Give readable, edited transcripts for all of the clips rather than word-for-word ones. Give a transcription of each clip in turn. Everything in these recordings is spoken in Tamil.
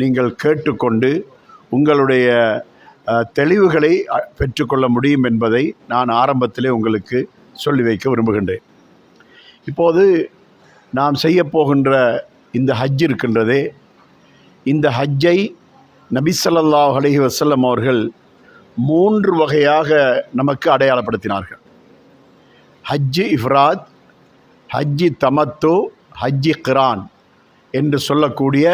நீங்கள் கேட்டுக்கொண்டு உங்களுடைய தெளிவுகளை பெற்றுக்கொள்ள முடியும் என்பதை நான் ஆரம்பத்திலே உங்களுக்கு சொல்லி வைக்க விரும்புகின்றேன். இப்போது நாம் செய்யப்போகின்ற இந்த ஹஜ் இருக்கின்றதே, இந்த ஹஜ்ஜை நபி ஸல்லல்லாஹு அலைஹி வஸல்லம் அவர்கள் 3 வகையாக நமக்கு அடையாளப்படுத்தினார்கள். ஹஜ்ஜி இஃப்ராத், ஹஜ்ஜி தமத்து, ஹஜ்ஜி கிரான் என்று சொல்லக்கூடிய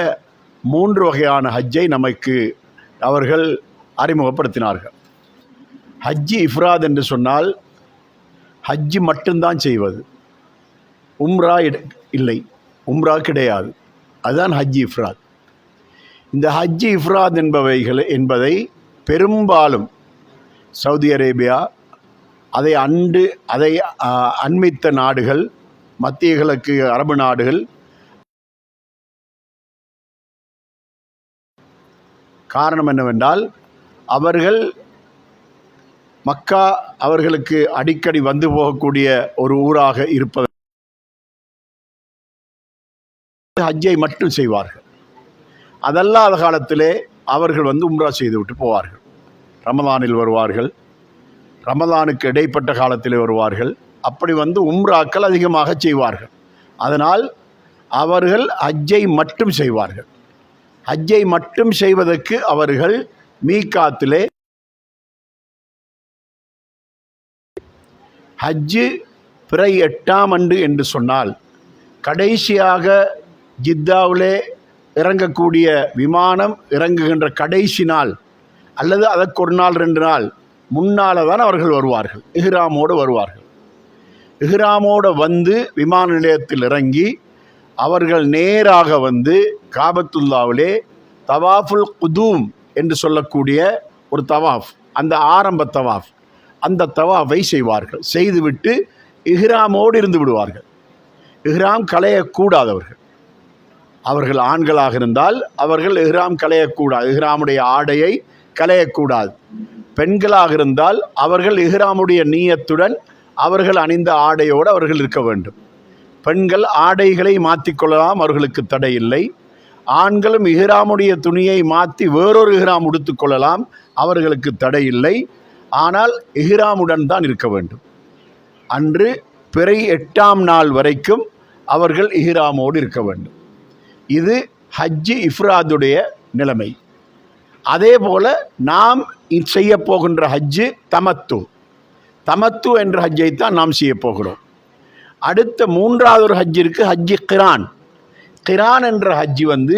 3 வகையான ஹஜ்ஜை நமக்கு அவர்கள் அறிமுகப்படுத்தினார்கள். ஹஜ்ஜி இஃப்ராத் என்று சொன்னால் ஹஜ்ஜி மட்டும்தான் செய்வது, உம்ரா இல்லை, உம்ரா கிடையாது. அதுதான் ஹஜ்ஜி இஃப்ராத். இந்த ஹஜ்ஜி இஃப்ராத் என்பதை பெரும்பாலும் சவுதி அரேபியா, அதை அண்மித்த நாடுகள், மத்திய கிழக்கு அரபு நாடுகள், காரணம் என்னவென்றால் அவர்கள் மக்கா அவர்களுக்கு அடிக்கடி வந்து போகக்கூடிய ஒரு ஊராக இருப்பது, ஹஜ்ஜை மட்டும் செய்வார்கள். அதல்லாத காலத்திலே அவர்கள் வந்து உம்ரா செய்துவிட்டு போவார்கள். ரமதானில் வருவார்கள், ரமதானுக்கு இடைப்பட்ட காலத்திலே வருவார்கள். அப்படி வந்து உம்ராக்கள் அதிகமாக செய்வார்கள். அதனால் அவர்கள் ஹஜ்ஜை மட்டும் செய்வார்கள். ஹஜ்ஜை மட்டும் செய்வதற்கு அவர்கள் மீகாத்திலே ஹஜ்ஜு பிறை 8ஆம் ஆண்டு என்று சொன்னால் கடைசியாக ஜித்தாவிலே இறங்கக்கூடிய விமானம் இறங்குகின்ற கடைசி நாள் அல்லது அதற்கு ஒரு நாள் 2 நாள் முன்னால் தான் அவர்கள் வருவார்கள். இஹ்ராமோடு வருவார்கள். இஹ்ராமோடு வந்து விமான நிலையத்தில் இறங்கி அவர்கள் நேராக வந்து காபத்துல்லாவிலே தவாஃபுல் குதூம் என்று சொல்லக்கூடிய ஒரு தவாஃப், அந்த ஆரம்ப தவாஃப், அந்த தவாஃபை செய்வார்கள். செய்துவிட்டு இஹ்ராமோடு இருந்து விடுவார்கள். இஹ்ராம் களையக்கூடாதவர்கள், அவர்கள் ஆண்களாக இருந்தால் அவர்கள் இஹ்ராம் களையக்கூடாது, இஹ்ராமுடைய ஆடையை களையக்கூடாது. பெண்களாக இருந்தால் அவர்கள் இஹ்ராமுடைய நீயத்துடன் அவர்கள் அணிந்த ஆடையோடு அவர்கள் இருக்க வேண்டும். பெண்கள் ஆடைகளை மாற்றிக்கொள்ளலாம், அவர்களுக்கு தடை இல்லை. ஆண்களும் இஹ்ராமுடைய துணியை மாற்றி வேறொரு இஹ்ராம் உடுத்துக்கொள்ளலாம், அவர்களுக்கு தடை இல்லை. ஆனால் இஹ்ராமுடன் தான் இருக்க வேண்டும். அன்று பிறை 8ஆம் நாள் வரைக்கும் அவர்கள் இஹ்ராமோடு இருக்க வேண்டும். இது ஹஜ்ஜி இஃப்ராதுடைய நிலைமை. அதே போல் நாம் செய்ய போகின்ற ஹஜ்ஜு தமத்து. தமத்து என்ற ஹஜ்ஜை தான் நாம் செய்ய போகிறோம். அடுத்த 3வது ஒரு ஹஜ் இருக்குது, ஹஜ்ஜி கிரான். கிரான் என்ற ஹஜ்ஜி வந்து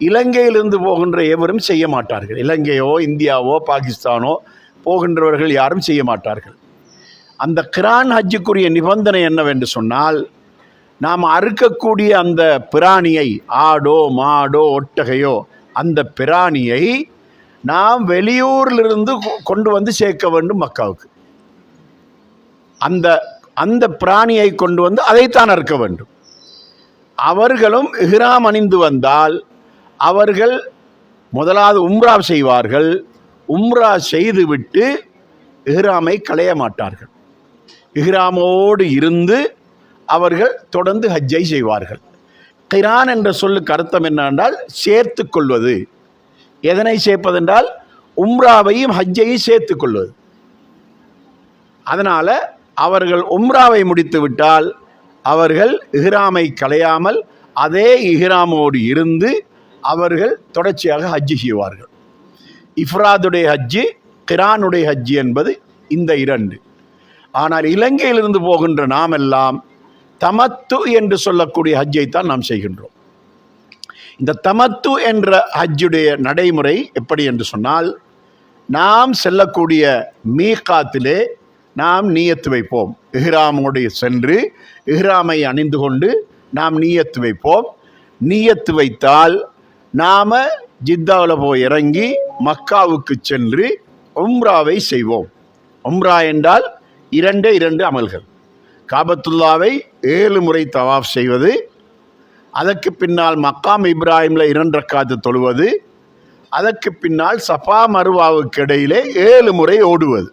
இலங்கையிலிருந்து போகின்ற எவரும் செய்ய மாட்டார்கள். இலங்கையோ இந்தியாவோ பாகிஸ்தானோ போகின்றவர்கள் யாரும் செய்ய மாட்டார்கள். அந்த கிரான் ஹஜ்ஜுக்குரிய நிபந்தனை என்னவென்று சொன்னால், நாம் அறுக்கக்கூடிய அந்த பிராணியை, ஆடோ மாடோ ஒட்டகையோ, அந்த பிராணியை நாம் வெளியூரிலிருந்து கொண்டு வந்து சேர்க்க வேண்டும் மக்காவுக்கு. அந்த பிராணியை கொண்டு வந்து அதைத்தான் அறுக்க வேண்டும். அவர்களும் இஹ்ராம் அணிந்து வந்தால் அவர்கள் முதலாவது உம்ரா செய்வார்கள். உம்ரா செய்துவிட்டு இஹ்ராமை களைய மாட்டார்கள். இஹ்ராமோடு இருந்து அவர்கள் தொடர்ந்து ஹஜ்ஜை செய்வார்கள். கிரான் என்ற சொல்லுக்கு அர்த்தம் என்னவென்றால் சேர்த்து கொள்வது. எதனை சேர்ப்பதென்றால் உம்ராவையும் ஹஜ்ஜையும் சேர்த்து கொள்வது. அதனால் அவர்கள் உம்ராவை முடித்து விட்டால் அவர்கள் இஹ்ராமை களையாமல் அதே இஹ்ராமோடு இருந்து அவர்கள் தொடர்ச்சியாக ஹஜ்ஜி செய்வார்கள். இஃப்ராதுடைய ஹஜ்ஜி, கிரானுடைய ஹஜ்ஜி என்பது இந்த 2. ஆனால் இலங்கையிலிருந்து போகின்ற நாம் எல்லாம் தமத்து என்று சொல்லக்கூடிய ஹஜ்ஜை தான் நாம் செய்கின்றோம். இந்த தமத்து என்ற ஹஜ்ஜுடைய நடைமுறை எப்படி என்று சொன்னால், நாம் செல்லக்கூடிய மீகாத்திலே நாம் நீயத்து வைப்போம். இஹ்ராமோடு சென்று இஹ்ராமை அணிந்து கொண்டு நாம் நீயத்து வைப்போம். நீயத்து வைத்தால் நாம் ஜித்தாவில் போய் இறங்கி மக்காவுக்கு சென்று உம்ராவை செய்வோம். உம்ரா என்றால் 2 அமல்கள். காபத்துல்லாவை 7 முறை தவாஃப் செய்வது, அதற்கு பின்னால் மக்காம் இப்ராஹிமில் 2 ரக்காத்து தொழுவது, அதற்கு பின்னால் சஃபா மருவாவுக்கு இடையிலே 7 முறை ஓடுவது.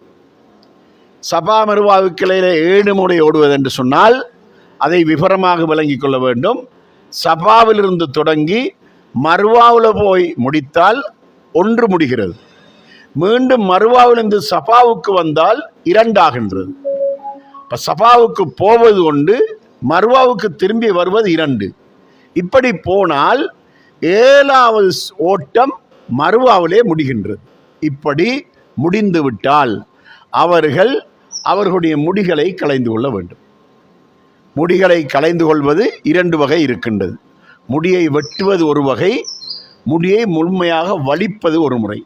சஃபா மருவாவுக்கு இடையிலே 7 முறை ஓடுவது என்று சொன்னால் அதை விவரமாக விளங்கி கொள்ள வேண்டும். சஃபாவிலிருந்து தொடங்கி மர்வாவில் போய் முடித்தால் 1 முடிகிறது. மீண்டும் மர்வாவிலிருந்து சஃபாவுக்கு வந்தால் 2 ஆகின்றது. இப்போ சஃபாவுக்கு போவது 1, மர்வாவுக்கு திரும்பி வருவது 2. இப்படி போனால் 7வது ஓட்டம் மர்வாவிலே முடிகின்றது. இப்படி முடிந்துவிட்டால் அவர்களுடைய முடிகளை களைந்து கொள்ள வேண்டும். முடிகளை களைந்து கொள்வது 2 வகை இருக்கின்றது. முடியை வெட்டுவது ஒரு வகை, முடியை முழுமையாக வலிப்பது ஒரு முறை.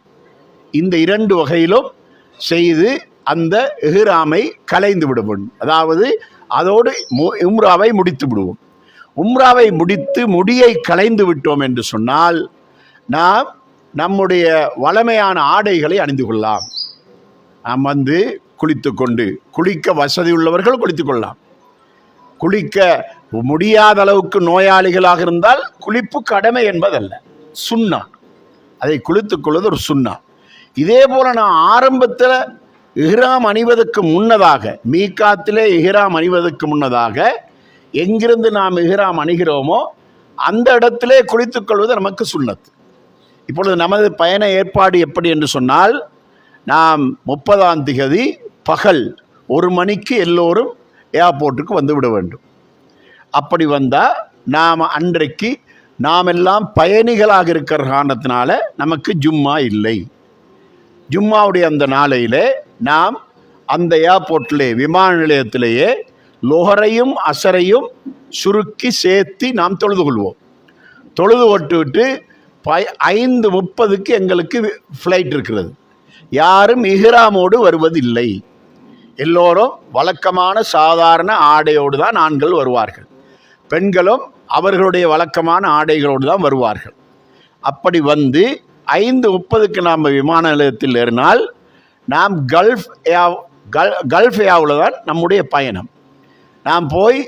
இந்த 2 வகையிலும் செய்து அந்த இஹ்ராமை களைந்து விட வேண்டும். அதாவது அதோடு உம்ராவை முடித்து விடுவோம். உம்ராவை முடித்து முடியை களைந்து விட்டோம் என்று சொன்னால் நாம் நம்முடைய வளமையான ஆடைகளை அணிந்து கொள்ளலாம். நாம் குளிக்க வசதி உள்ளவர்கள் குளித்துக் கொள்ளலாம். குளிக்க முடியாத அளவுக்கு நோயாளிகளாக இருந்தால் குளிப்பு கடமை என்பதல்ல, சுன்னா. அதை குளித்துக் கொள்வது ஒரு சுன்னா. இதே போல நான் ஆரம்பத்தில் இஹ்ராம் அணிவதற்கு முன்னதாக, மீகாத்திலே இஹ்ராம் அணிவதற்கு முன்னதாக எங்கிருந்து நாம் இஹ்ராம் அணிகிறோமோ அந்த இடத்திலே குளித்துக் கொள்வது நமக்கு சுன்னத். இப்பொழுது நமது பயண ஏற்பாடு எப்படி என்று சொன்னால், நாம் 30ஆம் திகதி பகல் 1 மணிக்கு எல்லோரும் ஏர்போர்ட்டுக்கு வந்து விட வேண்டும். அப்படி வந்தால் நாம் அன்றைக்கு நாம் எல்லாம் பயணிகளாக இருக்கிற காரணத்தினால நமக்கு ஜும்மா இல்லை. ஜும்மாவுடைய அந்த நாளையிலே நாம் அந்த ஏர்போர்ட்டிலே, விமான நிலையத்திலேயே லொஹரையும் அசரையும் சுருக்கி சேர்த்து நாம் தொழுது கொள்வோம். தொழுது விட்டு 5:30க்கு எங்களுக்கு ஃப்ளைட் இருக்கிறது. யாரும் இஹ்ராமோடு வருவதில்லை. எல்லோரும் வழக்கமான சாதாரண ஆடையோடு தான் ஆண்கள் வருவார்கள். பெண்களும் அவர்களுடைய வழக்கமான ஆடைகளோடு தான் வருவார்கள். அப்படி வந்து 5:30க்கு நாம் விமான நிலையத்தில் ஏறினால் நாம் கல்ஃப் ஏவில் தான் நம்முடைய பயணம். நாம் போய்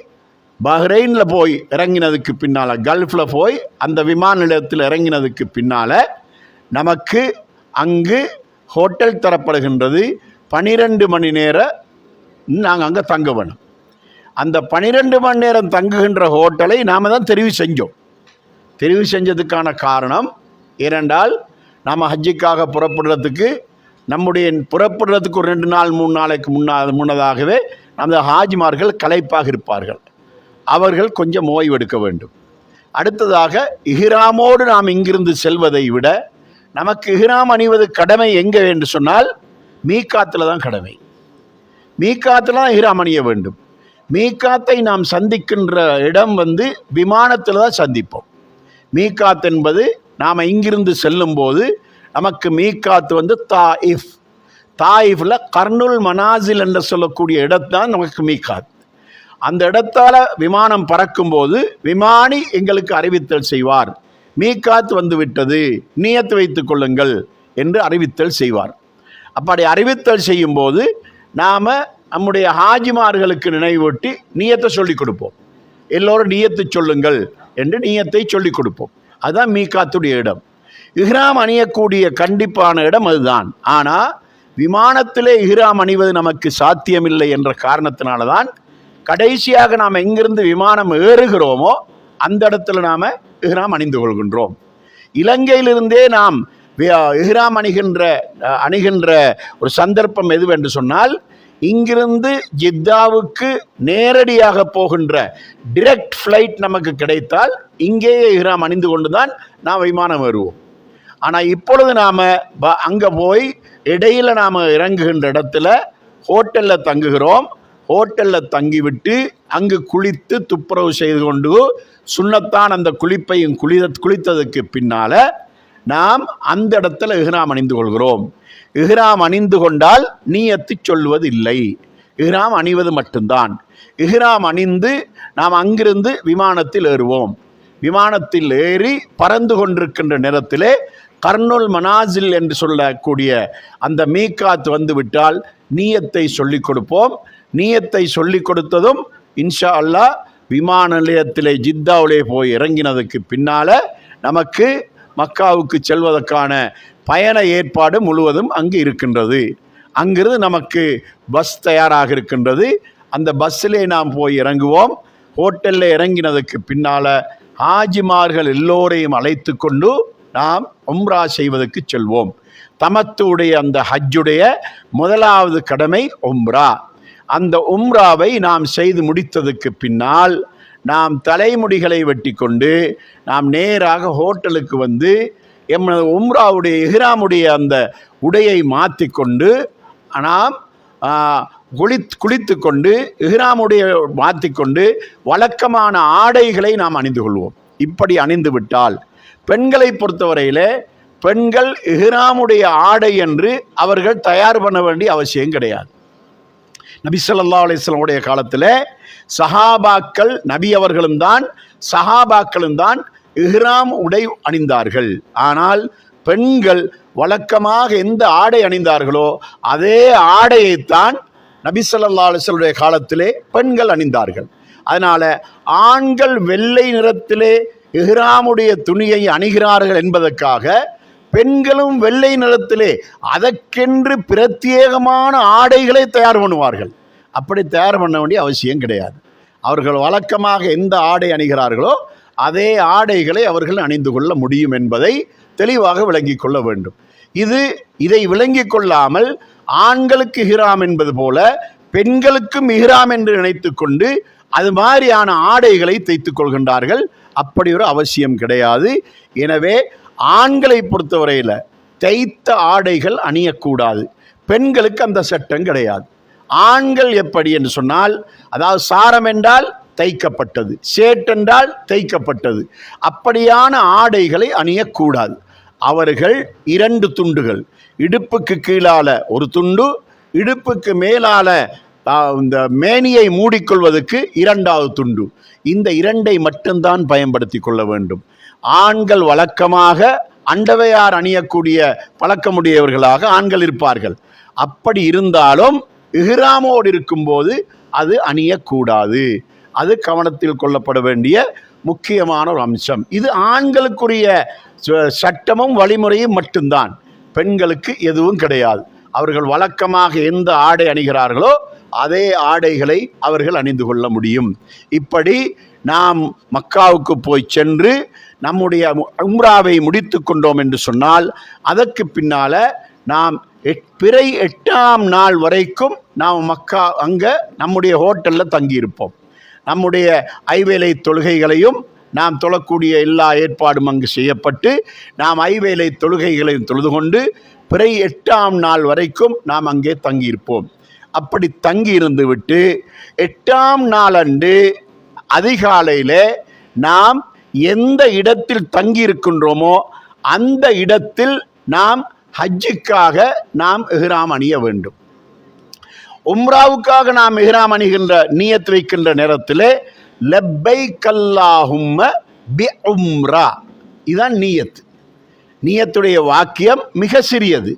பஹ்ரைனில் போய் இறங்கினதுக்கு பின்னால், கல்ஃபில் போய் அந்த விமான நிலையத்தில் இறங்கினதுக்கு பின்னால் நமக்கு அங்கு ஹோட்டல் தரப்படுகின்றது. 12 மணி நேரம் நாங்கள் அங்கே தங்க வேணும். அந்த 12 மணி நேரம் தங்குகின்ற ஹோட்டலை நாம் தான் தெரிவு செஞ்சோம். தெரிவு செஞ்சதுக்கான காரணம் ஏனென்றால், நாம் ஹஜ்ஜிக்காக புறப்படுறதுக்கு ஒரு 2 நாள் 3 நாளைக்கு முன்னதாகவே நமது ஹாஜிமார்கள் களைப்பாக இருப்பார்கள். அவர்கள் கொஞ்சம் ஓய்வெடுக்க வேண்டும். அடுத்ததாக இஹ்ராமோடு நாம் இங்கிருந்து செல்வதை விட நமக்கு இஹ்ராம் அணிவது கடமை எங்கே என்று சொன்னால் மீகாத்தில் தான் கடமை. மீகாத்தில் தான் இஹ்ராம் அணிய வேண்டும். மீகாத்தை நாம் சந்திக்கின்ற இடம் விமானத்தில் தான் சந்திப்போம். மீகாத் என்பது நாம் இங்கிருந்து செல்லும்போது நமக்கு மீகாத் தாயிஃபில் கர்னுல் மனாசில் என்று சொல்லக்கூடிய இடத்தான் நமக்கு மீகாத். அந்த இடத்தால் விமானம் பறக்கும்போது விமானி எங்களுக்கு அறிவித்தல் செய்வார், மீகாத் விட்டது, நியத்து வைத்துக் கொள்ளுங்கள் என்று அறிவித்தல் செய்வார். அப்படி அறிவித்தல் செய்யும்போது நாம் நம்முடைய ஹாஜிமார்களுக்கு நினைவூட்டி நியத்தை சொல்லிக் கொடுப்போம். எல்லோரும் நியத்து சொல்லுங்கள் என்று நியத்தை சொல்லிக் கொடுப்போம். அதுதான் மீகாத்துடைய இடம். இஹ்ராம் அணியக்கூடிய கண்டிப்பான இடம் அதுதான். ஆனால் விமானத்திலே இஹ்ராம் அணிவது நமக்கு சாத்தியமில்லை என்ற காரணத்தினால தான் கடைசியாக நாம் எங்கிருந்து விமானம் ஏறுகிறோமோ அந்த இடத்துல நாம் இஹ்ராம் அணிந்து கொள்கின்றோம். இலங்கையிலிருந்தே நாம் இஹ்ராம் அணிகின்ற ஒரு சந்தர்ப்பம் எதுவென்று சொன்னால், இங்கிருந்து ஜித்தாவுக்கு நேரடியாக போகின்ற டிரெக்ட் ஃப்ளைட் நமக்கு கிடைத்தால் இங்கேயே இஹ்ராம் அணிந்து கொண்டு தான் நாம் விமானம் ஏறுவோம். ஆனால் இப்பொழுது நாம் அங்கே போய் இடையில் நாம் இறங்குகின்ற இடத்துல ஹோட்டலில் தங்குகிறோம். ஹோட்டலில் தங்கிவிட்டு அங்கு குளித்து துப்புரவு செய்து கொண்டு சுன்னத்தான் அந்த குளிப்பையும் குளித்ததுக்கு பின்னால் நாம் அந்த இடத்துல இஹ்ராம் அணிந்து கொள்கிறோம். இஹ்ராம் அணிந்து கொண்டால் நியத்து சொல்வது இல்லை, இஹ்ராம் அணிவது மட்டும்தான். இஹ்ராம் அணிந்து நாம் அங்கிருந்து விமானத்தில் ஏறுவோம். விமானத்தில் ஏறி பறந்து கொண்டிருக்கின்ற நேரத்திலே கர்னுல் மனாசில் என்று சொல்லக்கூடிய அந்த மீகாத் விட்டால் நியத்தை சொல்லிக் கொடுப்போம். நியத்தை சொல்லிக் கொடுத்ததும் இன்ஷா அல்லாஹ் விமான நிலையத்திலே ஜித்தாவிலே போய் இறங்கினதுக்கு பின்னால் நமக்கு மக்காவுக்கு செல்வதற்கான பயண ஏற்பாடு முழுவதும் அங்கு இருக்கின்றது. அங்கிருந்து நமக்கு பஸ் தயாராக இருக்கின்றது. அந்த பஸ்ஸிலே நாம் போய் இறங்குவோம். ஹோட்டலில் இறங்கினதுக்கு பின்னால் ஹாஜிமார்கள் எல்லோரையும் அழைத்து கொண்டு நாம் உம்ரா செய்வதற்கு செல்வோம். தமத்துடைய அந்த ஹஜ்ஜுடைய முதலாவது கடமை உம்ரா. அந்த உம்ராவை நாம் செய்து முடித்ததுக்கு பின்னால் நாம் தலைமுடிகளை வெட்டி கொண்டு நாம் நேராக ஹோட்டலுக்கு வந்து எமது உம்ராவுடைய இஹ்ராமுடைய அந்த உடையை மாற்றி கொண்டு நாம் குளித்து கொண்டு இஹ்ராமுடைய மாற்றிக்கொண்டு வழக்கமான ஆடைகளை நாம் அணிந்து கொள்வோம். இப்படி அணிந்து விட்டால் பெண்களை பொறுத்தவரையில் பெண்கள் இஹ்ராமுடைய ஆடை என்று அவர்கள் தயார் பண்ண வேண்டிய அவசியம் கிடையாது. நபி ஸல்லல்லாஹு அலைஹி வஸல்லம் உடைய காலத்தில் சஹாபாக்கள் நபி அவர்களும் தான் இஹ்ராம் உடை அணிந்தார்கள். ஆனால் பெண்கள் வழக்கமாக எந்த ஆடை அணிந்தார்களோ அதே ஆடையைத்தான் நபி ஸல்லல்லாஹு அலைஹி வஸல்லம் காலத்திலே பெண்கள் அணிந்தார்கள். அதனால ஆண்கள் வெள்ளை நிறத்திலே இஹ்ராமுடைய துணியை அணிகிறார்கள் என்பதற்காக பெண்களும் வெள்ளை நிறத்திலே அதற்கென்று பிரத்யேகமான ஆடைகளை தயார் பண்ணுவார்கள். அப்படி தயார் பண்ண வேண்டிய அவசியம் கிடையாது. அவர்கள் வழக்கமாக எந்த ஆடை அணிகிறார்களோ அதே ஆடைகளை அவர்கள் அணிந்து கொள்ள முடியும் என்பதை தெளிவாக விளங்கி கொள்ள வேண்டும். இதை விளங்கி கொள்ளாமல் ஆண்களுக்கு இஹ்ராம் என்பது போல பெண்களுக்கும் இஹ்ராம் என்று நினைத்து கொண்டு அது மாதிரியான ஆடைகளை தைத்துக் கொள்கின்றார்கள். அப்படி ஒரு அவசியம் கிடையாது. எனவே ஆண்களை பொறுத்தவரையில் தைத்த ஆடைகள் அணியக்கூடாது. பெண்களுக்கு அந்த சட்டம் கிடையாது. ஆண்கள் எப்படி என்று சொன்னால், அதாவது சாரம் என்றால் தைக்கப்பட்டது, ஷேட் என்றால் தைக்கப்பட்டது, அப்படியான ஆடைகளை அணியக்கூடாது. அவர்கள் 2 துண்டுகள், இடுப்புக்கு கீழால ஒரு துண்டு, இடுப்புக்கு மேலால இந்த மேனியை மூடிக்கொள்வதற்கு 2வது துண்டு, இந்த 2ஐ மட்டும்தான் பயன்படுத்தி கொள்ள வேண்டும். ஆண்கள் வழக்கமாக அண்டவையார் அணியக்கூடிய பழக்கமுடையவர்களாக ஆண்கள் இருப்பார்கள். அப்படி இருந்தாலும் இஹ்ராமோடு இருக்கும்போது அது அணியக்கூடாது. அது கவனத்தில் கொள்ளப்பட வேண்டிய முக்கியமான ஒரு அம்சம். இது ஆண்களுக்குரிய சட்டமும் வழிமுறையும் மட்டும்தான், பெண்களுக்கு எதுவும் கிடையாது. அவர்கள் வழக்கமாக எந்த ஆடை அணிகிறார்களோ அதே ஆடைகளை அவர்கள் அணிந்து கொள்ள முடியும். இப்படி நாம் மக்காவுக்கு போய் சென்று நம்முடைய உம்ராவை முடித்து கொண்டோம் என்று சொன்னால் அதற்கு பின்னால நாம் பிறை 8ஆம் நாள் வரைக்கும் நாம் மக்கா அங்கே நம்முடைய ஹோட்டலில் தங்கியிருப்போம். நம்முடைய ஐவேளை தொழுகைகளையும் நாம் தொழக்கூடிய எல்லா ஏற்பாடும் அங்கு செய்யப்பட்டு நாம் ஐவேளை தொழுகைகளையும் தொழுது கொண்டு பிறை 8ஆம் நாள் வரைக்கும் நாம் அங்கே தங்கியிருப்போம். அப்படி தங்கியிருந்து விட்டு 8ஆம் நாளன்று அதிகாலையில் நாம் எந்த இடத்தில் தங்கியிருக்கின்றோமோ அந்த இடத்தில் நாம் ஹஜ்ஜுக்காக நாம் இஹ்ராம் அணிய வேண்டும். உம்ராவுக்காக நாம் இஹ்ராம் அணிகின்ற நியத் வைக்கின்ற நேரத்தில் லப்பைக் அல்லாஹும்ம பி உம்ரா, இதுதான் நியத். நியத்துடைய வாக்கியம் மிக சிறியது,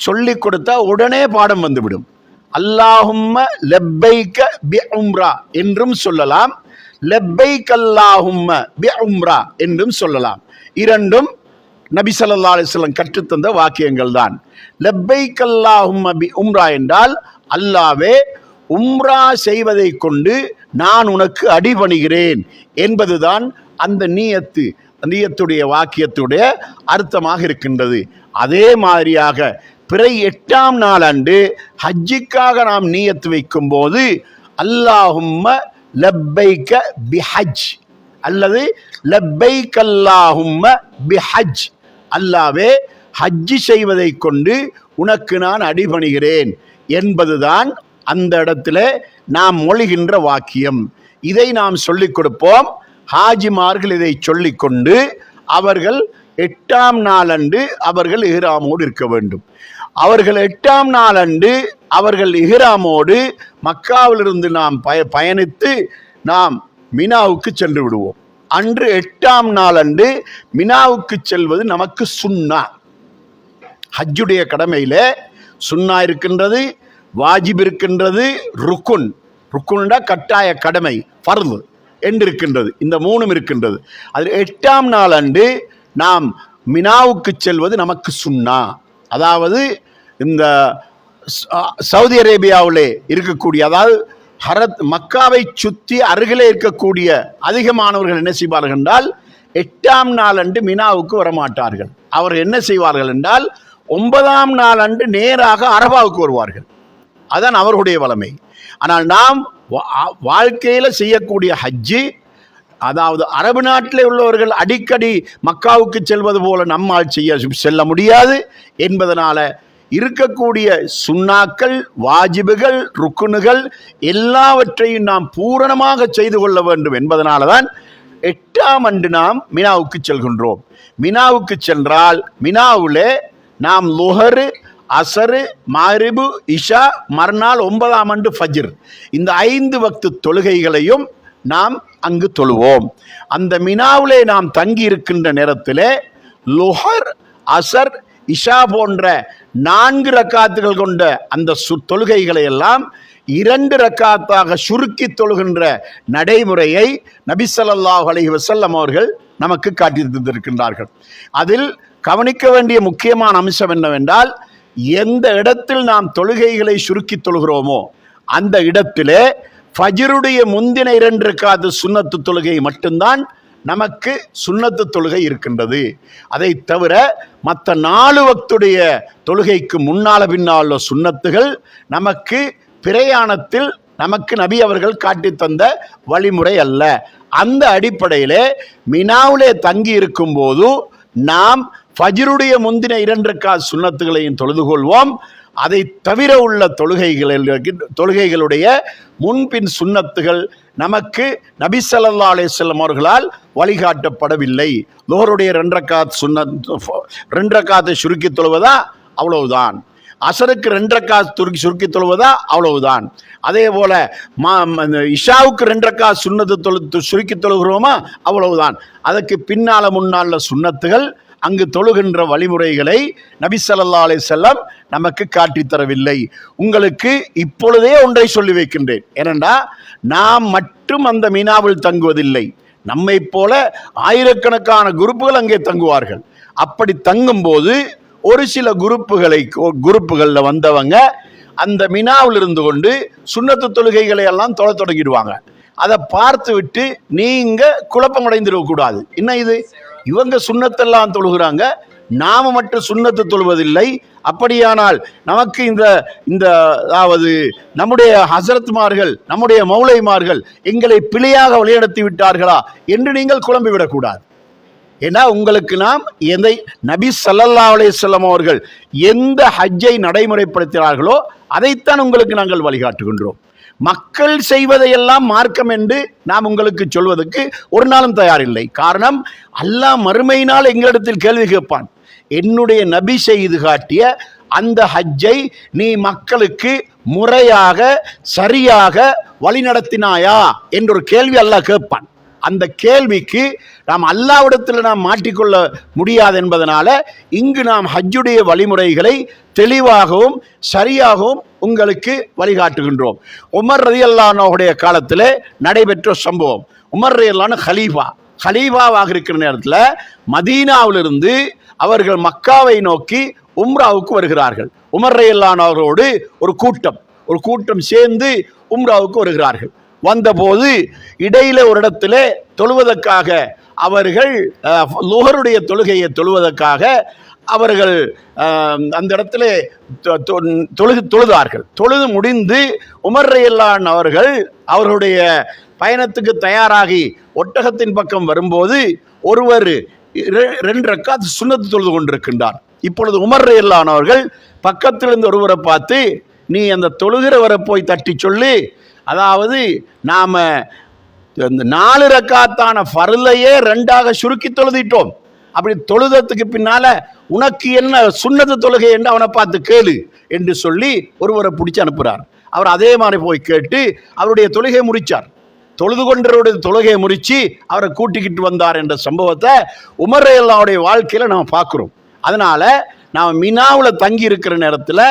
சொல்லி கொடுத்தா உடனே பாடம் வந்துவிடும். அல்லாஹும்ம லப்பைக்க பி உம்ரா என்றும் சொல்லலாம், லப்பைக் அல்லாஹும்ம பி உம்ரா என்றும் சொல்லலாம். இரண்டும் நபி ஸல்லல்லாஹு அலைஹி வஸல்லம் கற்றுத்தந்த வாக்கியங்கள் தான். லப்பைக் அல்லாஹும்ம பி உம்ரா என்றால் அல்லாவே உம்ரா செய்வதை கொண்டு நான் உனக்கு அடிபணிகிறேன் என்பதுதான் அந்த நியத்துடைய வாக்கியத்துடைய அர்த்தமாக இருக்கின்றது. அதே மாதிரியாக பிறை 8ஆம் நாள் அன்று ஹஜ்ஜிக்காக நாம் நியத்து வைக்கும் போது அல்லாஹும்ம லப்பைக்க பிஹஜ் அல்லது லப்பைக் அல்லாஹும்ம பிஹஜ், அல்லாவே ஹஜ்ஜி செய்வதை கொண்டு உனக்கு நான் அடிபணிகிறேன் என்பதுதான் அந்த இடத்துல நாம் மொழிகின்ற வாக்கியம். இதை நாம் சொல்லிக் கொடுப்போம். ஹாஜிமார்கள் இதை சொல்லிக்கொண்டு அவர்கள் 8ஆம் நாள் அன்று அவர்கள் இஹ்ராமோடு இருக்க வேண்டும். அவர்கள் 8ஆம் நாள் அன்று அவர்கள் இஹ்ராமோடு மக்காவிலிருந்து நாம் பயணித்து நாம் மினாவுக்கு சென்று விடுவோம். அன்று 8ஆம் நாள் அன்று மினாவுக்கு செல்வது நமக்கு சுன்னா. ஹஜ்ஜுடைய கடமையில் சுன்னா இருக்கின்றது, வாஜிப் இருக்கின்றது, ருக்குன்டா கட்டாய கடமை, ஃபர்து என்று இருக்கின்றது. இந்த 3ம் இருக்கின்றது. அதில் 8ஆம் நாள் அன்று நாம் மினாவுக்கு செல்வது நமக்கு சுன்னா. அதாவது இந்த சவுதி அரேபியாவிலே இருக்கக்கூடிய, அதாவது மக்காவை சுற்றி அருகிலே இருக்கக்கூடிய அதிகமானவர்கள் என்ன செய்வார்கள் என்றால் 8ஆம் நாள் அன்று மினாவுக்கு வரமாட்டார்கள். அவர் என்ன செய்வார்கள் என்றால் 9ஆம் நாள் அன்று நேராக அரபாவுக்கு வருவார்கள். அதான் அவர்களுடைய வளமை. ஆனால் நாம் வாழ்க்கையில் செய்யக்கூடிய ஹஜ்ஜி, அதாவது அரபு நாட்டில் உள்ளவர்கள் அடிக்கடி மக்காவுக்கு செல்வது போல நம்மால் செல்ல முடியாது என்பதனால இருக்கக்கூடிய சுன்னாக்கள், வாஜிபுகள், ருக்குனுகள் எல்லாவற்றையும் நாம் பூரணமாக செய்து கொள்ள வேண்டும் என்பதனால தான் 8ஆம் அன்று நாம் மினாவுக்கு செல்கின்றோம். மினாவுக்கு சென்றால் மினாவிலே நாம் லுஹர், அசரு, மக்ரிபு, இஷா, மறுநாள் 9ஆம் அன்று ஃபஜ்ர், இந்த 5 வக்து தொழுகைகளையும் நாம் அங்கு தொழுவோம். அந்த மினாவிலே நாம் தங்கி இருக்கின்ற நேரத்திலே லுஹர், அசர், இஷா போன்ற 4 ரக்காத்துகள் கொண்ட அந்த தொழுகைகளை எல்லாம் 2 ரக்காத்தாக சுருக்கி தொழுகின்ற நடைமுறையை நபி ஸல்லல்லாஹு அலைஹி வஸல்லம் அவர்கள் நமக்கு காட்டி தந்திருக்கின்றார்கள். அதில் கவனிக்க வேண்டிய முக்கியமான அம்சம் என்னவென்றால், எந்த இடத்தில் நாம் தொழுகைகளை சுருக்கி தொழுகிறோமோ அந்த இடத்திலே ஃபஜ்ருடைய முந்தின 2 ரக்காத்து சுன்னத்து தொழுகை மட்டும்தான் நமக்கு சுன்னத்து தொழுகை இருக்கின்றது. அதை தவிர மற்ற 4 வக்துடைய தொழுகைக்கு முன்னால பின்னால் சுன்னத்துகள் நமக்கு பிரயாணத்தில் நமக்கு நபி அவர்கள் காட்டி தந்த வழிமுறை அல்ல. அந்த அடிப்படையிலே மினாவிலே தங்கி இருக்கும் போது நாம் ஃபஜ்ருடைய முந்தின 2 ரக்காத் சுன்னத்துகளையும் தொழுது கொள்வோம். அதை தவிர உள்ள தொழுகைகளுடைய முன்பின் சுன்னத்துகள் நமக்கு நபி ஸல்லல்லாஹு அலைஹி வஸல்லம் அவர்களால் வழிகாட்டப்படவில்லை. லுஹருடைய 2 ரக்காத் சுன்னத் 2 ரக்காத்தை சுருக்கி தொழுவதா அவ்வளவுதான். அசருக்கு 2 ரக்காத் சுருக்கி தொழுவதா அவ்வளவுதான். அதே போல இஷாவுக்கு 2 ரக்காத் சுன்னத்து சுருக்கி தொழுகிறோமா அவ்வளவுதான். அதற்கு பின்னால முன்னால சுன்னத்துகள் அங்கு தொழுகின்ற வழிமுறைகளை நபி ஸல்லல்லாஹு அலைஹி வஸல்லம் நமக்கு காட்டித்தரவில்லை. உங்களுக்கு இப்பொழுதே ஒன்றை சொல்லி வைக்கின்றேன். ஏனென்றா நாம் மட்டும் அந்த மினாவில் தங்குவதில்லை. நம்மை போல ஆயிரக்கணக்கான குரூப்புகள் அங்கே தங்குவார்கள். அப்படி தங்கும்போது ஒரு சில குரூப்புகளில் வந்தவங்க அந்த மினாவில் இருந்து கொண்டு சுன்னத்து தொழுகைகளை எல்லாம் தொழ தொடங்கிடுவாங்க. அதை பார்த்து விட்டு நீங்க குழப்பமடைந்திடக்கூடாது. என்ன இது, இவங்க சுன்னத்தெல்லாம் தொழுகிறாங்க, நாம மட்டும் சுன்னத்து தொழுவதில்லை, அப்படியானால் நமக்கு இந்த அதாவது நம்முடைய ஹசரத்மார்கள், நம்முடைய மௌலைமார்கள் எங்களை பிழையாக வழிநடத்தி விட்டார்களா என்று நீங்கள் குழம்பிவிடக்கூடாது. ஏன்னா உங்களுக்கு நாம் எதை நபி ஸல்லல்லாஹு அலைஹி வஸல்லம் அவர்கள் எந்த ஹஜ்ஜை நடைமுறைப்படுத்தினார்களோ அதைத்தான் உங்களுக்கு நாங்கள் வழிகாட்டுகின்றோம். மக்கள் செய்வதையெல்லாம் மார்க்கம் என்று நாம் உங்களுக்கு சொல்வதற்கு ஒரு நாளும் தயாரில்லை. காரணம், அல்லாஹ் மறுமையினால் எங்களிடத்தில் கேள்வி கேட்பான். என்னுடைய நபி செய்து காட்டிய அந்த ஹஜ்ஜை நீ மக்களுக்கு முறையாக சரியாக வழிநடத்தினாயா என்றொரு கேள்வி அல்லாஹ் கேட்பான். அந்த கேள்விக்கு நாம் அல்லாஹ்விடத்தில் நாம் மாட்டிக்கொள்ள முடியாது என்பதனால இங்கு நாம் ஹஜ்ஜுடைய வழிமுறைகளை தெளிவாகவும் சரியாகவும் உங்களுக்கு வழிகாட்டுகின்றோம். உமர் ரலியல்லாஹு அன்ஹுடைய காலத்தில் நடைபெற்ற சம்பவம். உமர் ரலியல்லாஹு அன்ஹு ஹலீஃபாவாக இருக்கிற நேரத்தில் மதீனாவிலிருந்து அவர்கள் மக்காவை நோக்கி உம்ராவுக்கு வருகிறார்கள். உமர் ரலியல்லாஹு அன்ஹு அவர்களோடு ஒரு கூட்டம் சேர்ந்து உம்ராவுக்கு வருகிறார்கள். வந்தபோது இடையில ஒரு இடத்துல தொழுவதற்காக அவர்கள் லுஹருடைய தொழுகையை தொழுவதற்காக அவர்கள் அந்த இடத்துல தொழுதார்கள். தொழுது முடிந்து உமர் ரலியல்லாஹு அன்ஹு அவர்கள் அவர்களுடைய பயணத்துக்கு தயாராகி ஒட்டகத்தின் பக்கம் வரும்போது ஒருவர் 2 ரக்காத் சுன்னத்து தொழுது கொண்டிருக்கின்றார். இப்பொழுது உமர் ரலியல்லாஹு அன்ஹு அவர்கள் பக்கத்திலிருந்து ஒருவரை பார்த்து, நீ அந்த தொழுகிறவரை போய் தட்டி சொல்லு, அதாவது நாம 4 ரக்காத்தான ஃபர்லையே 2ஆக சுருக்கி தொழுதிட்டோம், அப்படி தொழுதத்துக்கு பின்னால உனக்கு என்ன சுன்னத்து தொழுகை என்று அவனை பார்த்து கேளு என்று சொல்லி ஒருவரை பிடிச்சி அனுப்புகிறார். அவர் அதே மாதிரி போய் கேட்டு அவருடைய தொழுகையை முடிச்சார். தொழுது கொண்டவருடைய தொழுகையை முடிச்சு அவரை கூட்டிக்கிட்டு வந்தார் என்ற சம்பவத்தை உமர் ரலியல்லாஹுடைய வாழ்க்கையில் நாம் பார்க்குறோம். அதனால நாம் மினாவில் தங்கி இருக்கிற நேரத்தில்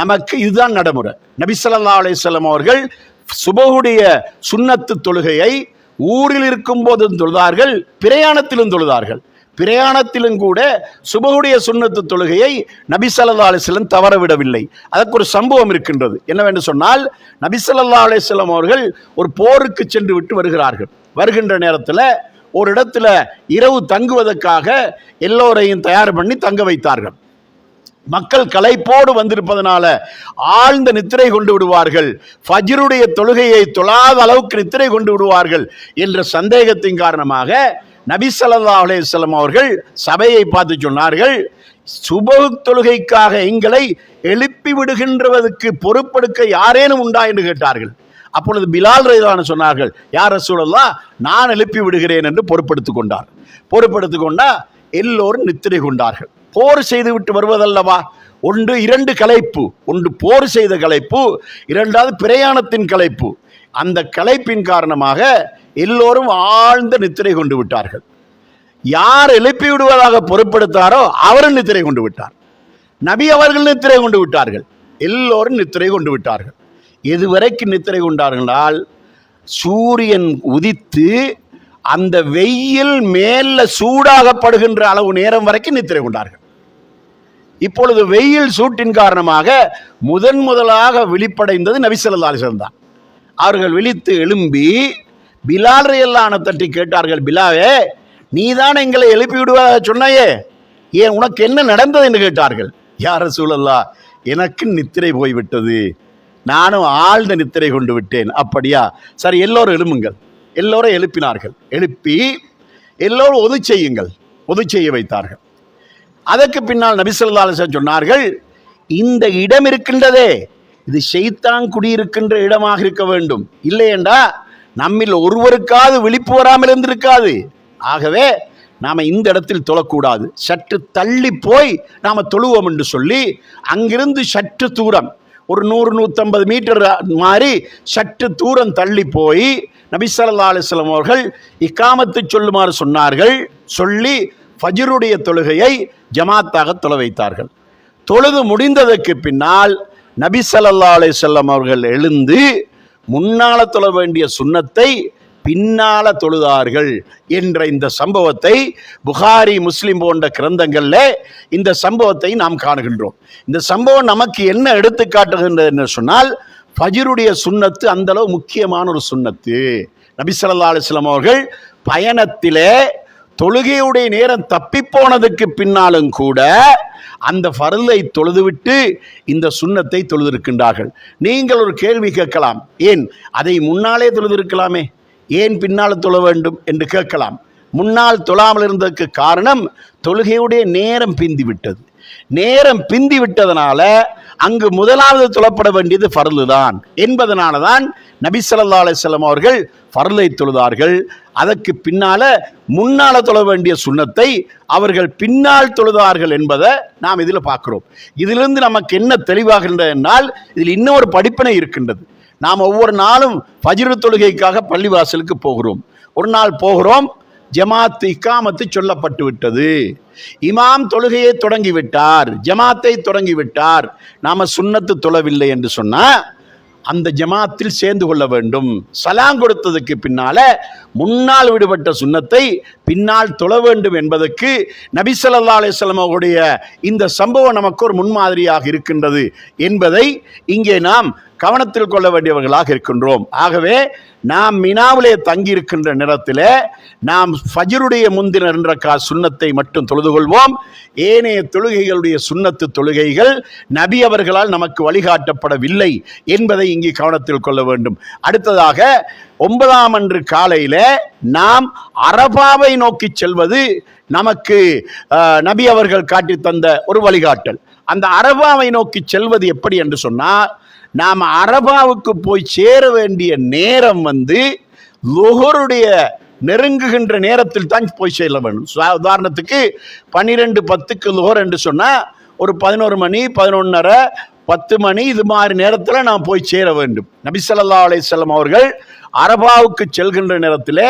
நமக்கு இதுதான் நடைமுறை. நபி ஸல்லல்லாஹு அலைஹி வஸல்லம் அவர்கள் சுபஹுடைய சுன்னத்து தொழுகையை ஊரில் இருக்கும் போதும் தொழுதார்கள், பிரயாணத்திலும் தொழுதார்கள். பிரயாணத்திலும் கூட சுபஹுடைய சுன்னத்து தொழுகையை நபி ஸல்லல்லாஹு அலைஹி வஸல்லம் தவற விடவில்லை. அதற்கு ஒரு சம்பவம் இருக்கின்றது. என்னவென்று சொன்னால், நபி ஸல்லல்லாஹு அலைஹி வஸல்லம் அவர்கள் ஒரு போருக்கு சென்று விட்டு வருகிறார்கள். வருகின்ற நேரத்தில் ஒரு இடத்துல இரவு தங்குவதற்காக எல்லோரையும் தயார் பண்ணி தங்க வைத்தார்கள். மக்கள் களைப்போடு வந்திருப்பதனால ஆழ்ந்த நித்திரை கொண்டு விடுவார்கள், ஃபஜ்ருடைய தொழுகையை தொழாத அளவுக்கு நித்திரை கொண்டு விடுவார்கள் என்ற சந்தேகத்தின் காரணமாக நபி ஸல்லல்லாஹு அலைஹி வஸல்லம் அவர்கள் சபையை பார்த்து சொன்னார்கள், சுபஹ் தொழுகைக்காக எங்களை எழுப்பி விடுகின்றதற்கு பொறுப்பெடுக்க யாரேனும் உண்டா என்று கேட்டார்கள். அப்பொழுது பிலால் ரலியல்லாஹு அன்ஹு சொன்னார்கள், யா ரசூலல்லாஹ், நான் எழுப்பி விடுகிறேன் என்று பொறுப்பெடுத்துக் கொண்டார். பொறுப்பெடுத்துக் கொண்டா எல்லோரும் நித்திரை கொண்டார்கள். போர் செய்து விட்டு வருவதல்லவா, ஒன்று இரண்டு களைப்பு, ஒன்று போர் செய்த களைப்பு, இரண்டாவது பிரயாணத்தின் களைப்பு. அந்த களைப்பின் காரணமாக எல்லோரும் ஆழ்ந்த நித்திரை கொண்டு விட்டார்கள். யார் எழுப்பி விடுவதாக பொறுப்பெடுத்தாரோ அவரும் நித்திரை கொண்டு விட்டார். நபி அவர்கள் நித்திரை கொண்டு விட்டார்கள். எல்லோரும் நித்திரை கொண்டு விட்டார்கள். எதுவரைக்கும் நித்திரை கொண்டார்களால், சூரியன் உதித்து அந்த வெயில் மேல சூடாகப்படுகின்ற அளவு நேரம் வரைக்கும் நித்திரை கொண்டார்கள். இப்பொழுது வெயில் சூட்டின் காரணமாக முதலாக விழிப்படைந்தது நபி ஸல்லல்லாஹு அலைஹி வஸல்லம் தான். அவர்கள் விழித்து எழும்பி பிலால் ரலியல்லாஹு அன்ஹு தட்டி கேட்டார்கள், பிலாலே, நீதான் எங்களை எழுப்பி விடுவதாக சொன்னாயே, ஏன் உனக்கு என்ன நடந்தது என்று கேட்டார்கள். யா ரசூலல்லாஹ், எனக்கு நித்திரை போய்விட்டது, நானும் ஆழ்ந்த நித்திரை கொண்டு விட்டேன். அப்படியா, சரி, எல்லோரும் எழும்புங்கள். எல்லோரும் எழுப்பினார்கள். எழுப்பி எல்லோரும் ஒது செய்யுங்கள், ஒது செய்ய வைத்தார்கள். அதற்கு பின்னால் நபி ஸல்லல்லாஹு அலைஹி வஸல்லம் சொன்னார்கள், இந்த இடம் இருக்கின்றதே, இது ஷைத்தான் குடியிருக்கின்ற இடமாக இருக்க வேண்டும், இல்லையென்றா நம்மில் ஒருவருக்காவது விழிப்பு வராமல் இருந்திருக்காது. ஆகவே நாம் இந்த இடத்தில் தொழக்கூடாது, சற்று தள்ளி போய் நாம் தொழுவோம் என்று சொல்லி அங்கிருந்து சற்று தூரம், ஒரு 100-150 மீட்டர் மாதிரி சற்று தூரம் தள்ளி போய் நபி ஸல்லல்லாஹு அலைஹி வஸல்லம் அவர்கள் இக்காமத்து சொல்லுமாறு சொன்னார்கள். சொல்லி ஃபஜ்ருடைய தொழுகையை ஜமாத்தாக தொழ வைத்தார்கள். தொழுது முடிந்ததற்கு பின்னால் நபி ஸல்லல்லாஹு அலைஹி வஸல்லம் அவர்கள் எழுந்து முன்னால தொழ வேண்டிய சுன்னத்தை பின்னால தொழுதார்கள் என்ற இந்த சம்பவத்தை புகாரி, முஸ்லிம் போன்ற கிரந்தங்கள்ல இந்த சம்பவத்தை நாம் காணுகின்றோம். இந்த சம்பவம் நமக்கு என்ன எடுத்துக்காட்டுகின்றது என்று சொன்னால், ஃபஜ்ருடைய சுன்னத்து அந்த அளவு முக்கியமான ஒரு சுன்னத்து. நபி ஸல்லல்லாஹு அலைஹி வஸல்லம் அவர்கள் பயணத்திலே தொழுகையுடைய நேரம் தப்பி போனதுக்கு பின்னாலும் கூட அந்த ஃபர்லை தொழுதுவிட்டு இந்த சுன்னத்தை தொழுதிருக்கின்றார்கள். நீங்கள் ஒரு கேள்வி கேட்கலாம், ஏன் அதை முன்னாலே தொழுதிருக்கலாமே, ஏன் பின்னால் தொழ வேண்டும் என்று கேட்கலாம். முன்னால் தொழாமல் இருந்ததற்கு காரணம் தொழுகையுடைய நேரம் பிந்தி விட்டது. நேரம் பிந்தி விட்டதனால அங்கு முதலாவது தொழப்பட வேண்டியது ஃபர்லு தான் என்பதனால தான் நபி ஸல்லல்லாஹு அலைஹி வஸல்லம் அவர்கள் ஃபர்லை தொழுதார்கள். அதற்கு பின்னால முன்னால தொழ வேண்டிய சுன்னத்தை அவர்கள் பின்னால் தொழுதார்கள் என்பதை நாம் இதில் பார்க்கிறோம். இதிலிருந்து நமக்கு என்ன தெளிவாகின்றது என்றால், இதில் இன்னொரு படிப்பினை இருக்கின்றது. நாம் ஒவ்வொரு நாளும் ஃபஜ்ரு தொழுகைக்காக பள்ளிவாசலுக்கு போகிறோம். ஒரு நாள் போகிறோம், ஜமாத் இக்காமத்து சொல்லப்பட்டு விட்டது, இமாம் தொழுகையை தொடங்கிவிட்டார், ஜமாத்தை தொடங்கிவிட்டார், நாம சுன்னத்து தொழவில்லை என்று சொன்னா அந்த ஜமாத்தில் சேர்ந்து கொள்ள வேண்டும். சலாம் கொடுத்ததுக்கு பின்னால முன்னால் விடுபட்ட சுன்னத்தை பின்னால் தொழ வேண்டும் என்பதற்கு நபி ஸல்லல்லாஹு அலைஹி வஸல்லம் அவருடைய இந்த சம்பவம் நமக்கு ஒரு முன்மாதிரியாக இருக்கின்றது என்பதை இங்கே நாம் கவனத்தில் கொள்ள வேண்டியவர்களாக இருக்கின்றோம். ஆகவே நாம் மினாவிலே தங்கி இருக்கின்ற நேரத்தில் நாம் ஃபஜ்ருடைய முந்தின 2 ரக்காத் சுன்னத்தை மட்டும் தொழுது கொள்வோம். ஏனைய தொழுகைகளுடைய சுன்னத்து தொழுகைகள் நபி அவர்களால் நமக்கு வழிகாட்டப்படவில்லை என்பதை இங்கே கவனத்தில் கொள்ள வேண்டும். அடுத்ததாக 9ஆம் அன்று காலையில நாம் அரபாவை நோக்கி செல்வது நமக்கு நபி அவர்கள் காட்டி தந்த ஒரு வழிகாட்டல். அந்த அரபாவை நோக்கி செல்வது எப்படி என்று சொன்னால், நாம் அரபாவுக்கு போய் சேர வேண்டிய நேரம் லுஹருடைய நெருங்குகின்ற நேரத்தில் தான் போய் செல்ல வேண்டும். உதாரணத்துக்கு 12:10க்கு லுஹர் என்று சொன்னால் ஒரு 11 மணி, 11:30, 10 மணி இது மாதிரி நேரத்தில் நாம் போய் சேர வேண்டும். நபி ஸல்லல்லாஹு அலைஹி வஸல்லம் அவர்கள் அரபாவுக்கு செல்கின்ற நேரத்தில்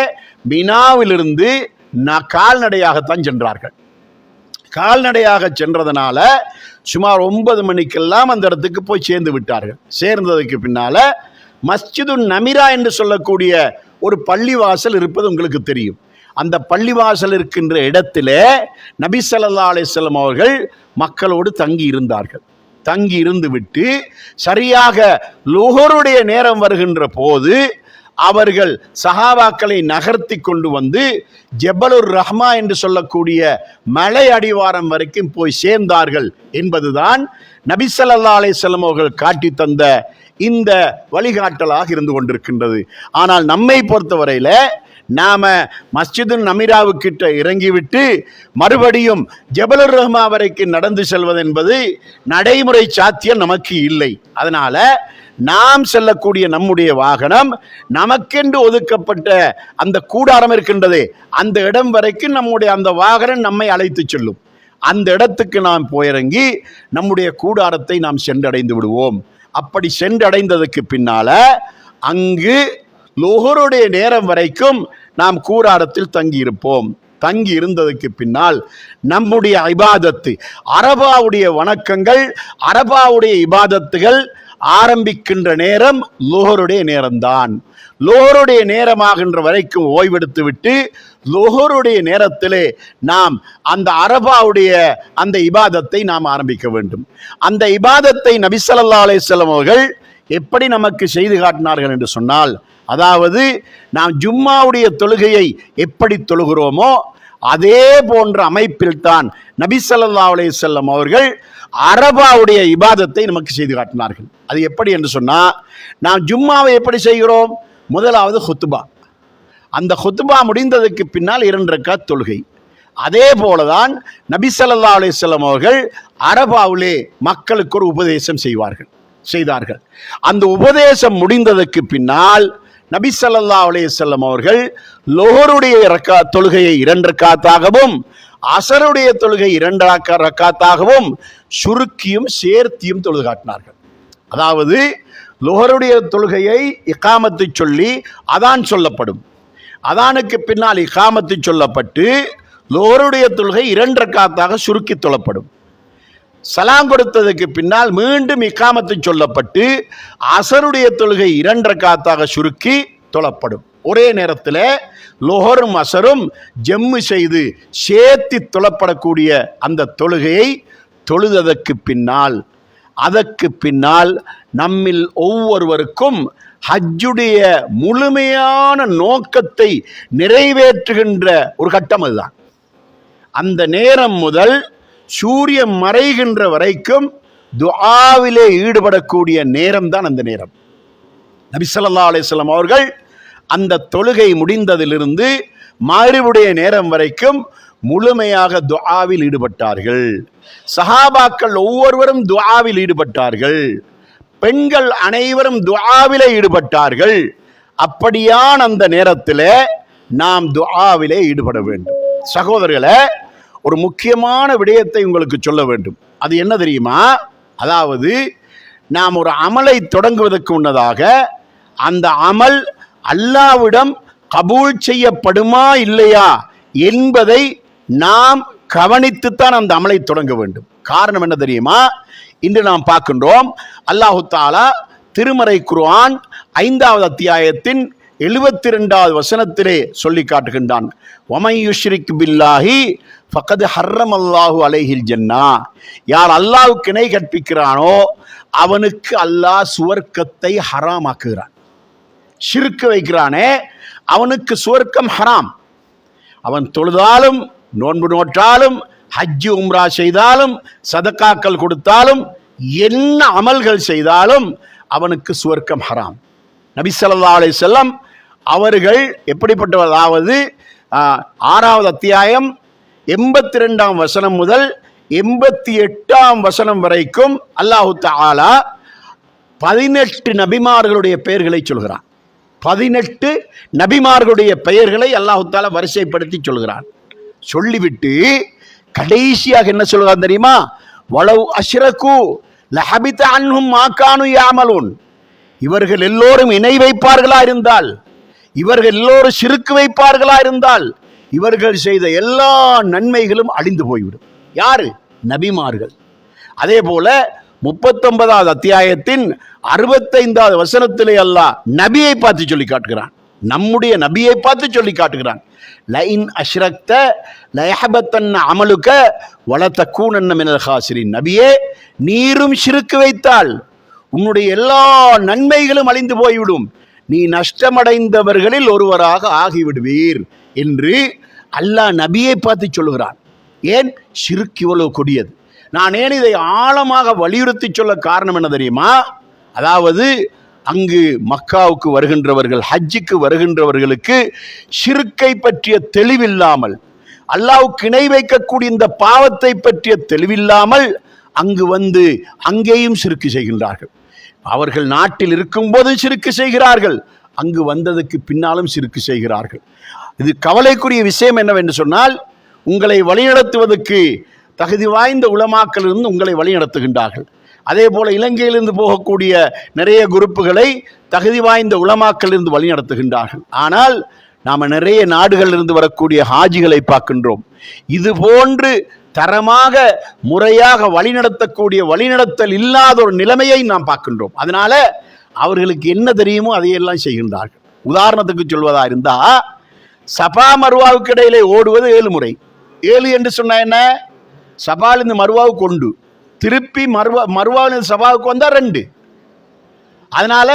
மினாவிலிருந்து கால்நடையாகத்தான் சென்றார்கள். கால்நடையாக சென்றதனால சுமார் 9 மணிக்கெல்லாம் அந்த இடத்துக்கு போய் சேர்ந்து விட்டார்கள். சேர்ந்ததுக்கு பின்னால மஸ்ஜிது நமிரா என்று சொல்லக்கூடிய ஒரு பள்ளிவாசல் இருப்பது உங்களுக்கு தெரியும். அந்த பள்ளிவாசல் இருக்கின்ற இடத்திலே நபி ஸல்லல்லாஹு அலைஹி வஸல்லம் அவர்கள் மக்களோடு தங்கி இருந்தார்கள். தங்கி இருந்து விட்டு சரியாக லுஹருடைய நேரம் வருகின்ற போது அவர்கள் சஹாபாக்களை நகர்த்தி கொண்டு வந்து ஜபலுர் ரஹ்மா என்று சொல்லக்கூடிய மலை அடிவாரம் வரைக்கும் போய் சேர்ந்தார்கள் என்பதுதான் நபி ஸல்லல்லாஹு அலைஹி வஸல்லம் அவர்கள் காட்டி தந்த இந்த வழிகாட்டலாக இருந்து கொண்டிருக்கின்றது. ஆனால் நம்மை பொறுத்தவரையில் நாம மஸ்ஜிது நமீராவுக்கிட்ட இறங்கிவிட்டு மறுபடியும் ஜபலுர் ரஹ்மா வரைக்கும் நடந்து செல்வது என்பது நடைமுறை சாத்தியம் நமக்கு இல்லை. அதனால நாம் செல்லக்கூடிய நம்முடைய வாகனம் நமக்கென்று ஒதுக்கப்பட்ட அந்த கூடாரம் இருக்கின்றதே அந்த இடம் வரைக்கும் நம்முடைய அந்த வாகனம் நம்மை அழைத்து செல்லும். அந்த இடத்துக்கு நாம் போயிறங்கி நம்முடைய கூடாரத்தை நாம் சென்றடைந்து விடுவோம். அப்படி சென்றடைந்ததுக்கு பின்னால அங்கு லுஹருடைய நேரம் வரைக்கும் நாம் கூடாரத்தில் தங்கி இருப்போம். தங்கி இருந்ததுக்கு பின்னால் நம்முடைய இபாதத்து, அரபாவுடைய வணக்கங்கள், அரபாவுடைய இபாதத்துகள் ஆரம்பிக்கின்ற நேரம் லுஹருடைய நேரம்தான். லுஹருடைய நேரமாகின்ற வரைக்கும் ஓய்வெடுத்து விட்டு லுஹருடைய நேரத்திலே நாம் அந்த அரபாவுடைய அந்த இபாதத்தை நாம் ஆரம்பிக்க வேண்டும். அந்த இபாதத்தை நபி ஸல்லல்லாஹு அலைஹி வஸல்லம் அவர்கள் எப்படி நமக்கு செய்து காட்டினார்கள் என்று சொன்னால், அதாவது நாம் ஜும்மாவுடைய தொழுகையை எப்படி தொழுகிறோமோ அதே போன்ற அமைப்பில் தான் நபி ஸல்லல்லாஹு அலைஹி வஸல்லம் அவர்கள் அரபாவுடைய இபாதத்தை நமக்கு செய்து காட்டினார்கள். அது எப்படி என்று சொன்னா, நாம் ஜும்மாவை எப்படி செய்கிறோம்? முதலாவது ஹுத்பா, அந்த ஹுத்பா முடிந்ததுக்கு பின்னால் 2 ரக்காத் தொழுகை. அதே போலதான் நபி ஸல்லல்லாஹு அலைஹி வஸல்லம் அவர்கள் அரபாவிலே மக்களுக்கு ஒரு உபதேசம் செய்தார்கள். அந்த உபதேசம் முடிந்ததற்கு பின்னால் நபி ஸல்லல்லாஹு அலைஹி வஸல்லம் அவர்கள் லுஹருடைய தொழுகையை 2 ரக்காத்தாகவும் அஸருடைய தொழுகை 2 ரக்காத்தாகவும் சுருக்கியும் சேர்த்தியும் தொழுது காட்டினார்கள். அதாவது லுஹருடைய தொழுகையை இகாமத்து சொல்லி அதான் சொல்லப்படும், அதானுக்கு பின்னால் இகாமத்து சொல்லப்பட்டு லுஹருடைய தொழுகை 2 ரக்காத்தாக சுருக்கி தொழப்படும். சலாம் கொடுத்ததுக்கு பின்னால் மீண்டும் இகாமத்து சொல்லப்பட்டு அஸருடைய தொழுகை 2 ரக்காத்தாக சுருக்கி தொழப்படும். ஒரே நேரத்தில் லுஹரும் அஸரும் ஜம்மு செய்து சேர்த்தி தொழப்படக்கூடிய அந்த தொழுகையை தொழுததற்கு பின்னால் அதற்கு பின்னால் நம்மில் ஒவ்வொருவருக்கும் ஹஜ்ஜுடைய முழுமையான நோக்கத்தை நிறைவேற்றுகின்ற ஒரு கட்டம் அதுதான். அந்த நேரம் முதல் சூரியன் மறைகின்ற வரைக்கும் துஆவிலே ஈடுபடக்கூடிய நேரம் தான் அந்த நேரம். நபி ஸல்லல்லாஹு அலைஹி வஸல்லம் அவர்கள் அந்த தொழுகை முடிந்ததிலிருந்து மக்ரிபுடைய நேரம் வரைக்கும் முழுமையாக துஆவில் ஈடுபட்டார்கள். சஹாபாக்கள் ஒவ்வொருவரும் துஆவில் ஈடுபட்டார்கள். பெண்கள் அனைவரும் துஆவிலே ஈடுபட்டார்கள். அப்படியான அந்த நேரத்தில் நாம் துஆவிலே ஈடுபட வேண்டும். சகோதரர்களே, ஒரு முக்கியமான விடயத்தை உங்களுக்கு சொல்ல வேண்டும். அது என்ன தெரியுமா? அதாவது நாம் ஒரு அமலை தொடங்குவதற்கு முன்னதாக அந்த அமல் அல்லாஹ்விடம் கபூல் செய்யப்படுமா இல்லையா என்பதை நாம் கவனித்துத்தான் அந்த அமலை தொடங்க வேண்டும். காரணம் என்ன தெரியுமா? இன்று நாம் பார்க்கின்றோம், அல்லாஹு தஆலா திருமறை குர்ஆன் 5வது அத்தியாயத்தின் 72வது வசனத்திலே சொல்லி காட்டுகின்றான், வமை யுஷ்ரிக் பில்லாஹி ஃபக்கத் ஹர்ரமல்லாஹு அலைஹில் ஜன்னா. யார் அல்லாஹ்வுக்கு இணை கற்பிக்கிறானோ அவனுக்கு அல்லாஹ் சுவர்க்கத்தை ஹராமாக்குகிறான். ஷிர்க் வைக்கிறானே அவனுக்கு சுவர்க்கம் ஹராம். அவன் தொழுதாலும் நோன்பு நோற்றாலும் ஹஜ்ஜு உம்ரா செய்தாலும் சதக்காக்கள் கொடுத்தாலும் என்ன அமல்கள் செய்தாலும் அவனுக்கு சுவர்க்கம் ஹராம். நபி ஸல்லல்லாஹு அலைஹி வஸல்லம் அவர்கள் எப்படிப்பட்டவர்? அதாவது 6வது அத்தியாயம் 82ஆம் வசனம் முதல் 88ஆம் வசனம் வரைக்கும் அல்லாஹு தஆலா 18 நபிமார்களுடைய பெயர்களை சொல்கிறான். 18 நபிமார்களுடைய பெயர்களை அல்லாஹு தஆலா வரிசைப்படுத்தி சொல்கிறான். சொல்லிவிட்டு கடைசியாக என்ன சொல்கிறான் தெரியுமா? வலவ் அஷ்ரகு லஹபித அன்ஹும் மா கானு யஅமலூன். இவர்கள் எல்லோரும் இணை வைப்பார்களா இருந்தால், இவர்கள் எல்லோரும் ஷிர்க் வைப்பார்களா இருந்தால் இவர்கள் செய்த எல்லா நன்மைகளும் அழிந்து போய்விடும். யாரு? நபிமார்கள். அதே போல 39வது அத்தியாயத்தின் 65வது வசனத்திலே அல்லாஹ் நபியை பார்த்து சொல்லி காட்டுகிறான். நம்முடைய நபியை பார்த்து சொல்லி காட்டுகிறான். லைன் அஷ்ரக்த லயஹபத்தன்ன அமலுக வலதக்கூனன்ன மினல் ஹாசிரின். நபியே, நீரும் ஷிர்க் வைத்தால் உன்னுடைய எல்லா நன்மைகளும் அழிந்து போய்விடும், நீ நஷ்டமடைந்தவர்களில் ஒருவராக ஆகிவிடுவீர் என்று அல்லாஹ் நபியை பார்த்து சொல்லுகிறான். ஏன் ஷிர்க் இவ்வளவு கொடியது? நான் ஏன் இதை ஆழமாக வலியுறுத்தி சொல்ல காரணம் என்ன தெரியுமா? அதாவது அங்கு மக்காவுக்கு வருகின்றவர்கள், ஹஜ்ஜுக்கு வருகின்றவர்களுக்கு ஷிர்க்கை பற்றிய தெளிவில்லாமல், அல்லாஹ்வுக்கு இணை வைக்கக்கூடிய இந்த பாவத்தை பற்றிய தெளிவில்லாமல் அங்கு வந்து அங்கேயும் ஷிர்க் செய்கின்றார்கள். அவர்கள் நாட்டில் இருக்கும் போது ஷிர்க் செய்கிறார்கள், அங்கு வந்ததுக்கு பின்னாலும் ஷிர்க் செய்கிறார்கள். இது கவலைக்குரிய விஷயம் என்னவென்று சொன்னால், உங்களை வழிநடத்துவதற்கு தகுதி வாய்ந்த உலமாக்கள் இருந்து உங்களை வழிநடத்துகின்றார்கள். அதே போல இலங்கையிலிருந்து போகக்கூடிய நிறைய குரூப்புகளை தகுதி வாய்ந்த உலமாக்கள் இருந்து வழிநடத்துகின்றார்கள். ஆனால் நாம் நிறைய நாடுகளிலிருந்து வரக்கூடிய ஹாஜிகளை பார்க்கின்றோம். இது போன்று தரமாக முறையாக வழிநடத்தக்கூடிய வழிநடத்தல் இல்லாத ஒரு நிலைமையை நாம் பார்க்கின்றோம். அதனால அவர்களுக்கு என்ன தெரியுமோ அதையெல்லாம் செய்கின்றார்கள். உதாரணத்துக்கு சொல்வதா இருந்தா, சபா மருவாவுக்கு இடையிலே ஓடுவது 7 முறை. 7 என்று சொன்ன என்ன? சபாலிருந்து மருவாவுக்கு கொண்டு திருப்பி மருவாவிலிருந்து சபாவுக்கு வந்தா 2. அதனால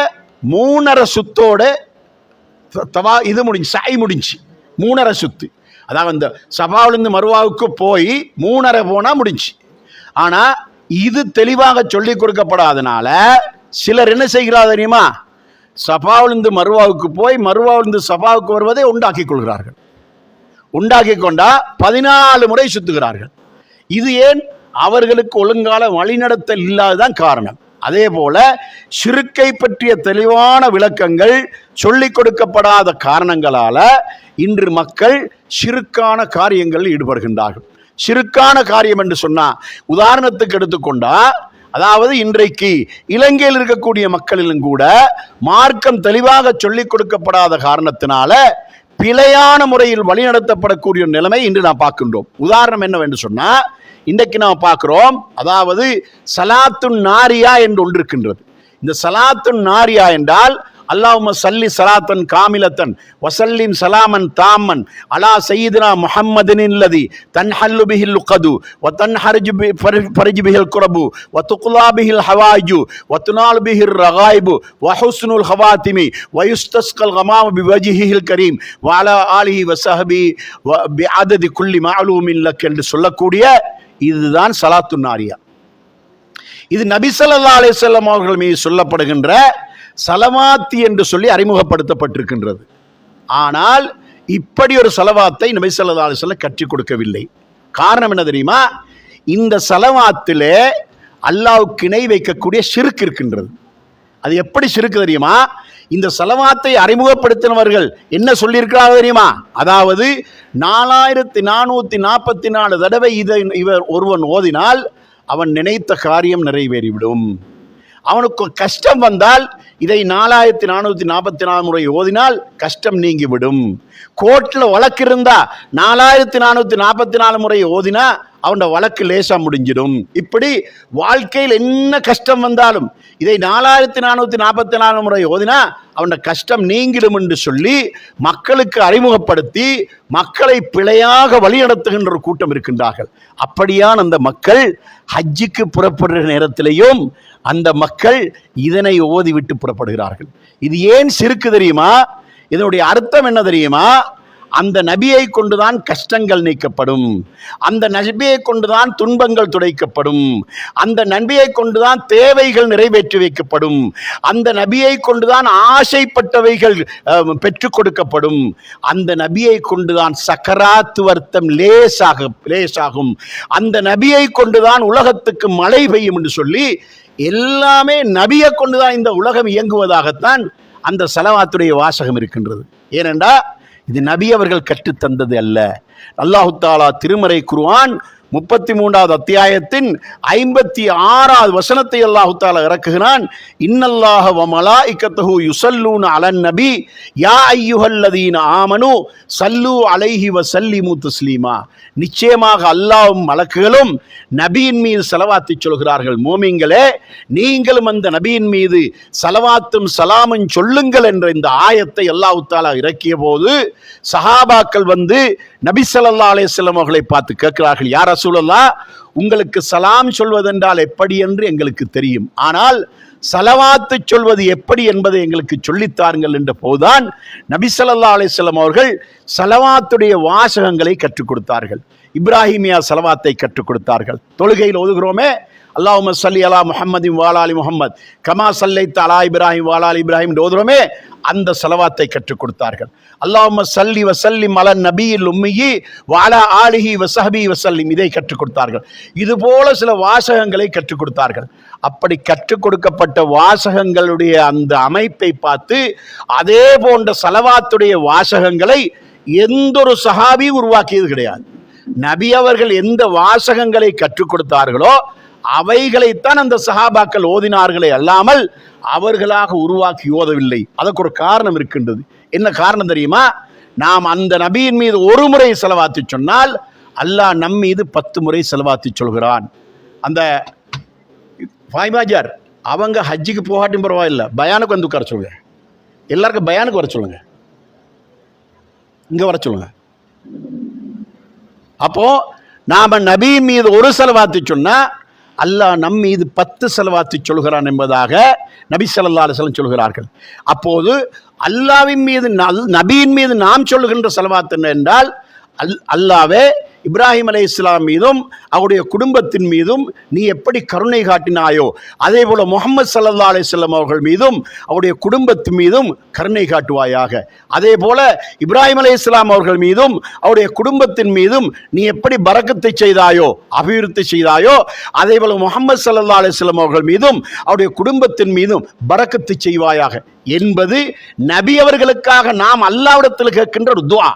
3.5 சுத்தோட இது முடிஞ்சு, சாய் முடிஞ்சு 3.5 சுத்து. அதாவது அந்த சபாவிலிருந்து மருவாவுக்கு போய் 3.5 போனா முடிஞ்சு. ஆனா இது தெளிவாக சொல்லிக் கொடுக்கப்படாதனால சிலர் என்ன செய்கிறார் தெரியுமா? சபாவிலிருந்து மருவாவுக்கு போய் மருவாவிலிருந்து சபாவுக்கு வருவதை உண்டாக்கி கொள்கிறார்கள். உண்டாக்கி கொண்டா 14 முறை சுத்துகிறார்கள். இது ஏன்? அவர்களுக்கு ஒழுங்கால வழிநடத்தல் இல்லாததான் காரணம். அதே போல ஷிர்க்கை பற்றிய தெளிவான விளக்கங்கள் சொல்லிக் கொடுக்கப்படாத காரணங்களால இன்று மக்கள் ஷிர்க்கான காரியங்களில் ஈடுபடுகின்றார்கள். ஷிர்க்கான காரியம் என்று சொன்னா, உதாரணத்துக்கு எடுத்துக்கொண்டா, அதாவது இன்றைக்கு இலங்கையில் இருக்கக்கூடிய மக்களிலும் கூட மார்க்கம் தெளிவாக சொல்லிக் கொடுக்கப்படாத காரணத்தினால பிழையான முறையில் வழிநடத்தப்படக்கூடிய நிலைமை இன்று நாம் பார்க்கின்றோம். உதாரணம் என்னவென்று சொன்னா, இன்றைக்கு நாம் பார்க்கிறோம், அதாவது சலாத்துன் நாரியா என்று ஒன்று இருக்கின்றது. இந்த சலாத்துன் நாரியா என்றால் அல்லாஹும்ம சல்லி சலாத்தன் காமிலத்தன் வசல்லிம் சலாமன் தாமன் அலா சையிதுனா முஹம்மதின் இல்லதி தன்ஹல்லு பிஹில் உகது வ தன்ஹர்ஜு ஃபர்ஜு பிஹில் குரபு வ துக்லா பிஹில் ஹவாயிஜு வ துனால் பிஹிர் ரகாயிபு வ ஹுஸ்னுல் ஹவாத்திமி வ யுஸ்தஸ்கல் கமாம பிவஜ்ஹில் கரீம் வ அலா ஆலிஹி வ ஸஹபி வ பிஅததி குல்லி மஅலூமின் லக் என்று சொல்லக்கூடிய இதுதான் சலாத்துன் நாரியா. இது நபி ஸல்லல்லாஹு அலைஹி வஸல்லம் அவர்கள் மீது சொல்லப்படுகின்ற சலவாத்தி என்று சொல்லி அறிமுகப்படுத்தப்பட்டிருக்கின்றது. ஆனால் இப்படி ஒரு சலவாத்தை நபி ஸல்லல்லாஹு அலைஹி வஸல்லம் கற்றுக் கொடுக்கவில்லை. காரணம் என்ன தெரியுமா? இந்த சலவாத்திலே அல்லாஹ்வுக்கு இணை வைக்கக்கூடிய ஷிர்க் இருக்கின்றது. அது எப்படி ஷிர்க் தெரியுமா? இந்த சலவாத்தை அறிமுகப்படுத்தினவர்கள் என்ன சொல்லியிருக்கிறார்கள் தெரியுமா? அதாவது 4444 தடவை இவர் ஒருவன் ஓதினால் அவன் நினைத்த காரியம் நிறைவேறிவிடும். அவனுக்கு கஷ்டம் வந்தால் இதை 4444 முறை ஓதினால் கஷ்டம் நீங்கிவிடும். கோர்ட்டில் வழக்கு இருந்தா 4444 முறை ஓதினா அவனோட வழக்கு லேசா முடிஞ்சிடும். இப்படி வாழ்க்கையில் என்ன கஷ்டம் வந்தாலும் இதை 4444 முறை ஓதினா அவனோட கஷ்டம் நீங்கிடும் என்று சொல்லி மக்களுக்கு அறிமுகப்படுத்தி மக்களை பிழையாக வழிநடத்துகின்ற ஒரு கூட்டம் இருக்கின்றார்கள். அப்படியான் அந்த மக்கள் ஹஜ்ஜுக்கு புறப்படுகிற நேரத்திலேயும் அந்த மக்கள் இதனை ஓதிவிட்டு புறப்படுகிறார்கள். இது ஏன் ஷிர்க் தெரியுமா? இதனுடைய அர்த்தம் என்ன தெரியுமா? அந்த நபியை கொண்டுதான் கஷ்டங்கள் நீக்கப்படும், அந்த நபியை கொண்டுதான் துன்பங்கள் துடைக்கப்படும், அந்த நபியை கொண்டுதான் தேவைகள் நிறைவேற்றி வைக்கப்படும், அந்த நபியை கொண்டுதான் ஆசைப்பட்டவைகள் பெற்றுக் கொடுக்கப்படும், அந்த நபியை கொண்டுதான் சக்கராத்து வர்த்தம் லேசாகும், அந்த நபியை கொண்டுதான் உலகத்துக்கு மழை பெய்யும் என்று சொல்லி எல்லாமே நபியை கொண்டுதான் இந்த உலகம் இயங்குவதாகத்தான் அந்த சலவாத்துடைய வாசகம் இருக்கின்றது. ஏனென்றா இது நபி அவர்கள் கற்றுத்தந்தது அல்ல. அல்லாஹு தஆலா திருமறை குர்ஆன் 33வது அத்தியாயத்தின் 56வது வசனத்தை அல்லாஹ் தஆலா இறக்குகிறான். இன்னல்லாஹ வ மலாயிகத்துஹு யுஸல்லூன அலன் நபி யா அய்யுஹல்லதீன ஆமனு ஸல்லு அலைஹி வ ஸல்லிமு தஸ்லீமா. நிச்சயமாக அல்லாஹ்வும் மலக்குகளும் நபியின் மீது ஸலவாத்தை சொல்கிறார்கள். மோமின்களே, நீங்களும் அந்த நபியின் மீது ஸலவாத்தும் ஸலாமும் சொல்லுங்கள் என்ற இந்த ஆயத்தை அல்லாஹ் தஆலா இறக்கிய போது சஹாபாக்கள் வந்து நபி ஸல்லல்லாஹு அலைஹி வஸல்லம் அவர்களை பார்த்து கேட்கிறார்கள், யா ரசூலல்லாஹ், உங்களுக்கு சலாம் சொல்வதென்றால் எப்படி என்று எங்களுக்கு தெரியும், ஆனால் சலவாத்து சொல்வது எப்படி என்பதை எங்களுக்கு சொல்லித்தாருங்கள் என்ற போதுதான் நபி ஸல்லல்லாஹு அலைஹி வஸல்லம் அவர்கள் சலவாத்துடைய வாசகங்களை கற்றுக் கொடுத்தார்கள். இப்ராஹிமியா சலவாத்தை கற்றுக் கொடுத்தார்கள். தொழுகையில் ஓதுகிறோமே, அல்லாஹும்ம ஸல்லி அலா முஹம்மதின் வ அலா ஆலி முஹம்மத் கமா ஸல்லைத அலா இப்ராஹிம் வ அலா ஆலி இப்ராஹிம் என்று ஓதுகிறோமே, அந்த சலவாத்தை கற்றுக் கொடுத்தார்கள். அல்லாஹும்ம ஸல்லி வ ஸல்லிம் அலன் நபியில் உம்மியி வ அலா ஆலிஹி வ ஸஹ்பிஹி வ ஸல்லிம், இதை கற்றுக் கொடுத்தார்கள். இதுபோல சில வாசகங்களை கற்றுக் கொடுத்தார்கள். அப்படி கற்றுக் கொடுக்கப்பட்ட வாசகங்களுடைய அந்த அமைப்பை பார்த்து அதே போன்ற சலவாத்துடைய வாசகங்களை எந்த ஒரு சஹாபி உருவாக்கியது கிடையாது. நபி அவர்கள் எந்த வாசகங்களை கற்றுக் கொடுத்தார்களோ அவைகளைத்தான் அந்த சஹாபாக்கள் ஓதினார்களே அல்லாமல் அவர்களாக உருவாக்கி ஓதவில்லை. அதற்கு ஒரு காரணம் இருக்கின்றது. என்ன காரணம் தெரியுமா? நாம் அந்த நபியின் மீது ஒரு முறை செலவாத்தி சொன்னால் அல்லாஹ் நம் மீது 10 முறை செலவாத்தி சொல்கிறான். அந்த ஃபாய்மாஜார் அவங்க ஹஜ்ஜிக்கு போகாட்டியும் பரவாயில்லை, பயானுக்கு வந்து உட்கார சொல்லுங்க. எல்லாருக்கும் பயானுக்கு வர சொல்லுங்க, இங்கே வர சொல்லுங்க. அப்போ நாம நபியின் மீது ஒரு செலவாத்தி சொன்னா அல்லாஹ் நம் மீது 10 செலவாத்தி சொல்கிறான் என்பதாக நபி ஸல்லல்லாஹு அலைஹி வஸல்லம் சொல்கிறார்கள். அப்போது அல்லாஹ்வின் மீது நபியின் மீது நாம் சொல்லுகின்ற செலவாத் என்ன என்றால், அல்லாஹ்வே இப்ராஹிம் அலைஹிஸ்ஸலாம் மீதும் அவருடைய குடும்பத்தின் மீதும் நீ எப்படி கருணை காட்டினாயோ அதே போல முஹம்மது ஸல்லல்லாஹு அலைஹி வஸல்லம் அவர்கள் மீதும் அவருடைய குடும்பத்தின் மீதும் கருணை காட்டுவாயாக. அதே போல இப்ராஹிம் அலைஹிஸ்ஸலாம் அவர்கள் மீதும் அவருடைய குடும்பத்தின் மீதும் நீ எப்படி பரக்கத்தை செய்தாயோ, அபிவிருத்தி செய்தாயோ, அதே போல முஹம்மது ஸல்லல்லாஹு அலைஹி வஸல்லம் அவர்கள் மீதும் அவருடைய குடும்பத்தின் மீதும் பரக்கத்தை செய்வாயாக என்பது நபி அவர்களுக்காக நாம் அல்லாஹ்விடத்தில் கேட்கின்ற ஒரு துஆ.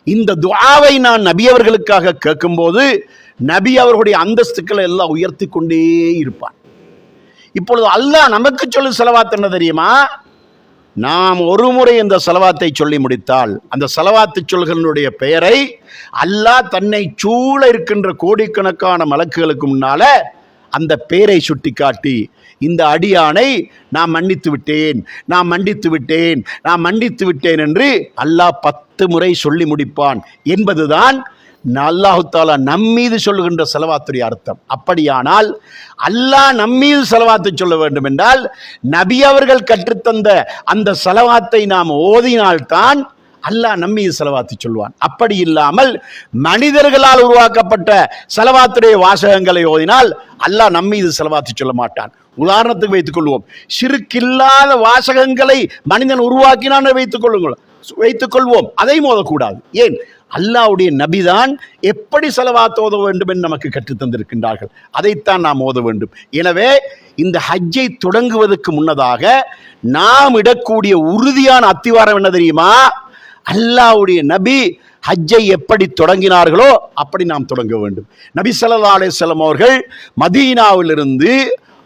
இந்த துஆவை நான் நபி அவர்களுக்காக கேட்கும்போது நபி அவர்களுடைய அந்தஸ்துக்களை எல்லாம் உயர்த்தி கொண்டே இருப்பான். இப்பொழுது அல்லாஹ் நமக்கு சொல்லும் செலவாத் என்ன தெரியுமா? நாம் ஒரு முறை இந்த செலவாத்தை சொல்லி முடித்தால் அந்த செலவாத்து சொல்களுடைய பெயரை அல்லாஹ் தன்னை சூழ இருக்கின்ற கோடிக்கணக்கான மலக்குகளுக்கு முன்னால அந்த பெயரை சுட்டி காட்டி, இந்த அடியானை நான் மன்னித்து விட்டேன், நான் மன்னித்து விட்டேன், நான் மன்னித்து விட்டேன் என்று அல்லாஹ் 10 முறை சொல்லி முடிப்பான் என்பதுதான் அல்லாஹு தஆலா நம்மீது சொல்லுகின்ற செலவாத்துடைய அர்த்தம். அப்படியானால் அல்லாஹ் நம்மீது செலவாத்தை சொல்ல வேண்டும் என்றால் நபி அவர்கள் கற்றுத்தந்த அந்த செலவாத்தை நாம் ஓதினால்தான் அல்லாஹ் நம்மீது செலவாத்தி சொல்வான். அப்படி இல்லாமல் மனிதர்களால் உருவாக்கப்பட்ட செலவாத்துடைய வாசகங்களை ஓதினால் அல்லாஹ் நம்மீது செலவாத்தி சொல்ல மாட்டான். உதாரணத்துக்கு வைத்துக் கொள்வோம், ஷிர்கில்லாத வாசகங்களை மனிதன் உருவாக்கினான் வைத்துக் கொள்வோம், அதை மோதக்கூடாது. ஏன்? அல்லாஹ்வுடைய நபிதான் எப்படி செலவாத் ஓத வேண்டும் என்று நமக்கு கற்றுத்தந்திருக்கின்றார்கள். அதைத்தான் நாம் ஓத வேண்டும். எனவே இந்த ஹஜ்ஜை தொடங்குவதற்கு முன்னதாக நாம் இடக்கூடிய உறுதியான அத்திவாரம் என்ன தெரியுமா? அல்லாஹ்வுடைய நபி ஹஜ்ஜை எப்படி தொடங்கினார்களோ அப்படி நாம் தொடங்க வேண்டும். நபி ஸல்லல்லாஹு அலைஹி வஸல்லம் அவர்கள் மதீனாவிலிருந்து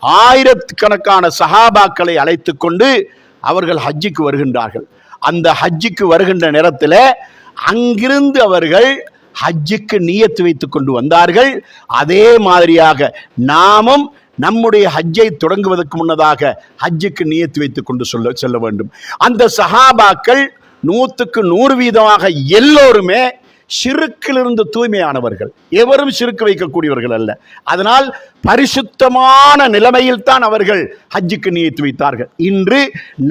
ஆயிரக்கணக்கான சஹாபாக்களை அழைத்து கொண்டு அவர்கள் ஹஜ்ஜுக்கு வருகின்றார்கள். அந்த ஹஜ்ஜுக்கு வருகின்ற நேரத்தில் அங்கிருந்து அவர்கள் ஹஜ்ஜுக்கு நியத்து வைத்துக் கொண்டு வந்தார்கள். அதே மாதிரியாக நாமும் நம்முடைய ஹஜ்ஜை தொடங்குவதற்கு முன்னதாக ஹஜ்ஜுக்கு நியத்து வைத்துக் கொண்டு செல்ல வேண்டும். அந்த சஹாபாக்கள் 100க்கு 100% எல்லோருமே ஷிர்க்கிலிருந்து தூய்மையானவர்கள், எவரும் ஷிர்க் வைக்கக்கூடியவர்கள் அல்ல. அதனால் பரிசுத்தமான நிலைமையில் தான் அவர்கள் ஹஜ்ஜுக்கு நியத்து வைத்தார்கள். இன்று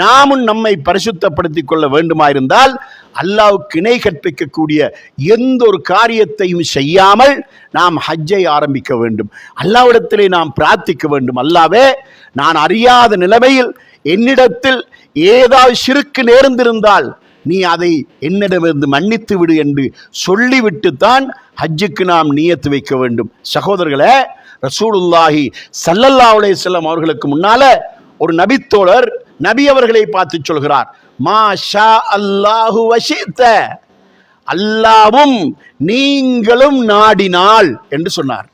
நாமும் நம்மை பரிசுத்தப்படுத்திக் கொள்ள வேண்டுமாயிருந்தால் அல்லாஹ்வுக்கு இணை கற்பிக்கக்கூடிய எந்த ஒரு காரியத்தையும் செய்யாமல் நாம் ஹஜ்ஜை ஆரம்பிக்க வேண்டும். அல்லாஹ்விடத்திலே நாம் பிரார்த்திக்க வேண்டும், அல்லாஹ்வே நான் அறியாத நிலைமையில் என்னிடத்தில் ஏதாவது ஷிர்க் நேர்ந்திருந்தால் நீ அதை என்னிடமிருந்து மன்னித்து விடு என்று சொல்லிவிட்டுத்தான் ஹஜ்ஜுக்கு நாம் நியத்து வைக்க வேண்டும். சகோதரர்களே, ரசூலுல்லாஹி ஸல்லல்லாஹு அலைஹி வஸல்லம் அவர்களுக்கு முன்னால ஒரு நபித்தோழர் நபி அவர்களை பார்த்து சொல்கிறார், மா ஷா அல்லாஹு வ ஷி'த, அல்லாவும் நீங்களும் நாடினால் என்று சொன்னார்.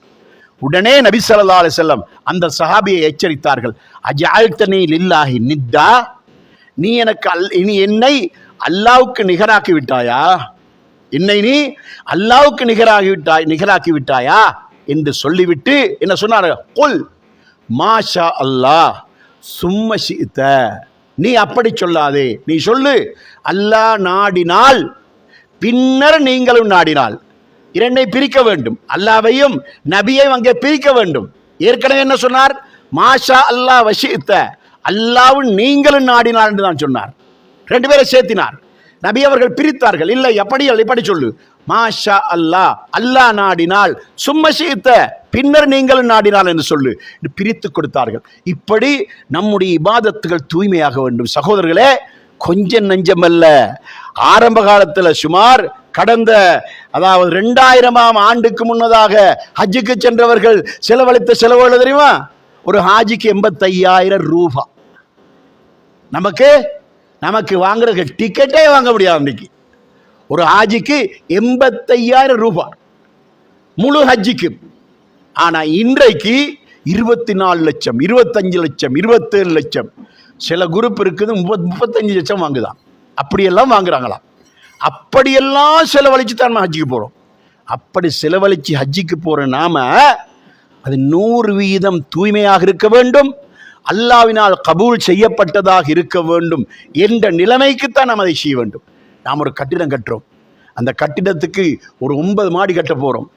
உடனே நபி ஸல்லல்லாஹு அலைஹி வஸல்லம் அந்த சஹாபியை எச்சரித்தார்கள். அஜஅல்தனி லில்லாஹி நித்தா, நீ என்னை அல்லாஹ்வுக்கு நிகராக்கி விட்டாயா, என்னை நீ அல்லாஹ்வுக்கு நிகராக்கி விட்டாயா என்று சொல்லிவிட்டு என்ன சொன்னார்? குல் மாஷா அல்லாஹ் சும்ம ஷிஅத, நீ அப்படி சொல்லாதே, நீ சொல்லு அல்லாஹ் நாடினால் பின்னர் நீங்களும் நாடினால். இரண்டை பிரிக்க வேண்டும், அல்லாவையும் நபியையும் அங்கே பிரிக்க வேண்டும். ஏற்கனவே என்ன சொன்னார்? மாஷா அல்லாஹ் வஷிஅத, அல்லாவும் நீங்களும் நாடினால் என்று தான் சொன்னார். ரெண்டு பேரை சேர்த்தினார். நபி அவர்கள் பிரித்தார்கள். இல்லை, எப்படி சொல்லு, மாஷா அல்லாஹ் அல்லாஹ் நாடினால், சும்ம ஷிஅத பின்னர் நீங்களும் நாடினால் என்று சொல்லு, பிரித்து கொடுத்தார்கள். இப்படி நம்முடைய இபாதத்துகள் தூய்மையாக வேண்டும். சகோதரர்களே, கொஞ்சம் நஞ்சமல்ல. ஆரம்ப காலத்தில் சுமார் கடந்த 2000ஆம் ஆண்டுக்கு முன்னதாக ஹஜ்ஜுக்கு சென்றவர்கள் செலவழித்த செலவு தெரியுமா? ஒரு ஹாஜிக்கு 85,000 ரூபாய். நமக்கு வாங்குறதுக்கு டிக்கெட்டே வாங்க முடியாது. இன்னைக்கு ஒரு ஹாஜிக்கு 85,000 ரூபாய் முழு ஹஜ்ஜிக்கு. ஆனா இன்றைக்கு 24 லட்சம், 25 லட்சம், 27 லட்சம், சில குரூப் இருக்குது 35 லட்சம் வாங்குதான். அப்படியெல்லாம் வாங்குறாங்களாம். அப்படியெல்லாம் செலவழிச்சு தான் நம்ம ஹஜ்ஜிக்கு போறோம். அப்படி செலவழிச்சு ஹஜ்ஜிக்கு போற நாம அது 100% தூய்மையாக இருக்க வேண்டும், அல்லாஹ்வினால் கபூல் செய்யப்பட்டதாக இருக்க வேண்டும் என்ற நிலைமைக்குத்தான் நாம் அதை செய்ய வேண்டும். நாம் ஒரு கட்டிடம் கட்டுறோம், அந்த கட்டிடத்துக்கு ஒரு 9 மாடி கட்ட போறோம்.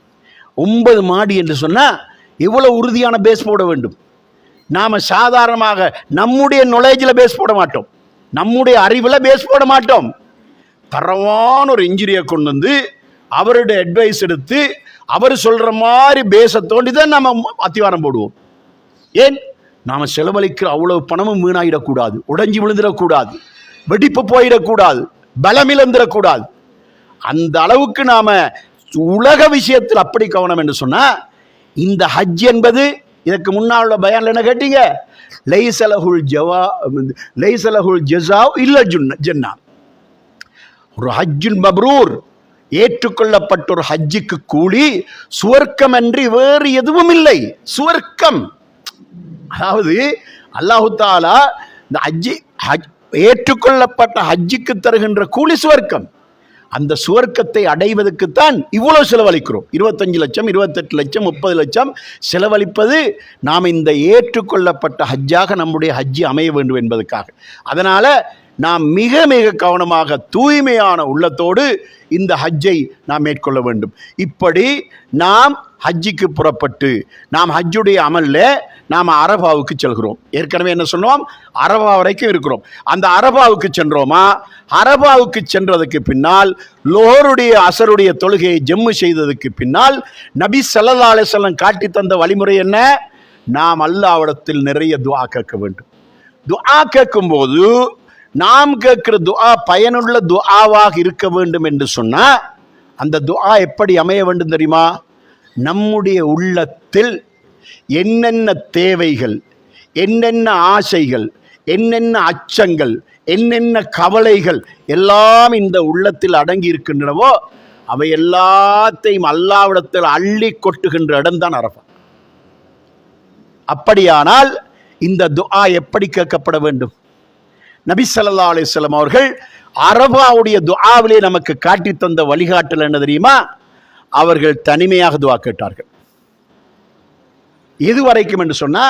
9 மாடி என்று சொன்னா எவ்வளவு உறுதியான பேஸ் போட வேண்டும். நாம சாதாரணமாக நம்முடைய நாலேஜில் பேஸ் போட மாட்டோம், நம்முடைய அறிவில் பேஸ் போட மாட்டோம். தரமான ஒரு இன்ஜினியரை கொண்டு வந்து அவருடைய அட்வைஸ் எடுத்து அவர் சொல்ற மாதிரி பேச தோண்டி தான் நம்ம அத்திவாரம் போடுவோம். ஏன்? நாம செலவழிக்கிற அவ்வளவு பணமும் வீணாயிடக்கூடாது, உடைஞ்சி விழுந்துடக்கூடாது, வெடிப்பு போயிடக்கூடாது, பலமிழந்துடக்கூடாது. அந்த அளவுக்கு நாம உலக விஷயத்தில் அப்படி கவனம் என்று சொன்னா, இந்த ஹஜ் என்பது இதற்கு முன்னால் உள்ள பயான்ல என்ன கேட்டீங்க? லைஸலஹுல் ஜஸா இல்ல ஜன்னா. ஒரு ஹஜ்ஜுல் மப்ரூர், ஏற்றுக்கொள்ளப்பட்ட ஒரு ஹஜ்ஜுக்கு கூலி சுவர்க்கம் அன்றி வேறு எதுவும் இல்லை. சுவர்க்கம், அதாவது அல்லாஹு தஆலா இந்த ஏற்றுக்கொள்ளப்பட்ட ஹஜ்ஜுக்கு தருகின்ற கூலி சுவர்க்கம். அந்த சுவர்க்கத்தை அடைவதற்குத்தான் இவ்வளவு செலவழிக்கிறோம். 25 லட்சம், 28 லட்சம், 30 லட்சம் செலவழிப்பது நாம் இந்த ஏற்றுக்கொள்ளப்பட்ட ஹஜ்ஜாக நம்முடைய ஹஜ்ஜி அமைய வேண்டும் என்பதற்காக. அதனால நாம் மிக மிக கவனமாக தூய்மையான உள்ளத்தோடு இந்த ஹஜ்ஜை நாம் மேற்கொள்ள வேண்டும். இப்படி நாம் ஹஜ்ஜிக்கு புறப்பட்டு நாம் ஹஜ்ஜுடைய அமல்ல நாம் அரபாவுக்கு செல்கிறோம். ஏற்கனவே என்ன சொன்னோம்? அரபா வரைக்கும் இருக்கிறோம். அந்த அரபாவுக்கு சென்றோமா? அரபாவுக்கு சென்றதுக்கு பின்னால் லோஹருடைய அசருடைய தொழுகையை ஜம்மு செய்ததுக்கு பின்னால் நபி ஸல்லல்லாஹு அலைஹி வஸல்லம் காட்டி தந்த வழிமுறை என்ன? நாம் அல்லாஹ்விடத்தில் நிறைய துஆ கேட்க வேண்டும். துஆ கேட்கும் போது நாம் கேட்கிற துஆ பயனுள்ள துஆவாக இருக்க வேண்டும் என்று சொன்னா அந்த துஆ எப்படி அமைய வேண்டும் தெரியுமா? நம்முடைய உள்ளத்தில் என்னென்ன தேவைகள், என்னென்ன ஆசைகள், என்னென்ன அச்சங்கள், என்னென்ன கவலைகள் எல்லாம் இந்த உள்ளத்தில் அடங்கி இருக்கின்றனவோ அவை எல்லாத்தையும் அல்லாஹ்விடத்தில் அள்ளி கொட்டுகின்ற இடம்தான் அரஃபா. அப்படியானால் இந்த துஆ எப்படி கேட்கப்பட வேண்டும்? நபி ஸல்லல்லாஹு அலைஹி வஸல்லம் அவர்கள் அரபாவுடைய துஆவிலே நமக்கு காட்டி தந்த வழிகாட்டல் என்ன தெரியுமா? அவர்கள் தனிமையாக துஆ கேட்டார்கள். இதுவரைக்கும் என்று சொன்னா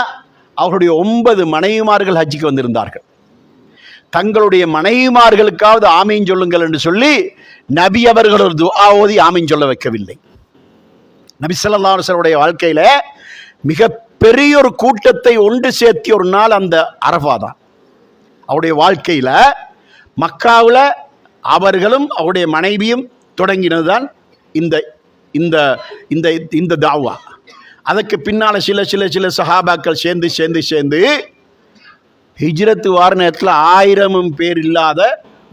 அவர்களுடைய 9 மனைவிமார்கள் ஹஜ்ஜுக்கு வந்திருந்தார்கள். தங்களுடைய மனைவிமார்களுக்காவது ஆமீன் சொல்லுங்கள் என்று சொல்லி நபி அவர்கள் ஒரு துஆ ஓதி ஆமீன் சொல்ல வைக்கவில்லை. நபி ஸல்லல்லாஹு அலைஹி வஸல்லம் வாழ்க்கையில மிக பெரிய ஒரு கூட்டத்தை ஒன்று சேர்த்திய ஒரு நாள் அந்த அரஃபா தான். அவருடைய வாழ்க்கையில மக்காவில் அவர்களும் அவருடைய மனைவியும் தொடங்கினதுதான் இந்த இந்த இந்த இந்த தாவா. அதற்கு பின்னால் சில சில சில சஹாபாக்கள் சேர்ந்து ஹிஜ்ரத்து வார நேரத்தில் 1000 பேர் இல்லாத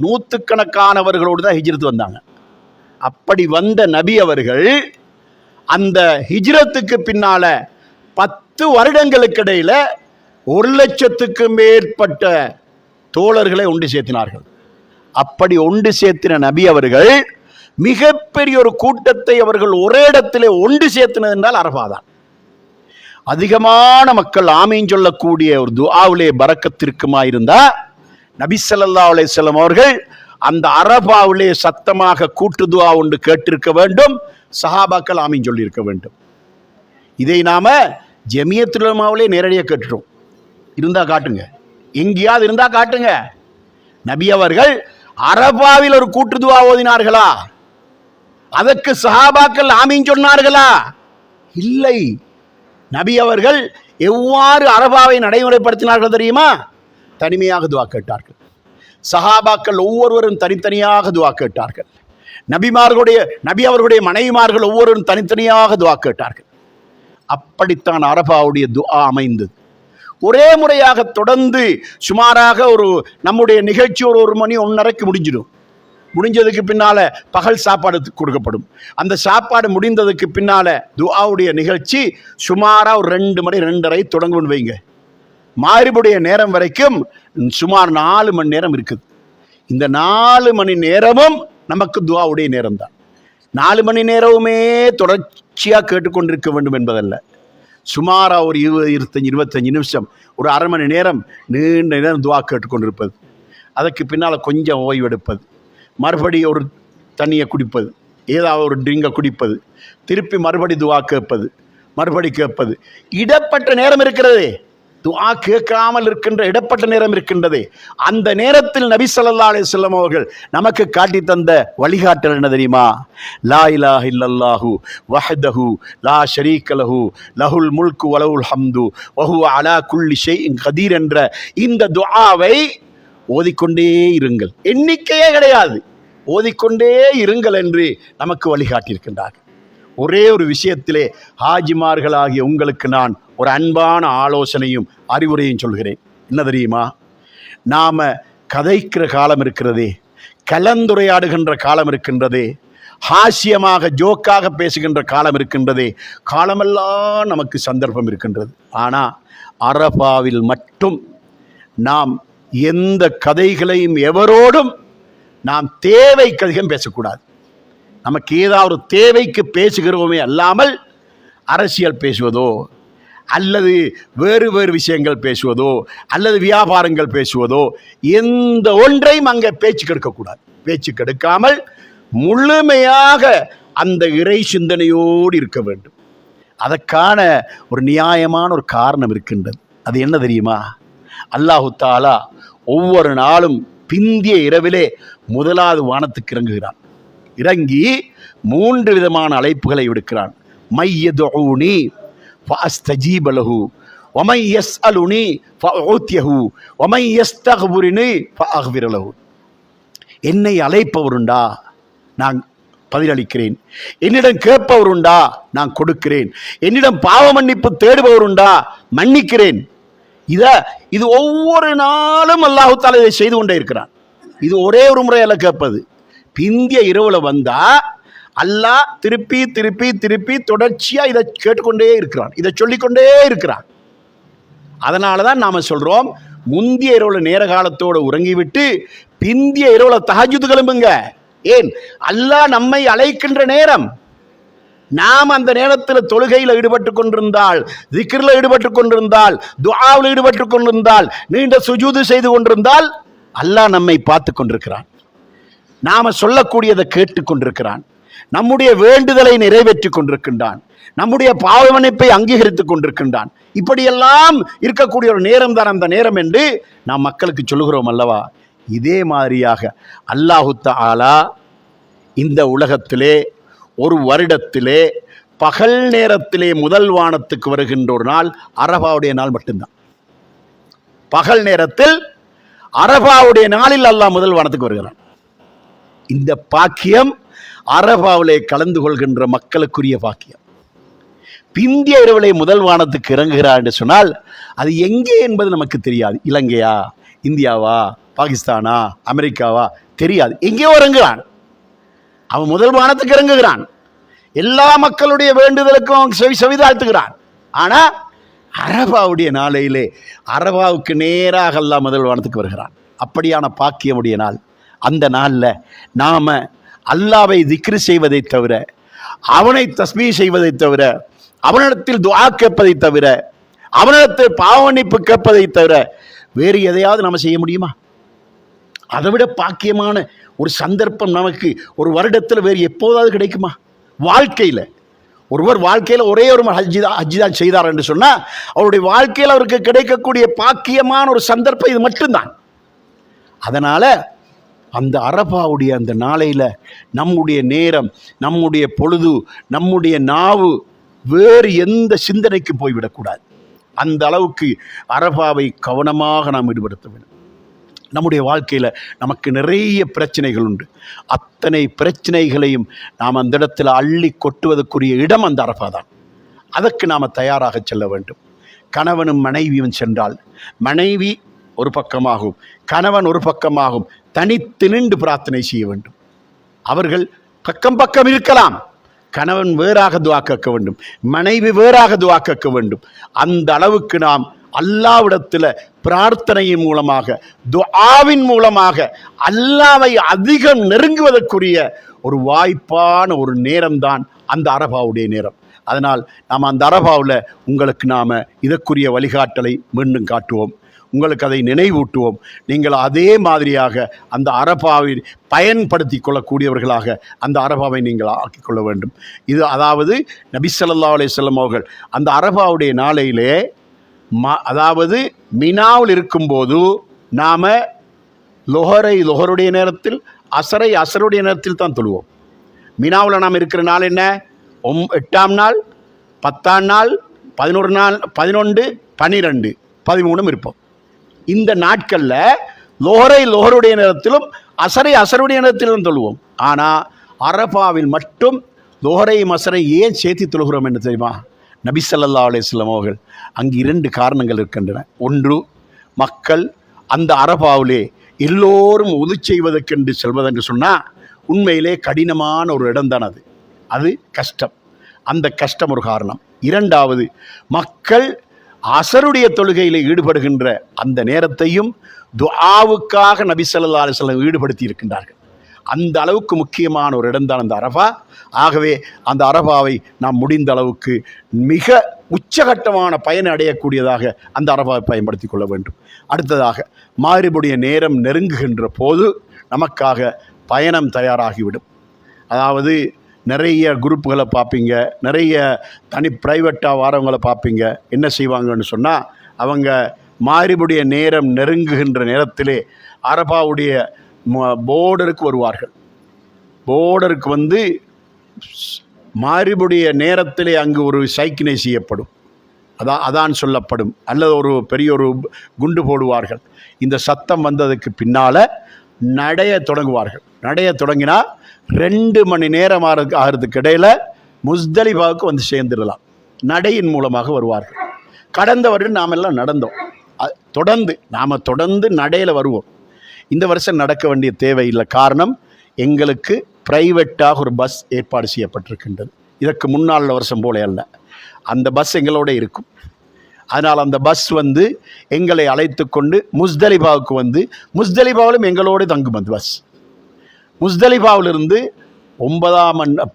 100கணக்கானவர்களோடு தான் ஹிஜ்ரத்து வந்தாங்க. அப்படி வந்த நபி அவர்கள் அந்த ஹிஜ்ரத்துக்கு பின்னால 10 வருடங்களுக்கு இடையில 1 லட்சத்துக்கு மேற்பட்ட தோழர்களை ஒன்று சேர்த்தினார்கள். அப்படி ஒன்று சேர்த்தின நபி அவர்கள் மிகப்பெரிய ஒரு கூட்டத்தை அவர்கள் ஒரே இடத்திலே ஒன்று சேர்த்தினது என்றால் அரஃபா தான். அதிகமான மக்கள் ஆமீன் சொல்லக்கூடிய ஒரு துஆவிலே பரக்கத்திற்குமா இருந்தா நபி ஸல்லல்லாஹு அலைஹி வஸல்லம் அவர்கள் அந்த அரஃபாவிலே சத்தமாக கூட்டு துஆ ஒன்று கேட்டிருக்க வேண்டும், சஹாபாக்கள் ஆமீன் சொல்லி இருக்க வேண்டும். இதை நாம ஜமியத்துல் உலமாவிலே நேரடியாக கேட்டுட்டோம். இருந்தா காட்டுங்க, எங்கேயாவது இருந்தா காட்டுங்க. நபி அவர்கள் அரஃபாவில் ஒரு கூட்டு துஆ ஓதினார்களா? அதற்கு சஹாபாக்கள் ஆமீன் சொன்னார்களா? இல்லை. நபி அவர்கள் எவ்வாறு அரஃபாவை நடைமுறைப்படுத்தினார்கள் தெரியுமா? தனிமையாக துஆ கேட்டார்கள். சஹாபாக்கள் ஒவ்வொருவரும் தனித்தனியாக துஆ கேட்டார்கள். நபி அவர்களுடைய மனைவிமார்கள் ஒவ்வொருவரும் தனித்தனியாக துஆ கேட்டார்கள். அப்படித்தான் அரஃபாவுடைய துஆ அமைந்தது. ஒரே முறையாக தொடர்ந்து சுமாராக நம்முடைய நிகழ்ச்சி ஒரு மணி 1:30 முடிஞ்சிடும். முடிஞ்சதுக்கு பின்னால பகல் சாப்பாடு கொடுக்கப்படும். அந்த சாப்பாடு முடிந்ததுக்கு பின்னால துஆவுடைய நிகழ்ச்சி சுமாரா ஒரு 2 மணி 2:30 தொடங்குன்னு வைங்க. மாரிபுடைய நேரம் வரைக்கும் சுமார் 4 மணி நேரம் இருக்குது. இந்த 4 மணி நேரமும் நமக்கு துஆவுடைய நேரம் தான். 4 மணி நேரமுமே தொடர்ச்சியாக கேட்டுக்கொண்டிருக்க வேண்டும் என்பதல்ல. சுமாரா ஒரு 20-25 நிமிஷம், ஒரு அரை மணி நேரம் நீண்ட நேரம் துஆ கேட்டுக்கொண்டிருப்பது. அதற்கு பின்னால் கொஞ்சம் ஓய்வெடுப்பது, மறுபடியும் ஒரு தண்ணியை குடிப்பது, ஏதாவது ஒரு ட்ரிங்கை குடிப்பது, திருப்பி மறுபடி துஆ கேட்பது, மறுபடி கேட்பது. இடப்பட்ட நேரம் இருக்கிறதே, துஆ கேட்காமல் இருக்கின்ற இடப்பட்ட நேரம் இருக்கின்றதே, அந்த நேரத்தில் நபி ஸல்லல்லாஹு அலைஹி வஸல்லம் அவர்கள் நமக்கு காட்டி தந்த வழிகாட்டல் என்ன தெரியுமா? லா இலாஹ இல்லல்லாஹு வஹ்தஹு லா ஷரீக லஹு லஹுல் முல்கு வலஹுல் ஹம்து வஹுவ அலா குல்லி ஷைஇன் கதீர் என்ற இந்த துஆவை ஓதிக்கொண்டே இருங்கள். எண்ணிக்கையே கிடையாது, ஓதிக்கொண்டே இருங்கள் என்று நமக்கு வழிகாட்டியிருக்கின்றார். ஒரே ஒரு விஷயத்திலே ஹாஜிமார்களாகிய உங்களுக்கு நான் ஒரு அன்பான ஆலோசனையும் அறிவுரையும் சொல்கிறேன். என்ன தெரியுமா? நாம கதைக்கிற காலம் இருக்கிறதே, கலந்துரையாடுகின்ற காலம் இருக்கின்றதே, ஹாஸ்யமாக ஜோக்காக பேசுகின்ற காலம் இருக்கின்றதே, காலமெல்லாம் நமக்கு சந்தர்ப்பம் இருக்கின்றது. ஆனால் அரஃபாவில் மட்டும் நாம் எந்த கதைகளையும் எவரோடும் நாம் தேவைக்கு அதிகம் பேசக்கூடாது. நமக்கு ஏதாவது தேவைக்கு பேசுகிறோமே அல்லாமல் அரசியல் பேசுவதோ அல்லது வேறு வேறு விஷயங்கள் பேசுவதோ அல்லது வியாபாரங்கள் பேசுவதோ எந்த ஒன்றையும் அங்கே பேச்சு கெடுக்கக்கூடாது. பேச்சு கெடுக்காமல் முழுமையாக அந்த இறை சிந்தனையோடு இருக்க வேண்டும். அதற்கான ஒரு நியாயமான ஒரு காரணம் இருக்கின்றது. அது என்ன தெரியுமா? அல்லாஹு தஆலா ஒவ்வொரு நாளும் பிந்திய இரவிலே முதலாவது வானத்துக்கு இறங்குகிறான். இறங்கி 3 விதமான அழைப்புகளை விடுக்கிறான். மையதுஊனி ஃபஅஸ்தஜீப லஹு வமை யஸ்அலுனி ஃபஅஊதியஹு வமை யஸ்தக்பிருனி ஃபஅக்ஃபிர லஹு. என்னை அழைப்பவருண்டா நான் பதிலளிக்கிறேன், என்னிடம் கேட்பவருண்டா நான் கொடுக்கிறேன், என்னிடம் பாவ மன்னிப்பு தேடுபவருண்டா மன்னிக்கிறேன். இது ஒவ்வொரு நாளும் அல்லாஹு தஆலா இதை செய்து கொண்டே இருக்கிறான். இது ஒரே ஒரு முறையில கேட்பது. பிந்திய இரவுல வந்தா அல்லாஹ் திருப்பி திருப்பி திருப்பி தொடர்ச்சியா இதை கேட்டுக்கொண்டே இருக்கிறான், இதை சொல்லிக்கொண்டே இருக்கிறான். அதனாலதான் நாம சொல்றோம், முந்திய இரவுல நேர காலத்தோடு உறங்கிவிட்டு பிந்திய இரவுல தஹஜ்ஜுத் கிளம்புங்க. ஏன்? அல்லாஹ் நம்மை அழைக்கின்ற நேரம். நாம் அந்த நேரத்தில் தொழுகையில் ஈடுபட்டு கொண்டிருந்தால், திக்ரில் ஈடுபட்டு கொண்டிருந்தால், துஆவில் ஈடுபட்டு கொண்டிருந்தால், நீண்ட சுஜூது செய்து கொண்டிருந்தால் அல்லாஹ் நம்மை பார்த்து கொண்டிருக்கிறான். நாம சொல்லக்கூடியதை கேட்டு கொண்டிருக்கிறான். நம்முடைய வேண்டுதலை நிறைவேற்றி கொண்டிருக்கின்றான். நம்முடைய பாவ மன்னிப்பை அங்கீகரித்துக் கொண்டிருக்கின்றான். இப்படியெல்லாம் இருக்கக்கூடிய ஒரு நேரம் தான் அந்த நேரம் என்று நாம் மக்களுக்கு சொல்லுகிறோம் அல்லவா? இதே மாதிரியாக அல்லாஹு தஆலா இந்த உலகத்திலே ஒரு வருடத்திலே பகல் நேரத்திலே முதல் வானத்துக்கு வருகின்ற ஒரு நாள் அரஃபாவுடைய நாள் மட்டும்தான். பகல் நேரத்தில் அரஃபாவுடைய நாளில் அல்லாஹ் முதல் வானத்துக்கு வருகிறான். இந்த பாக்கியம் அரஃபாவிலே கலந்து கொள்கின்ற மக்களுக்குரிய பாக்கியம். பிந்திய இரவிலே முதல் வானத்துக்கு இறங்குகிறார் என்று சொன்னால் அது எங்கே என்பது நமக்கு தெரியாது. இலங்கையா, இந்தியாவா, பாகிஸ்தானா, அமெரிக்காவா தெரியாது. எங்கேயோ இறங்குகிறான். அவன் முதல் வானத்துக்கு இறங்குகிறான். எல்லா மக்களுடைய வேண்டுதலுக்கும் செவிதாழ்த்துகிறான். ஆனா அரஃபாவுடைய நாளையிலே அரஃபாவுக்கு நேராக அல்லாஹ் முதல் வானத்துக்கு வருகிறான். அப்படியான பாக்கியமுடைய நாள். அந்த நாளில் நாம அல்லாவை திக்ரு செய்வதை தவிர, அவனை தஸ்மீ செய்வதை தவிர, அவனிடத்தில் துஆ கேட்பதை தவிர, அவனிடத்தில் பாவமன்னிப்பு கேட்பதை தவிர வேறு எதையாவது நம்ம செய்ய முடியுமா? அதை விட பாக்கியமான ஒரு சந்தர்ப்பம் நமக்கு ஒரு வருடத்தில் வேறு எப்போதாவது கிடைக்குமா? வாழ்க்கையில் ஒருவர் வாழ்க்கையில் ஒரே ஒரு ஹஜ்ஜி தான் செய்தார் என்று சொன்னால் அவருடைய வாழ்க்கையில் அவருக்கு கிடைக்கக்கூடிய பாக்கியமான ஒரு சந்தர்ப்பம் இது மட்டும்தான். அதனால் அந்த அரபாவுடைய அந்த நாளையில் நம்முடைய நேரம், நம்முடைய பொழுது, நம்முடைய நாவு வேறு எந்த சிந்தனைக்கும் போய்விடக்கூடாது. அந்த அளவுக்கு அரபாவை கவனமாக நாம் ஈடுபடுத்த வேண்டும். நம்முடைய வாழ்க்கையில் நமக்கு நிறைய பிரச்சனைகள் உண்டு. அத்தனை பிரச்சனைகளையும் நாம் அந்த இடத்துல அள்ளி கொட்டுவதற்குரிய இடம் அந்த அரபா தான். அதற்கு நாம் தயாராக செல்ல வேண்டும். கணவனும் மனைவியும் சென்றால் மனைவி ஒரு பக்கமாகும், கணவன் ஒரு பக்கமாகும், தனித்து நின்று பிரார்த்தனை செய்ய வேண்டும். அவர்கள் பக்கம் பக்கம் இருக்கலாம். கணவன் வேறாக துஆ கேட்க வேண்டும், மனைவி வேறாக துஆ கேட்க வேண்டும். அந்த அளவுக்கு நாம் அல்லாஹ்விடத்தில் பிரார்த்தனையின் மூலமாக, துஆவின் மூலமாக அல்லாஹ்வை அதிகம் நெருங்குவதற்குரிய ஒரு வாய்ப்பான ஒரு நேரம்தான் அந்த அரபாவுடைய நேரம். அதனால் நாம் அந்த அரபாவில் உங்களுக்கு நாம் இதற்குரிய வழிகாட்டலை மீண்டும் காட்டுவோம், உங்களுக்கு அதை நினைவூட்டுவோம். நீங்கள் அதே மாதிரியாக அந்த அரபாவை பயன்படுத்தி கொள்ளக்கூடியவர்களாக அந்த அரபாவை நீங்கள் ஆக்கிக்கொள்ள வேண்டும். இது அதாவது நபி ஸல்லல்லாஹு அலைஹி வஸல்லம் அவர்கள் அந்த அரபாவுடைய நாளையிலே அதாவது மினாவில் இருக்கும்போது நாம் லொஹருடைய நேரத்தில், அசருடைய நேரத்தில் தான் தொழுவோம். மினாவில் நாம் இருக்கிற நாள் என்ன? 8ஆம் நாள், 10ஆம் நாள், 11 நாள், 11, 12, 13 இருப்போம். இந்த நாட்களில் லொஹருடைய நேரத்திலும் அசருடைய நேரத்திலும் தொழுவோம். ஆனால் அரபாவில் மட்டும் லொஹரையும் அசரை ஏன் சேர்த்து தொழுகிறோம் என்று தெரியுமா? நபி ஸல்லல்லாஹு அலைஹி வஸல்லம் அவர்கள் அங்கு 2 காரணங்கள் இருக்கின்றன. ஒன்று, மக்கள் அந்த அரபாவிலே எல்லோரும் உது செய்வதற்கென்று செல்வதென்று சொன்னால் உண்மையிலே கடினமான ஒரு இடம்தான் அது கஷ்டம். அந்த கஷ்டம் ஒரு காரணம். இரண்டாவது, மக்கள் அசருடைய தொழுகையில் ஈடுபடுகின்ற அந்த நேரத்தையும் துஆவுக்காக நபி ஸல்லல்லாஹு அலைஹி வஸல்லம் ஈடுபடுத்தி இருக்கின்றார்கள். அந்த அளவுக்கு முக்கியமான ஒரு இடம்தான் அந்த அரபா. ஆகவே அந்த அரபாவை நாம் முடிந்த அளவுக்கு மிக உச்சகட்டமான பயனை அடையக்கூடியதாக அந்த அரபாவை பயன்படுத்தி கொள்ள வேண்டும். அடுத்ததாக மக்ரிபுடைய நேரம் நெருங்குகின்ற போது நமக்காக பயணம் தயாராகிவிடும். அதாவது நிறைய குரூப்புகளை பார்ப்பீங்க, நிறைய தனி ப்ரைவேட்டாக வாரவங்களை பார்ப்பீங்க. என்ன செய்வாங்கன்னு சொன்னால், அவங்க மக்ரிபுடைய நேரம் நெருங்குகின்ற நேரத்திலே அரபாவுடைய போர்டருக்கு வருவார்கள். போர்டருக்கு வந்து மக்ரிபுடைய நேரத்திலே அங்கு ஒரு சைக்கினை செய்யப்படும், அதான் சொல்லப்படும், அல்லது ஒரு பெரிய ஒரு குண்டு போடுவார்கள். இந்த சத்தம் வந்ததுக்கு பின்னால் நடைய தொடங்குவார்கள். நடைய தொடங்கினா 2 மணி நேரம் ஆகிறதுக்கு இடையில் முஸ்தலிஃபாவுக்கு வந்து சேர்ந்துடலாம். நடையின் மூலமாக வருவார்கள். கடந்த வருடம் நாம் எல்லாம் நடந்தோம். தொடர்ந்து நடையில் வருவோம். இந்த வருஷம் நடக்க வேண்டிய தேவையில்லை. காரணம், எங்களுக்கு பிரைவேட்டாக ஒரு பஸ் ஏற்பாடு செய்யப்பட்டிருக்கின்றது. இதற்கு முன்னால் வருஷம் போல அல்ல. அந்த பஸ் எங்களோட இருக்கும். அதனால் அந்த பஸ் வந்து எங்களை அழைத்து கொண்டு முஸ்தலிஃபாவுக்கு வந்து, முஸ்தலிஃபாவிலும் எங்களோடு தங்கும் அந்த பஸ். முஸ்தலிஃபாவிலிருந்து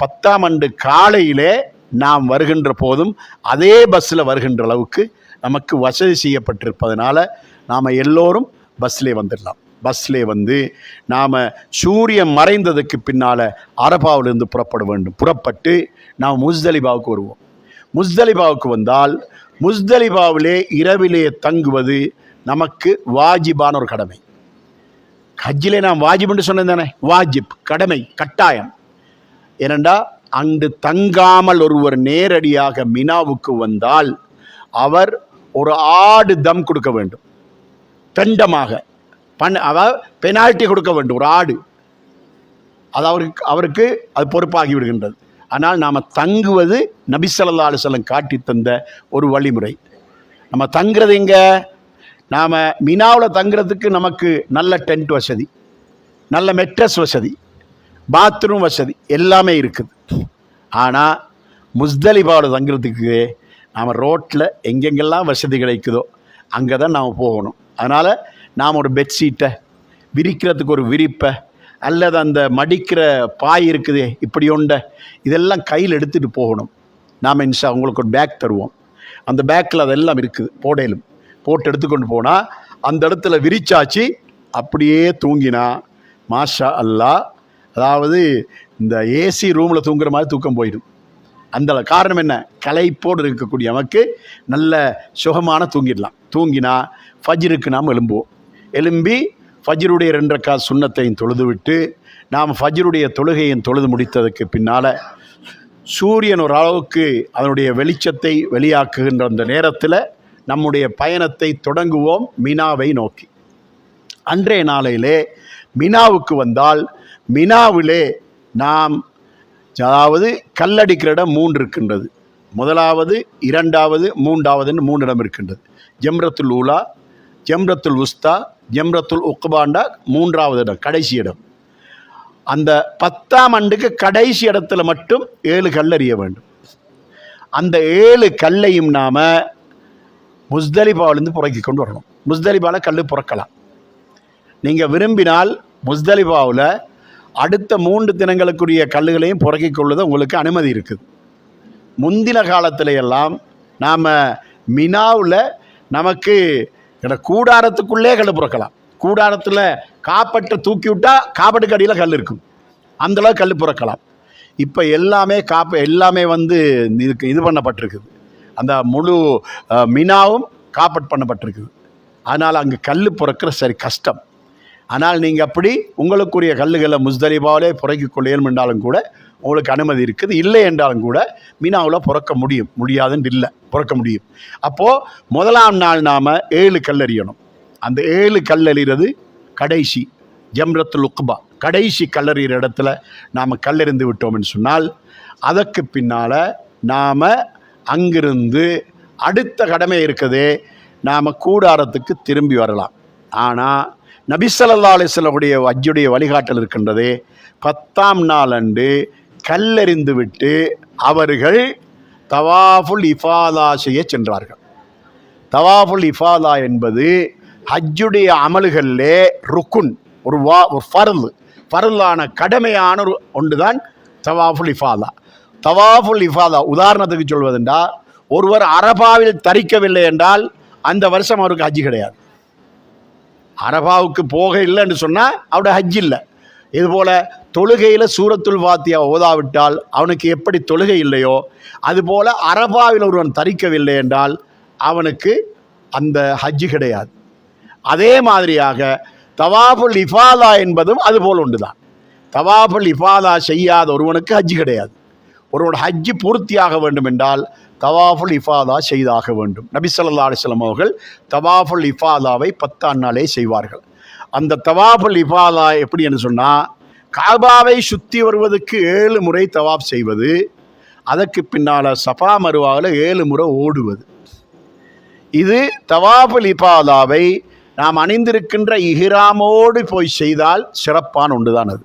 10ஆம் ஆண்டு காலையிலே நாம் வருகின்ற போதும் அதே பஸ்ஸில் வருகின்ற அளவுக்கு நமக்கு வசதி செய்யப்பட்டிருப்பதனால நாம் எல்லோரும் பஸ்ஸிலே வந்துடலாம். பஸ்ஸிலே வந்து நாம் சூரியன் மறைந்ததுக்கு பின்னால் அரபாவிலிருந்து புறப்பட வேண்டும். புறப்பட்டு நாம் முஸ்தலிஃபாவுக்கு வருவோம். முஸ்தலிஃபாவுக்கு வந்தால் முஸ்தலிஃபாவிலே இரவிலே தங்குவது நமக்கு வாஜிபான ஒரு கடமை. ஹஜ்ஜிலே நாம் வாஜிப் என்று சொன்னது தானே, வாஜிப், கடமை, கட்டாயம். ஏனென்றா அங்கு தங்காமல் ஒருவர் நேரடியாக மினாவுக்கு வந்தால் அவர் ஒரு ஆடு தம் கொடுக்க வேண்டும். தண்டமாக பெனால்ட்டி கொடுக்க வேண்டும். ஒரு ஆடு, அது அவருக்கு அது பொறுப்பாகி விடுகின்றது. ஆனால் நாம் தங்குவது நபி ஸல்லல்லாஹு அலைஹி வஸல்லம் காட்டி தந்த ஒரு வழிமுறை. நம்ம தங்குறது எங்கே? நாம் மினாவில் தங்குறதுக்கு நமக்கு நல்ல டென்ட் வசதி, நல்ல மெட்ரஸ் வசதி, பாத்ரூம் வசதி எல்லாமே இருக்குது. ஆனால் முஸ்தலிஃபாவில் தங்குறதுக்கு நாம் ரோட்டில் எங்கெங்கெல்லாம் வசதி கிடைக்குதோ அங்கே தான் நாம் போகணும். அதனால் நாம் ஒரு பெட்ஷீட்டை, விரிக்கிறதுக்கு ஒரு விரிப்பை, அல்லது அந்த மடிக்கிற பாய் இருக்குது இப்படி ஒண்ட இதெல்லாம் கையில் எடுத்துகிட்டு போகணும். நாம் இன்ஷா உங்களுக்கு ஒரு பேக் தருவோம். அந்த பேக்கில் அதெல்லாம் இருக்குது, போடையிலும் போட்டு எடுத்துக்கொண்டு போனால் அந்த இடத்துல விரிச்சாச்சு அப்படியே தூங்கினா மாஷா அல்லாஹ், அதாவது இந்த ஏசி ரூமில் தூங்குற மாதிரி தூக்கம் போயிடும். அந்த காரணம் என்ன, களைப்போடு இருக்கக்கூடிய நமக்கு நல்ல சுகமான தூங்கிடலாம். தூங்கினா ஃபஜ்ருக்கு நாம் எழும்பி ஃபஜ்ருடைய 2 ரக்காத் சுன்னத்தையும் தொழுது விட்டு நாம் ஃபஜ்ருடைய தொழுகையும் தொழுது முடித்ததுக்கு பின்னால் சூரியன் ஒரு அளவுக்கு அதனுடைய வெளிச்சத்தை வெளியாக்குகின்ற அந்த நேரத்தில் நம்முடைய பயணத்தை தொடங்குவோம் மினாவை நோக்கி. அன்றைய நாளையிலே மினாவுக்கு வந்தால் மினாவிலே நாம், அதாவது கல்லடிக்கிற இடம் 3 இருக்கின்றது. முதலாவது, 2வது, 3வதுன்னு 3 இடம் இருக்கின்றது. ஜம்ரத்துல் ஊலா, ஜம்ரத்துல் உஸ்தா, ஜம்ரத்துல் உக்பாண்டா 3வது இடம், கடைசி இடம். அந்த 10ஆம் ஆண்டுக்கு கடைசி இடத்துல மட்டும் 7 கல் எறிய வேண்டும். அந்த 7 கல்லையும் நாம் முஸ்தலிஃபாவிலிருந்து புறக்கி கொண்டு வரணும். முஸ்தலிஃபாவில் கல் புறக்கலாம். நீங்கள் விரும்பினால் முஸ்தலிஃபாவில் அடுத்த 3 தினங்களுக்குரிய கல்லுகளையும் புறக்கி கொள்வது உங்களுக்கு அனுமதி இருக்குது. முந்தின காலத்துல எல்லாம் நாம் மினாவில் நமக்கு கூடாரத்துக்குள்ளே கல் புறக்கலாம். கூடாரத்தில் காப்பட்டை தூக்கி விட்டால் காப்பட்டுக்கு அடியில் கல் இருக்கும், அந்தளவு கல் புறக்கலாம். இப்போ எல்லாமே எல்லாமே இதுக்கு இது பண்ணப்பட்டிருக்குது. அந்த முழு மினாவும் காப்பட் பண்ணப்பட்டிருக்குது. அதனால் அங்கே கல் புறக்கிற சரி கஷ்டம். ஆனால் நீங்கள் அப்படி உங்களுக்குரிய கல்லுகளை முஸ்தலிஃபாவிலே புறக்கிக் கொள்ளையும் என்றாலும் கூட உங்களுக்கு அனுமதி இருக்குது. இல்லை என்றாலும் கூட மினாவில் புறக்க முடியாதுன்னு இல்லை, புறக்க முடியும். அப்போது முதலாம் நாள் நாம் 7 கல் எறியணும். அந்த 7 கல் எறிகிறது கடைசி ஜம்ரத்துல் உக்பா, கடைசி கல்லறிகிற இடத்துல நாம் கல்லெறிந்து விட்டோம்னு சொன்னால் அதற்கு பின்னால் நாம் அங்கிருந்து அடுத்த கடமை இருக்குதே, நாம் கூடாரத்துக்கு திரும்பி வரலாம். ஆனால் நபி ஸல்லல்லாஹு அலைஹி வஸல்லம் ஹஜ்ஜுடைய வழிகாட்டல் இருக்கின்றதே, 10ஆம் நாள் அன்று கல்லெறிந்து விட்டு அவர்கள் தவாஃபுல் இஃபாதா செய்ய சென்றார்கள். தவாஃபுல் இஃபாதா என்பது ஹஜ்ஜுடைய அமல்களிலே ருக்குன், ஒரு ஃபர்லான கடமையான ஒரு ஒன்று தான் தவாஃபுல் இஃபாதா. தவாஃபுல் இஃபாதா உதாரணத்துக்கு சொல்வதென்றா, ஒருவர் அரபாவில் தரிக்கவில்லை என்றால் அந்த வருஷம் அவருக்கு ஹஜ்ஜி கிடையாது. அரபாவுக்கு போக இல்லைன்னு சொன்னால் அவருடைய ஹஜ் இல்லை. இதுபோல் தொழுகையில் சூரத்துல் ஃபாத்திஹா ஓதாவிட்டால் அவனுக்கு எப்படி தொழுகை இல்லையோ அதுபோல் அரபாவில் ஒருவன் தரிக்கவில்லை என்றால் அவனுக்கு அந்த ஹஜ்ஜி கிடையாது. அதே மாதிரியாக தவாஃபுல் இஃபாதா என்பதும் அதுபோல் ஒன்று தான். தவாஃபுல் இஃபாதா செய்யாத ஒருவனுக்கு ஹஜ்ஜி கிடையாது. ஒருவனோட ஹஜ்ஜி பூர்த்தியாக வேண்டும் என்றால் தவாஃபுல் இஃபாதா செய்தாக வேண்டும். நபி ஸல்லல்லாஹு அலைஹி வஸல்லம் அவர்கள் தவாஃபுல் இஃபாதாவை 10ஆம் நாளே செய்வார்கள். அந்த தவாஃபுல் இஃபாதா எப்படி என்று சொன்னால், காபாவை சுற்றி வருவதற்கு 7 முறை தவாப் செய்வது, அதற்கு பின்னால் சஃபா மருவாவில் 7 முறை ஓடுவது. இது தவாஃபுல் இஃபாதாவை நாம் அணிந்திருக்கின்ற இஹ்ராமோடு போய் செய்தால் சிறப்பான ஒன்று தான் அது.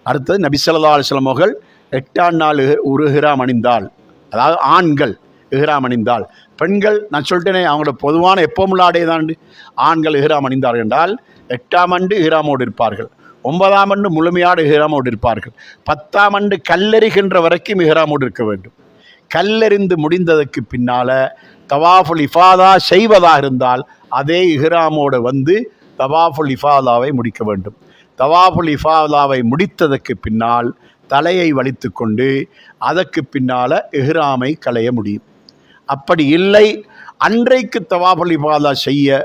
அடுத்தது நபி ஸல்லல்லாஹு அலைஹி வஸல்லம் அவர்கள் 8ஆம் நாள் ஒரு இஹ்ராம் அணிந்தால், அதாவது ஆண்கள் இஹ்ராம் அணிந்தால், பெண்கள் நான் சொல்லிட்டேனே அவங்களோட பொதுவான எப்போமுள்ள ஆடை தான். ஆண்கள் இஹ்ராம் அணிந்தார்கள் என்றால் 8ஆம் ஆண்டு இஹ்ராமோடு இருப்பார்கள், 9ஆம் ஆண்டு முழுமையான இஹ்ராமோடு இருப்பார்கள், 10ஆம் ஆண்டு கல்லெறிகின்ற வரைக்கும் இஹ்ராமோடு இருக்க வேண்டும். கல்லெறிந்து முடிந்ததற்கு பின்னால் தவாஃபுல் இஃபாதா செய்வதாக இருந்தால் அதே இஹ்ராமோடு தவாஃபுல் இஃபாதாவை முடிக்க வேண்டும். தவாஃபுல் இஃபாதாவை முடித்ததற்கு பின்னால் தலையை வலித்து கொண்டு அதற்கு பின்னால் இஹ்ராமை களைய முடியும். அப்படி இல்லை, அன்றைக்கு தவாஃபுல் இஃபாதா செய்ய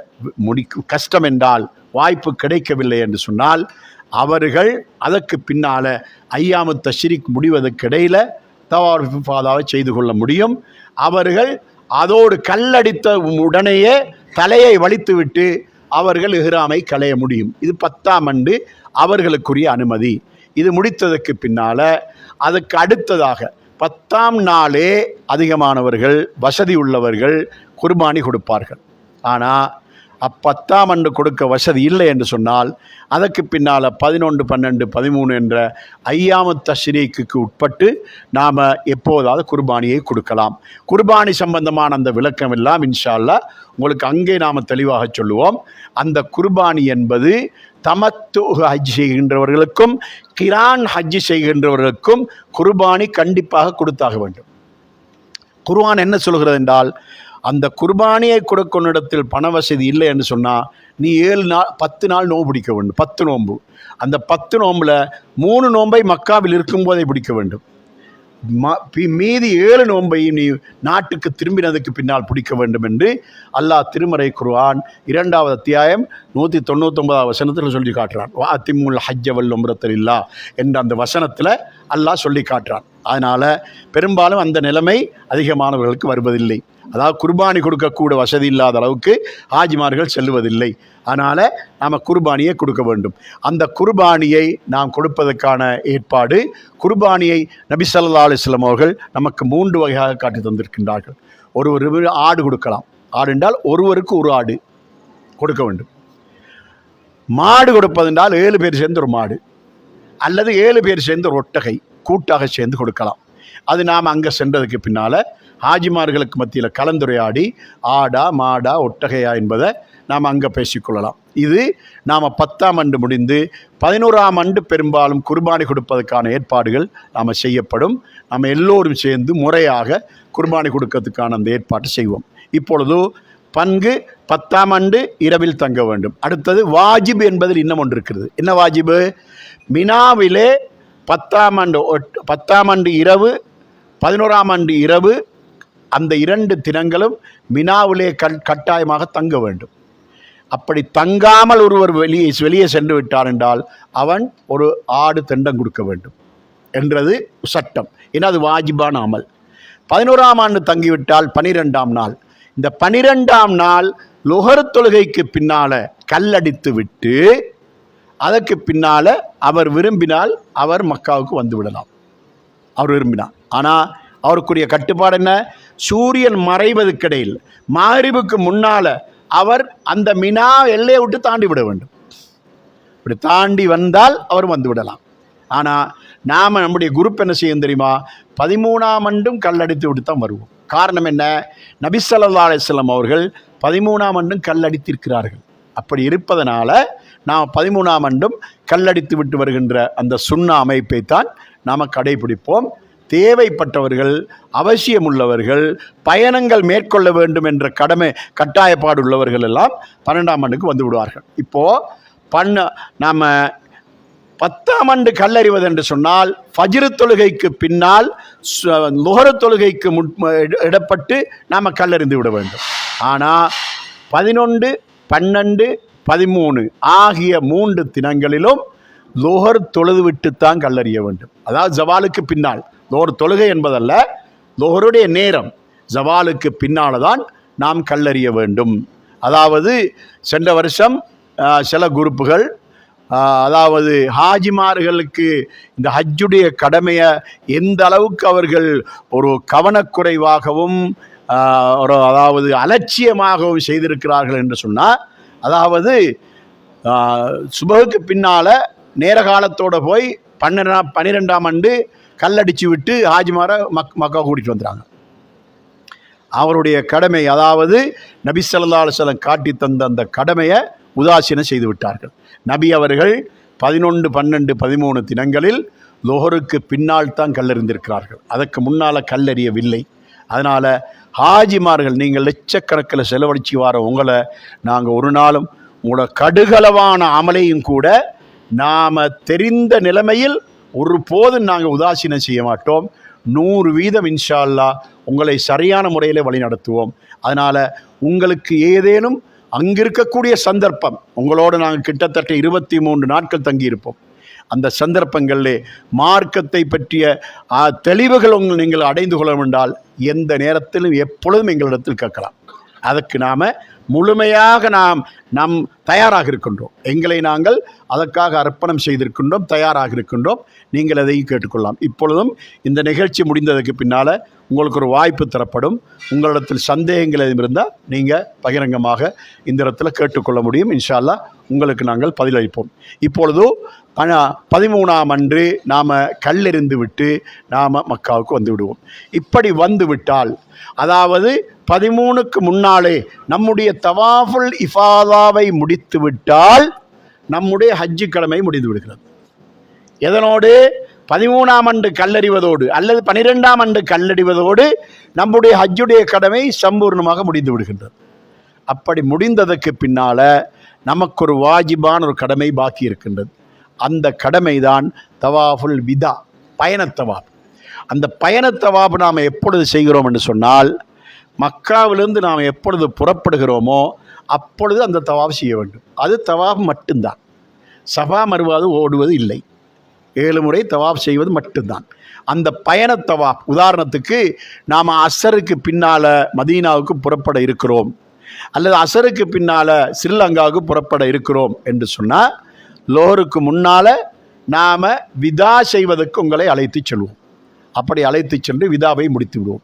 கஷ்டம் என்றால், வாய்ப்பு கிடைக்கவில்லை என்று சொன்னால் அவர்கள் அதற்கு பின்னால் ஐயாமு தஷ்ரீக் முடிவதற்கு இடையில் தவாஃபுல் இஃபாதாவை செய்து கொள்ள முடியும். அவர்கள் அதோடு கல்லடித்த உடனேயே தலையை வலித்துவிட்டு அவர்கள் இஹ்ராமை களைய முடியும். இது 10ஆம் ஆண்டு அவர்களுக்குரிய அனுமதி. இது முடித்ததற்கு பின்னால் அதுக்கு அடுத்ததாக 10ஆம் நாளே அதிகமானவர்கள் வசதி உள்ளவர்கள் குர்பானி கொடுப்பார்கள். ஆனால் 10ஆம் ஆண்டு கொடுக்க வசதி இல்லை என்று சொன்னால் அதற்கு பின்னால் 11, 12, 13 என்ற ஐயாமு தஷ்ரீக்கு உட்பட்டு நாம் எப்போதாவது குர்பானியை கொடுக்கலாம். குர்பானி சம்பந்தமான அந்த விளக்கம் எல்லாம் இன்ஷா அல்லாஹ் உங்களுக்கு அங்கே நாம் தெளிவாக சொல்லுவோம். அந்த குர்பானி என்பது தமத்து ஹஜ் செய்கின்றவர்களுக்கும் கிரான் ஹஜ் செய்கின்றவர்களுக்கும் குர்பானி கண்டிப்பாக கொடுத்தாக வேண்டும். குர்ஆன் என்ன சொல்கிறது என்றால், அந்த குர்பானியை கொடுக்கும் இடத்தில் பண வசதி இல்லை என்று சொன்னால் நீ 7 நாள் 10 நாள் நோன்பு பிடிக்க வேண்டும். 10 நோன்பு. அந்த 10 நோம்பில் 3 நோன்பை மக்காவில் இருக்கும்போதே பிடிக்க வேண்டும். மீதி 7 நோன்பை நீ நாட்டுக்கு திரும்பினதுக்கு பின்னால் பிடிக்க வேண்டும் என்று அல்லாஹ் திருமறை குர்ஆன் 2வது அத்தியாயம் 199வது வசனத்தில் சொல்லி காட்டுறான். அத்திமுல் ஹஜ்ஜ வல் உம்ரத்த லில்லாஹ் என்ற அந்த வசனத்தில் அல்லாஹ் சொல்லி காட்டுறான். அதனால் பெரும்பாலும் அந்த நிலைமை அதிகமானவர்களுக்கு வருவதில்லை. அதாவது குர்பானி கொடுக்கக்கூட வசதி இல்லாத அளவுக்கு ஹாஜிமார்கள் செல்லுவதில்லை. அதனால் நாம் குர்பானியை கொடுக்க வேண்டும். அந்த குர்பானியை நாம் கொடுப்பதற்கான ஏற்பாடு, குர்பானியை நபி ஸல்லல்லாஹு அலைஹி வஸல்லம் அவர்கள் நமக்கு 3 வகையாக காட்டி தந்திருக்கின்றார்கள். ஒரு ஆடு கொடுக்கலாம். ஆடு என்றால் ஒருவருக்கு ஒரு ஆடு கொடுக்க வேண்டும். மாடு கொடுப்பதென்றால் 7 பேர் சேர்ந்து ஒரு மாடு, அல்லது 7 பேர் சேர்ந்து ஒரு ஒட்டகை கூட்டாக சேர்ந்து கொடுக்கலாம். அது நாம் அங்கே சென்றதுக்கு பின்னால் ஹாஜிமார்களுக்கு மத்தியில் கலந்துரையாடி ஆடா மாடா ஒட்டகையா என்பதை நாம் அங்கே பேசிக்கொள்ளலாம். இது நாம் 10ஆம் ஆண்டு முடிந்து 11ஆம் ஆண்டு பெரும்பாலும் குர்பானி கொடுப்பதற்கான ஏற்பாடுகள் நாம் செய்யப்படும். நாம் எல்லோரும் சேர்ந்து முறையாக குர்பானி கொடுக்கறதுக்கான அந்த ஏற்பாட்டை செய்வோம். இப்பொழுது பங்கு 10ஆம் ஆண்டு இரவில் தங்க வேண்டும். அடுத்தது வாஜிப் என்பதில் இன்னும் ஒன்று இருக்கிறது. என்ன வாஜிபு? மினாவிலே 10ஆம் ஆண்டு இரவு 11ஆம் ஆண்டு இரவு அந்த 2 தினங்களும் மினாவிலே கட்டாயமாக தங்க வேண்டும். அப்படி தங்காமல் ஒருவர் வெளியே சென்று விட்டார் என்றால் அவன் ஒரு ஆடு தெண்டம் கொடுக்க வேண்டும் என்றது சட்டம். ஏன்னா அது வாஜிபான அமல். 11ஆம் ஆண்டு தங்கிவிட்டால் 12ஆம் நாள், இந்த 12ஆம் நாள் லுஹர் தொழுகைக்கு பின்னால் கல்லடித்து விட்டு அதற்கு பின்னால் அவர் விரும்பினால் அவர் மக்காவுக்கு வந்து விடலாம். அவர் விரும்பினார். ஆனால் அவருக்குரிய கட்டுப்பாடு என்ன? சூரியன் மறைவதற்கிடையில் மக்ரிபுக்கு முன்னால் அவர் அந்த மினா எல்லையை விட்டு தாண்டி விட வேண்டும். இப்படி தாண்டி வந்தால் அவர் வந்து விடலாம். ஆனால் நாம் நம்முடைய குரூப் என்ன செய்யும் தெரியுமா? 13ஆம் ஆண்டும் கல்லடித்து விட்டு தான் வருவோம். காரணம் என்ன? நபி ஸல்லல்லாஹு அலைஹி வஸல்லம் அவர்கள் 13ஆம் ஆண்டும் கல்லடித்திருக்கிறார்கள். அப்படி இருப்பதனால நாம் 13ஆம் ஆண்டும் கல்லடித்து விட்டு வருகின்ற அந்த சுன்னா அமைப்பைத்தான் நாம் கடைபிடிப்போம். தேவைப்பட்டவர்கள், அவசியமுள்ளவர்கள், பயணங்கள் மேற்கொள்ள வேண்டும் என்ற கட்டாயப்பாடு உள்ளவர்கள் எல்லாம் 12ஆம் ஆண்டுக்கு வந்து விடுவார்கள். இப்போது நாம் 10ஆம் ஆண்டு கல்லறிவது என்று சொன்னால் ஃபஜ்ர் தொழுகைக்கு பின்னால் லுஹர் தொழுகைக்கு இடப்பட்டு நாம் கல்லறிந்து விட வேண்டும். ஆனால் 11, 12, 13 ஆகிய 3 தினங்களிலும் லுஹர் தொழுது விட்டுத்தான் கல்லறிய வேண்டும். அதாவது ஜவாலுக்கு பின்னால். லுஹர் தொழுகை என்பதல்ல, லுஹருடைய நேரம் ஜவாலுக்கு பின்னால் தான் நாம் கல்லறிய வேண்டும். அதாவது சென்ற வருஷம் சில குரூப்புகள், அதாவது ஹாஜிமார்களுக்கு இந்த ஹஜ்ஜுடைய கடமையை எந்த அளவுக்கு அவர்கள் ஒரு கவனக்குறைவாகவும் அதாவது அலட்சியமாகவும் செய்திருக்கிறார்கள் என்று சொன்னால், அதாவது சுபகுக்கு பின்னால் நேர காலத்தோடு போய் 12ஆம் ஆண்டு கல்லடிச்சு விட்டு ஹாஜிமாரை மக்கா கூட்டிகிட்டு வந்துடுறாங்க. அவருடைய கடமை, அதாவது நபி ஸல்லல்லாஹு அலைஹி வஸல்லம் காட்டி தந்த அந்த கடமையை உதாசீனம் செய்து விட்டார்கள். நபி அவர்கள் 11, 12, 13 தினங்களில் லுஹருக்கு பின்னால் தான் கல்லறிந்திருக்கிறார்கள். அதற்கு முன்னால் கல்லறியவில்லை. அதனால் ஹாஜிமார்கள், நீங்கள் லட்சக்கணக்கில் செலவழிச்சு வர உங்களை நாங்கள் ஒரு நாளும் உங்களோட கடுகளவான அமலையும் கூட நாம் தெரிந்த நிலைமையில் ஒருபோதும் நாங்கள் உதாசீனம் செய்ய மாட்டோம். 100% இன்ஷா அல்லாஹ் உங்களை சரியான முறையில் வழி நடத்துவோம். அதனால் உங்களுக்கு ஏதேனும் அங்கிருக்கக்கூடிய சந்தர்ப்பம், உங்களோடு நாங்கள் கிட்டத்தட்ட 23 நாட்கள் தங்கியிருப்போம். அந்த சந்தர்ப்பங்களிலே மார்க்கத்தை பற்றிய தெளிவுகள் நீங்கள் அடைந்து கொள்ள வேண்டால் எந்த நேரத்திலும் எப்பொழுதும் எங்களிடத்தில் கேட்கலாம். அதற்கு நாம் முழுமையாக நாம் தயாராக இருக்கின்றோம். எங்களை நாங்கள் அதற்காக அர்ப்பணம் செய்திருக்கின்றோம், தயாராக இருக்கின்றோம். நீங்கள் அதையும் கேட்டுக்கொள்ளலாம். இப்பொழுதும் இந்த நிகழ்ச்சி முடிந்ததுக்கு பின்னால் உங்களுக்கு ஒரு வாய்ப்பு தரப்படும். உங்களிடத்தில் சந்தேகங்கள் எதுவும் இருந்தால் நீங்கள் பகிரங்கமாக இந்த இடத்துல கேட்டுக்கொள்ள முடியும். இன்ஷா அல்லாஹ் உங்களுக்கு நாங்கள் பதிலளிப்போம். இப்பொழுது 13ஆம் அன்று நாம் கல்லெறிந்து விட்டு நாம் மக்காவுக்கு வந்து விடுவோம். இப்படி வந்து விட்டால், அதாவது 13க்கு முன்னாலே நம்முடைய தவாஃபுல் இஃபாதாவை முடித்து விட்டால் நம்முடைய ஹஜ்ஜு கடமை முடிந்து விடுகிறது. எதனோடு? 13ஆம் ஆண்டு கல்லறிவதோடு அல்லது 12ஆம் ஆண்டு கல்லறிவதோடு நம்முடைய ஹஜ்ஜுடைய கடமை சம்பூர்ணமாக முடிந்து விடுகின்றது. அப்படி முடிந்ததற்கு பின்னால நமக்கு ஒரு வாஜிபான ஒரு கடமை பாக்கி இருக்கின்றது. அந்த கடமை தான் தவாஃபுல் விதா, பயணத்தவாப். அந்த பயணத்தவாப் நாம் எப்பொழுது செய்கிறோம் என்று சொன்னால், மக்காவிலிருந்து நாம் எப்பொழுது புறப்படுகிறோமோ அப்பொழுது அந்த தவாப் செய்ய வேண்டும். அது தவாப் மட்டும்தான். சஃபா மருவாது ஓடுவது இல்லை. 7 முறை தவாப் செய்வது மட்டும்தான். அந்த பயணத்தவாப், உதாரணத்துக்கு நாம் அசருக்கு பின்னால் மதீனாவுக்கு புறப்பட இருக்கிறோம் அல்லது அசருக்கு பின்னால் ஸ்ரீலங்காவுக்கு புறப்பட இருக்கிறோம் என்று சொன்னால், லோருக்கு முன்னால் நாம் விதா செய்வதற்கு உங்களை அழைத்து செல்வோம். அப்படி அழைத்து சென்று விதாவை முடித்து விடுவோம்.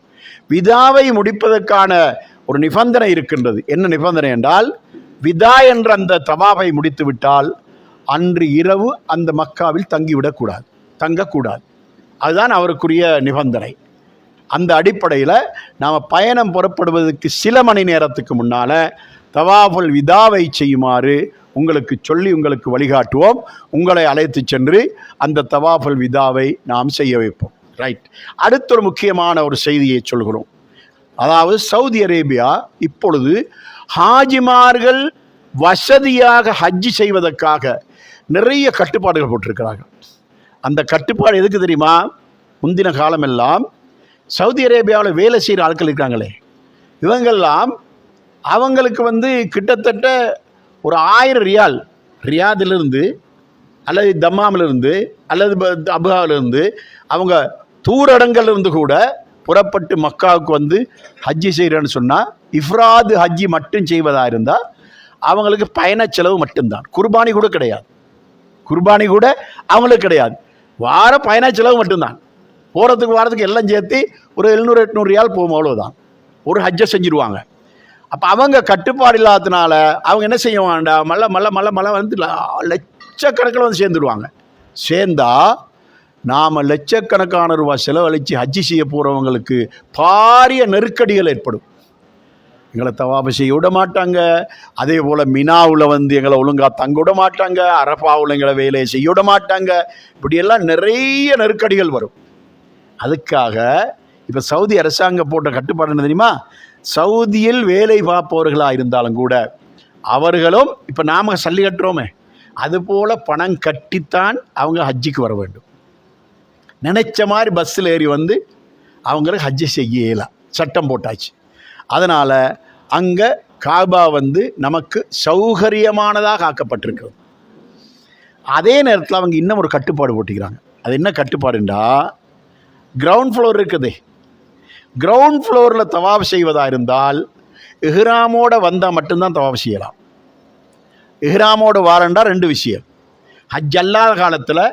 விதாவை முடிப்பதற்கான ஒரு நிபந்தனை இருக்கின்றது. என்ன நிபந்தனை என்றால், விதா என்ற அந்த தவாபை முடித்து விட்டால் அன்று இரவு அந்த மக்காவில் தங்கக்கூடாது. அதுதான் அவருக்குரிய நிபந்தனை. அந்த அடிப்படையில் நாம் பயணம் புறப்படுவதற்கு சில மணி நேரத்துக்கு முன்னால் தவாஃபுல் விதாவை செய்யுமாறு உங்களுக்கு வழிகாட்டுவோம். உங்களை அழைத்து சென்று அந்த தவாஃபுல் விதாவை நாம் செய்ய வைப்போம். ரைட். அடுத்த ஒரு முக்கியமான ஒரு செய்தியை சொல்கிறோம். அதாவது சவுதி அரேபியா இப்பொழுது ஹாஜிமார்கள் வசதியாக ஹஜ்ஜி செய்வதற்காக நிறைய கட்டுப்பாடுகள் போட்டிருக்கிறார்கள். அந்த கட்டுப்பாடு எதுக்கு தெரியுமா? முந்தின காலமெல்லாம் சவுதி அரேபியாவில் வேலை செய்கிற ஆட்கள் இருக்காங்களே, இவங்கெல்லாம் அவங்களுக்கு கிட்டத்தட்ட ஒரு 1000 ரியால், ரியாதிலிருந்து அல்லது தம்மாமிலிருந்து அல்லது அபுஹாவிலிருந்து அவங்க தூரடங்கள்லேருந்து கூட புறப்பட்டு மக்காவுக்கு ஹஜ்ஜி செய்கிறேன்னு சொன்னால், இஃப்ராது ஹஜ்ஜி மட்டும் செய்வதாக இருந்தால் அவங்களுக்கு பயண செலவு மட்டும்தான். குர்பானி கூட கிடையாது. அவங்களுக்கு கிடையாது. வார பயண செலவு மட்டும்தான். போகிறதுக்கு வாரத்துக்கு எல்லாம் சேர்த்து ஒரு 700-800 ரியால் போகும், அவ்வளோதான். ஒரு ஹஜ்ஜை செஞ்சுருவாங்க. அப்போ அவங்க கட்டுப்பாடு இல்லாததுனால அவங்க என்ன செய்ய வேண்டாம், மழை லட்சக்கணக்கில் சேர்ந்துடுவாங்க. சேர்ந்தா நாம் லட்சக்கணக்கான ரூபாய் செலவழித்து ஹஜ்ஜி செய்ய போகிறவங்களுக்கு பாரிய நெருக்கடிகள் ஏற்படும். எங்களை தவாபு செய்ய விட மாட்டாங்க. அதே போல் மினாவில் எங்களை ஒழுங்காக தங்க விட மாட்டாங்க. அரஃபாவில் எங்களை வேலையை செய்ய விட மாட்டாங்க. இப்படியெல்லாம் நிறைய நெருக்கடிகள் வரும். அதுக்காக இப்போ சவுதி அரசாங்கம் போட்ட கட்டுப்பாடு என்ன தெரியுமா? சவுதியில் வேலை பார்ப்பவர்களாக இருந்தாலும் கூட அவர்களும் இப்போ நாம் சல்லி கட்டுறோமே, அதுபோல் பணம் கட்டித்தான் அவங்க ஹஜ்ஜிக்கு வர வேண்டும். நினைச்ச மாதிரி பஸ்ஸில் ஏறி அவங்களுக்கு ஹஜ்ஜி செய்ய இயலாம், சட்டம் போட்டாச்சு. அதனால் அங்கே காபா நமக்கு சௌகரியமானதாக ஆக்கப்பட்டிருக்கிறது. அதே நேரத்தில் அவங்க இன்னும் ஒரு கட்டுப்பாடு போட்டிக்கிறாங்க. அது என்ன கட்டுப்பாடுண்டா, கிரவுண்ட் ஃப்ளோர் இருக்குது. கிரவுண்ட் ஃப்ளோரில் தவாப் செய்வதாக இருந்தால் இஹ்ராமோடு வந்தால் மட்டும்தான் தவாப் செய்யலாம். இஹ்ராமோடு வாரண்டா 2 விஷயம். ஹஜ் அல்லாத காலத்தில்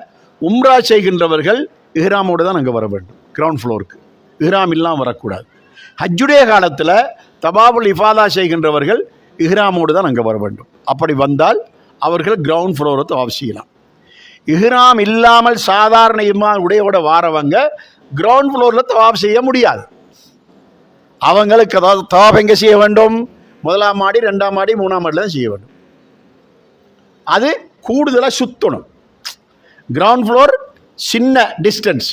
உம்ரா செய்கின்றவர்கள் இஹ்ராமோடு தான் அங்கே வர வேண்டும். கிரவுண்ட் ஃப்ளோருக்கு இஹ்ராம் இல்லாமல் வரக்கூடாது. ஹஜ்ஜுடைய காலத்தில் தவாபுல் இஃபாதா செய்கின்றவர்கள் இஹ்ராமோடு தான் அங்கே வர வேண்டும். அப்படி வந்தால் அவர்கள் கிரவுண்ட் ஃப்ளோரை தவாப் செய்யலாம். இஹ்ராம் இல்லாமல் சாதாரண உடையோட வாரவங்க கிரவுண்ட் ஃப்ளோரில் தவாப் செய்ய முடியாது. அவங்களுக்கு அதாவது தவாப் எங்கே செய்ய வேண்டும்? 1ஆம் மாடி, 2ஆம் மாடி, 3ஆம் மாடியில் தான் செய்ய வேண்டும். அது கூடுதலாக சுற்றணும். கிரவுண்ட் ஃப்ளோர் சின்ன டிஸ்டன்ஸ்,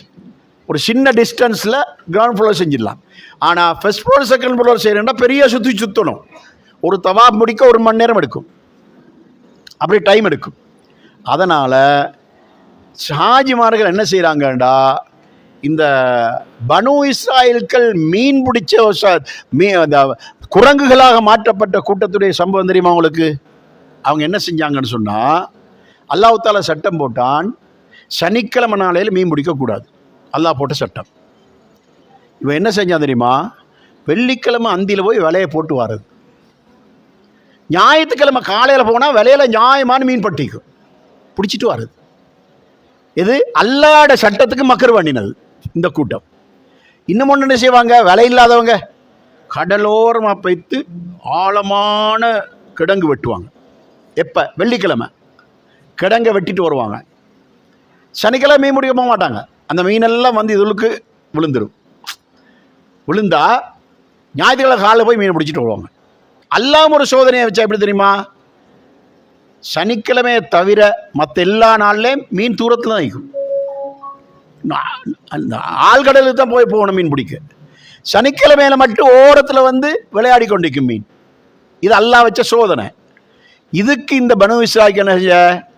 ஒரு சின்ன டிஸ்டன்ஸில் கிரவுண்ட் ஃப்ளோர் செஞ்சிடலாம். ஆனால் ஃபர்ஸ்ட் ஃப்ளோர் செகண்ட் ஃப்ளோர் செய்யணும்னா பெரிய சுற்றணும். ஒரு தவாப் முடிக்க 1 மணி நேரம் எடுக்கும், அப்படி டைம் எடுக்கும். அதனால் ஹாஜிமார்கள் என்ன செய்கிறாங்கண்டா, இந்த பனு இஸ்ராயல்கள் மீன் பிடிச்ச குரங்குகளாக மாற்றப்பட்ட கூட்டத்துடைய சம்பவம் தெரியுமா உங்களுக்கு? அவங்க என்ன செஞ்சாங்கன்னு சொன்னால், அல்லாஹ் தாலா சட்டம் போட்டான், சனிக்கிழமை நாளையில் மீன் பிடிக்கக்கூடாது. அல்லாஹ் போட்ட சட்டம். இவன் என்ன செஞ்சான் தெரியுமா? வெள்ளிக்கிழமை அந்தியில் போய் விலையை போட்டு வாரது. ஞாயிற்றுக்கிழமை காலையில் போனால் விலையில் நியாயமான மீன் பட்டிக்கும் பிடிச்சிட்டு வாரது. இது அல்லாஹ்வுடைய சட்டத்துக்கு மக்கர் பண்ணினது இந்த கூட்டம். இன்னும் ஒன்று என்ன செய்வாங்க, விலை இல்லாதவங்க கடலோரமாக போய்த்து ஆழமான கிடங்கு வெட்டுவாங்க. எப்போ? வெள்ளிக்கிழமை கிடங்கை வெட்டிட்டு வருவாங்க. சனிக்கிழமை மீன் பிடிக்க போக மாட்டாங்க. அந்த மீனெல்லாம் இதுக்கு விழுந்தா ஞாயிற்றுக்கிழமை காலையில் போய் மீன் பிடிச்சிட்டு வருவாங்க. அல்லாம ஒரு சோதனையை வச்சா எப்படி தெரியுமா? சனிக்கிழமையை தவிர மற்ற எல்லா நாள்லேயும் மீன் தூரத்தில் தான் நிற்கும். ஆழ்கடலுக்கு தான் போகணும் மீன் பிடிக்க. சனிக்கிழமையில மட்டும் ஓரத்தில் வந்து விளையாடி கொண்டிருக்கும் மீன். இது அல்லாஹ் வச்ச சோதனை. இதுக்கு இந்த பனு இஸ்ராயீலுக்கு என்ன செய்ய,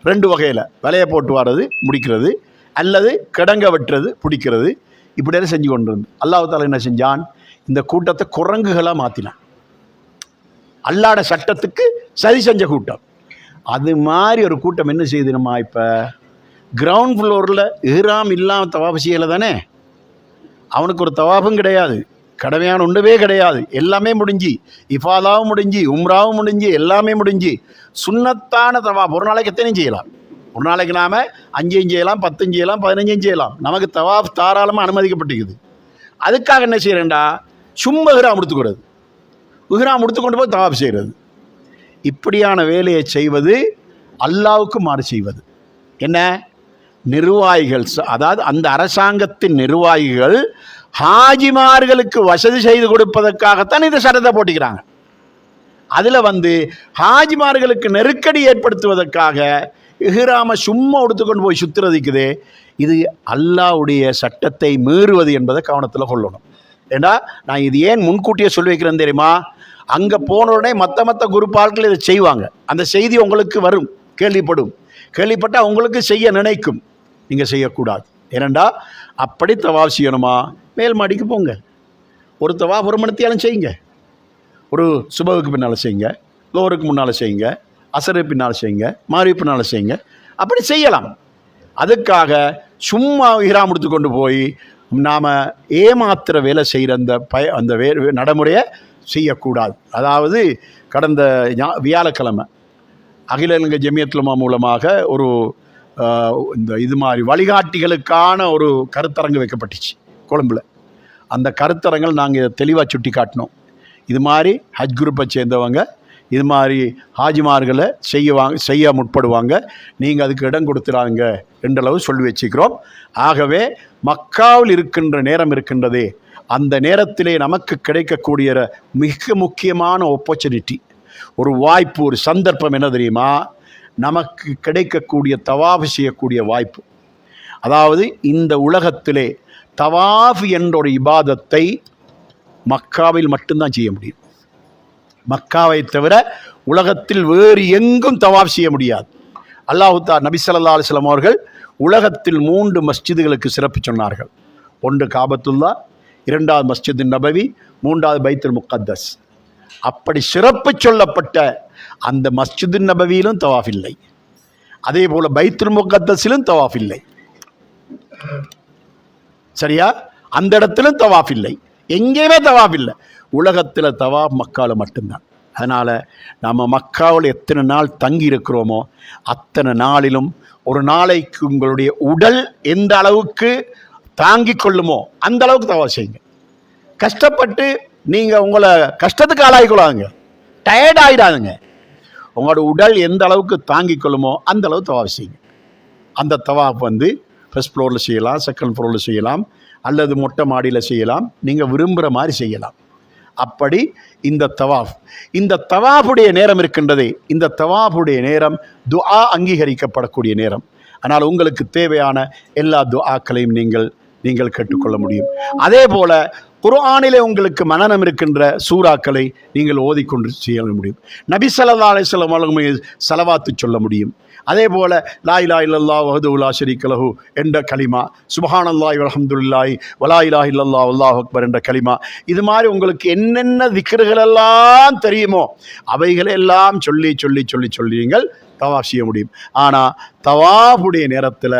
2 வகையில் வலையை போட்டு வர்றது முடிக்கிறது, அல்லது கிடங்க வெட்டுறது பிடிக்கிறது, இப்படியெல்லாம் செஞ்சு கொண்டு வந்து அல்லாஹ் தஆலா என்ன செஞ்சான், இந்த கூட்டத்தை குரங்குகளாக மாற்றினான். அல்லாஹ்வுடைய சட்டத்துக்கு சதி செஞ்ச கூட்டம். அது மாதிரி ஒரு கூட்டம் என்ன செய்யுதுமா, இப்போ கிரவுண்ட் ஃப்ளோரில் இஹ்ராம் இல்லாமல் தவாஃப் செய்யலை தானே, அவனுக்கு ஒரு தவாஃபும் கிடையாது, கடமையான ஒன்றுமே கிடையாது, எல்லாமே முடிஞ்சு, இஃபாதாவும் முடிஞ்சு, உம்ராவும் முடிஞ்சு, எல்லாமே முடிஞ்சு, சுன்னத்தான தவாஃப் ஒரு நாளைக்கு எத்தனையும் செய்யலாம். ஒரு நாளைக்கு நாம் 5 செய்யலாம், 10 செய்யலாம், 15 செய்யலாம். நமக்கு தவாஃப் தாராளமாக அனுமதிக்கப்பட்டிருக்குது. அதுக்காக என்ன செய்கிறேன்டா, சும்மா இஹ்ராம் எடுத்துக்கிறது, இஹ்ராம் எடுத்து கொண்டு போய் தவாஃப் செய்கிறது. இப்படியான வேலையை செய்வது அல்லாஹ்வுக்கு மாறு செய்வது. என்ன, நிர்வாகிகள், அதாவது அந்த அரசாங்கத்தின் நிர்வாகிகள் ஹாஜிமார்களுக்கு வசதி செய்து கொடுப்பதற்காகத்தான் இந்த சட்டத்தை போட்டிக்கிறாங்க. அதில் வந்து ஹாஜிமார்களுக்கு நெருக்கடி ஏற்படுத்துவதற்காக இஹ்ராம சும்மா எடுத்துக்கொண்டு போய் சுற்றுறதுக்குது. இது அல்லாஹ்வுடைய சட்டத்தை மீறுவது என்பதை கவனத்தில் கொள்ளணும். ஏண்டா நான் இது ஏன் முன்கூட்டியே சொல்லி வைக்கிறேன் தெரியுமா, அங்கே போன உடனே மற்ற குரூப் ஆட்கள் இதை செய்வாங்க, அந்த செய்தி உங்களுக்கு வரும், கேள்விப்பட்டால் உங்களுக்கு செய்ய நினைக்கும், நீங்கள் செய்யக்கூடாது. ஏனண்டா அப்படி தவாஃப் செய்யணுமா, மேல் மாடிக்கு போங்க, ஒரு தவாஃப் 1 மணித்தியாலும் செய்யுங்க, ஒரு சுபகுக்கு பின்னால் செய்யுங்க, லோருக்கு முன்னால் செய்யுங்க, அசருக்கு பின்னால் செய்யுங்க, மாரிக்கு பின்னால் செய்யுங்க, அப்படி செய்யலாம். அதுக்காக சும்மா இஹ்ராம் எடுத்து கொண்டு போய் நாம் ஏமாத்திர வேலை செய்கிற அந்த நடைமுறையை செய்யக்கூடாது. அதாவது கடந்த வியாழக்கிழமை அகில இலங்கை ஜமியத் உலமா மூலமாக ஒரு இது மாதிரி வழிகாட்டிகளுக்கான ஒரு கருத்தரங்கு வைக்கப்பட்டுச்சு கொழும்பில். அந்த கருத்தரங்கள் நாங்கள் தெளிவாக சுட்டி காட்டினோம். இது மாதிரி ஹஜ் குரூப்பை சேர்ந்தவங்க இது மாதிரி ஹாஜிமார்களை செய்ய முற்படுவாங்க, நீங்கள் அதுக்கு இடம் கொடுத்துறாங்க என்றளவு சொல்லி வச்சுக்கிறோம். ஆகவே மக்காவில் இருக்கின்ற நேரம் இருக்கின்றதே, அந்த நேரத்திலே நமக்கு கிடைக்கக்கூடிய மிக முக்கியமான ஆப்பர்ச்சுனிட்டி, ஒரு வாய்ப்பு, ஒரு சந்தர்ப்பம் என்ன தெரியுமா, நமக்கு கிடைக்கக்கூடிய தவாஃப் செய்யக்கூடிய வாய்ப்பு. அதாவது இந்த உலகத்திலே தவாஃப் என்ற ஒரு இபாதத்தை மக்காவில் மட்டும்தான் செய்ய முடியும். மக்காவை தவிர உலகத்தில் வேறு எங்கும் தவாஃப் செய்ய முடியாது. அல்லாஹ் தஆலா நபி ஸல்லல்லாஹு அலைஹி வஸல்லம் அவர்கள் உலகத்தில் 3 மஸ்ஜிதுகளுக்கு சிறப்பு சொன்னார்கள். 1 காபத்துல்லா, 2வது மஸ்ஜித் நபவி, 3வது பைத்துல் முகத்தஸ். அப்படி சிறப்பு சொல்லப்பட்ட அந்த மஸ்ஜித் நபவியிலும் தவாஃப் இல்லை, அதே போல பைத்துல் முகத்தஸிலும் தவாஃப் இல்லை. சரியா, அந்த இடத்திலும் தவாஃப் இல்லை, எங்கேயுமே தவாஃப் இல்லை. உலகத்தில் தவாஃப் மக்காவில் மட்டும்தான். அதனால் நம்ம மக்காவில் எத்தனை நாள் தங்கி இருக்கிறோமோ அத்தனை நாளிலும் ஒரு நாளைக்கு உங்களுடைய உடல் எந்த அளவுக்கு தாங்கிக் கொள்ளுமோ அந்த அளவுக்கு தவாஃப் செய்யுங்க. கஷ்டப்பட்டு நீங்கள் உங்களை கஷ்டத்துக்கு ஆளாகிக்கொள்ளாதுங்க, டயர்ட் ஆகிடாதுங்க. உங்களோட உடல் எந்த அளவுக்கு தாங்கிக் கொள்ளுமோ அந்த அளவுக்கு தவாஃப் செய்யுங்க. அந்த தவாஃப் வந்து ஃபர்ஸ்ட் ஃப்ளோரில் செய்யலாம், செகண்ட் ஃப்ளோரில் செய்யலாம், அல்லது மொட்டை மாடியில் செய்யலாம், நீங்கள் விரும்புகிற மாதிரி செய்யலாம். அப்படி இந்த தவாஃபுடைய நேரம் இருக்கின்றதே, இந்த தவாஃபுடைய நேரம் துஆ அங்கீகரிக்கப்படக்கூடிய நேரம். ஆனால் உங்களுக்கு தேவையான எல்லா துஆக்களையும் நீங்கள் கேட்டுக்கொள்ள முடியும். அதே போல குர்ஆனிலே உங்களுக்கு மனனம் இருக்கின்ற சூறாக்களை நீங்கள் ஓதிக்கொண்டு செய்ய முடியும். நபி ஸல்லல்லாஹு அலைஹி வஸல்லம் அவர்கள் ஸலவாத்து சொல்ல முடியும். அதே போல் லா இலாஹ இல்லல்லாஹ் வஹ்தஹு லா ஷரீக லஹு என்ற கலிமா, சுப்ஹானல்லாஹி வல்ஹம்துலில்லாஹி வலா இலாஹ இல்லல்லாஹ் வல்லாஹு அக்பர் என்ற கலிமா, இது மாதிரி உங்களுக்கு என்னென்ன திக்ருகளெல்லாம் தெரியுமோ அவைகளெல்லாம் சொல்லி நீங்கள் தவாஃப் செய்ய முடியும். ஆனால் தவாஃபுடைய நேரத்தில்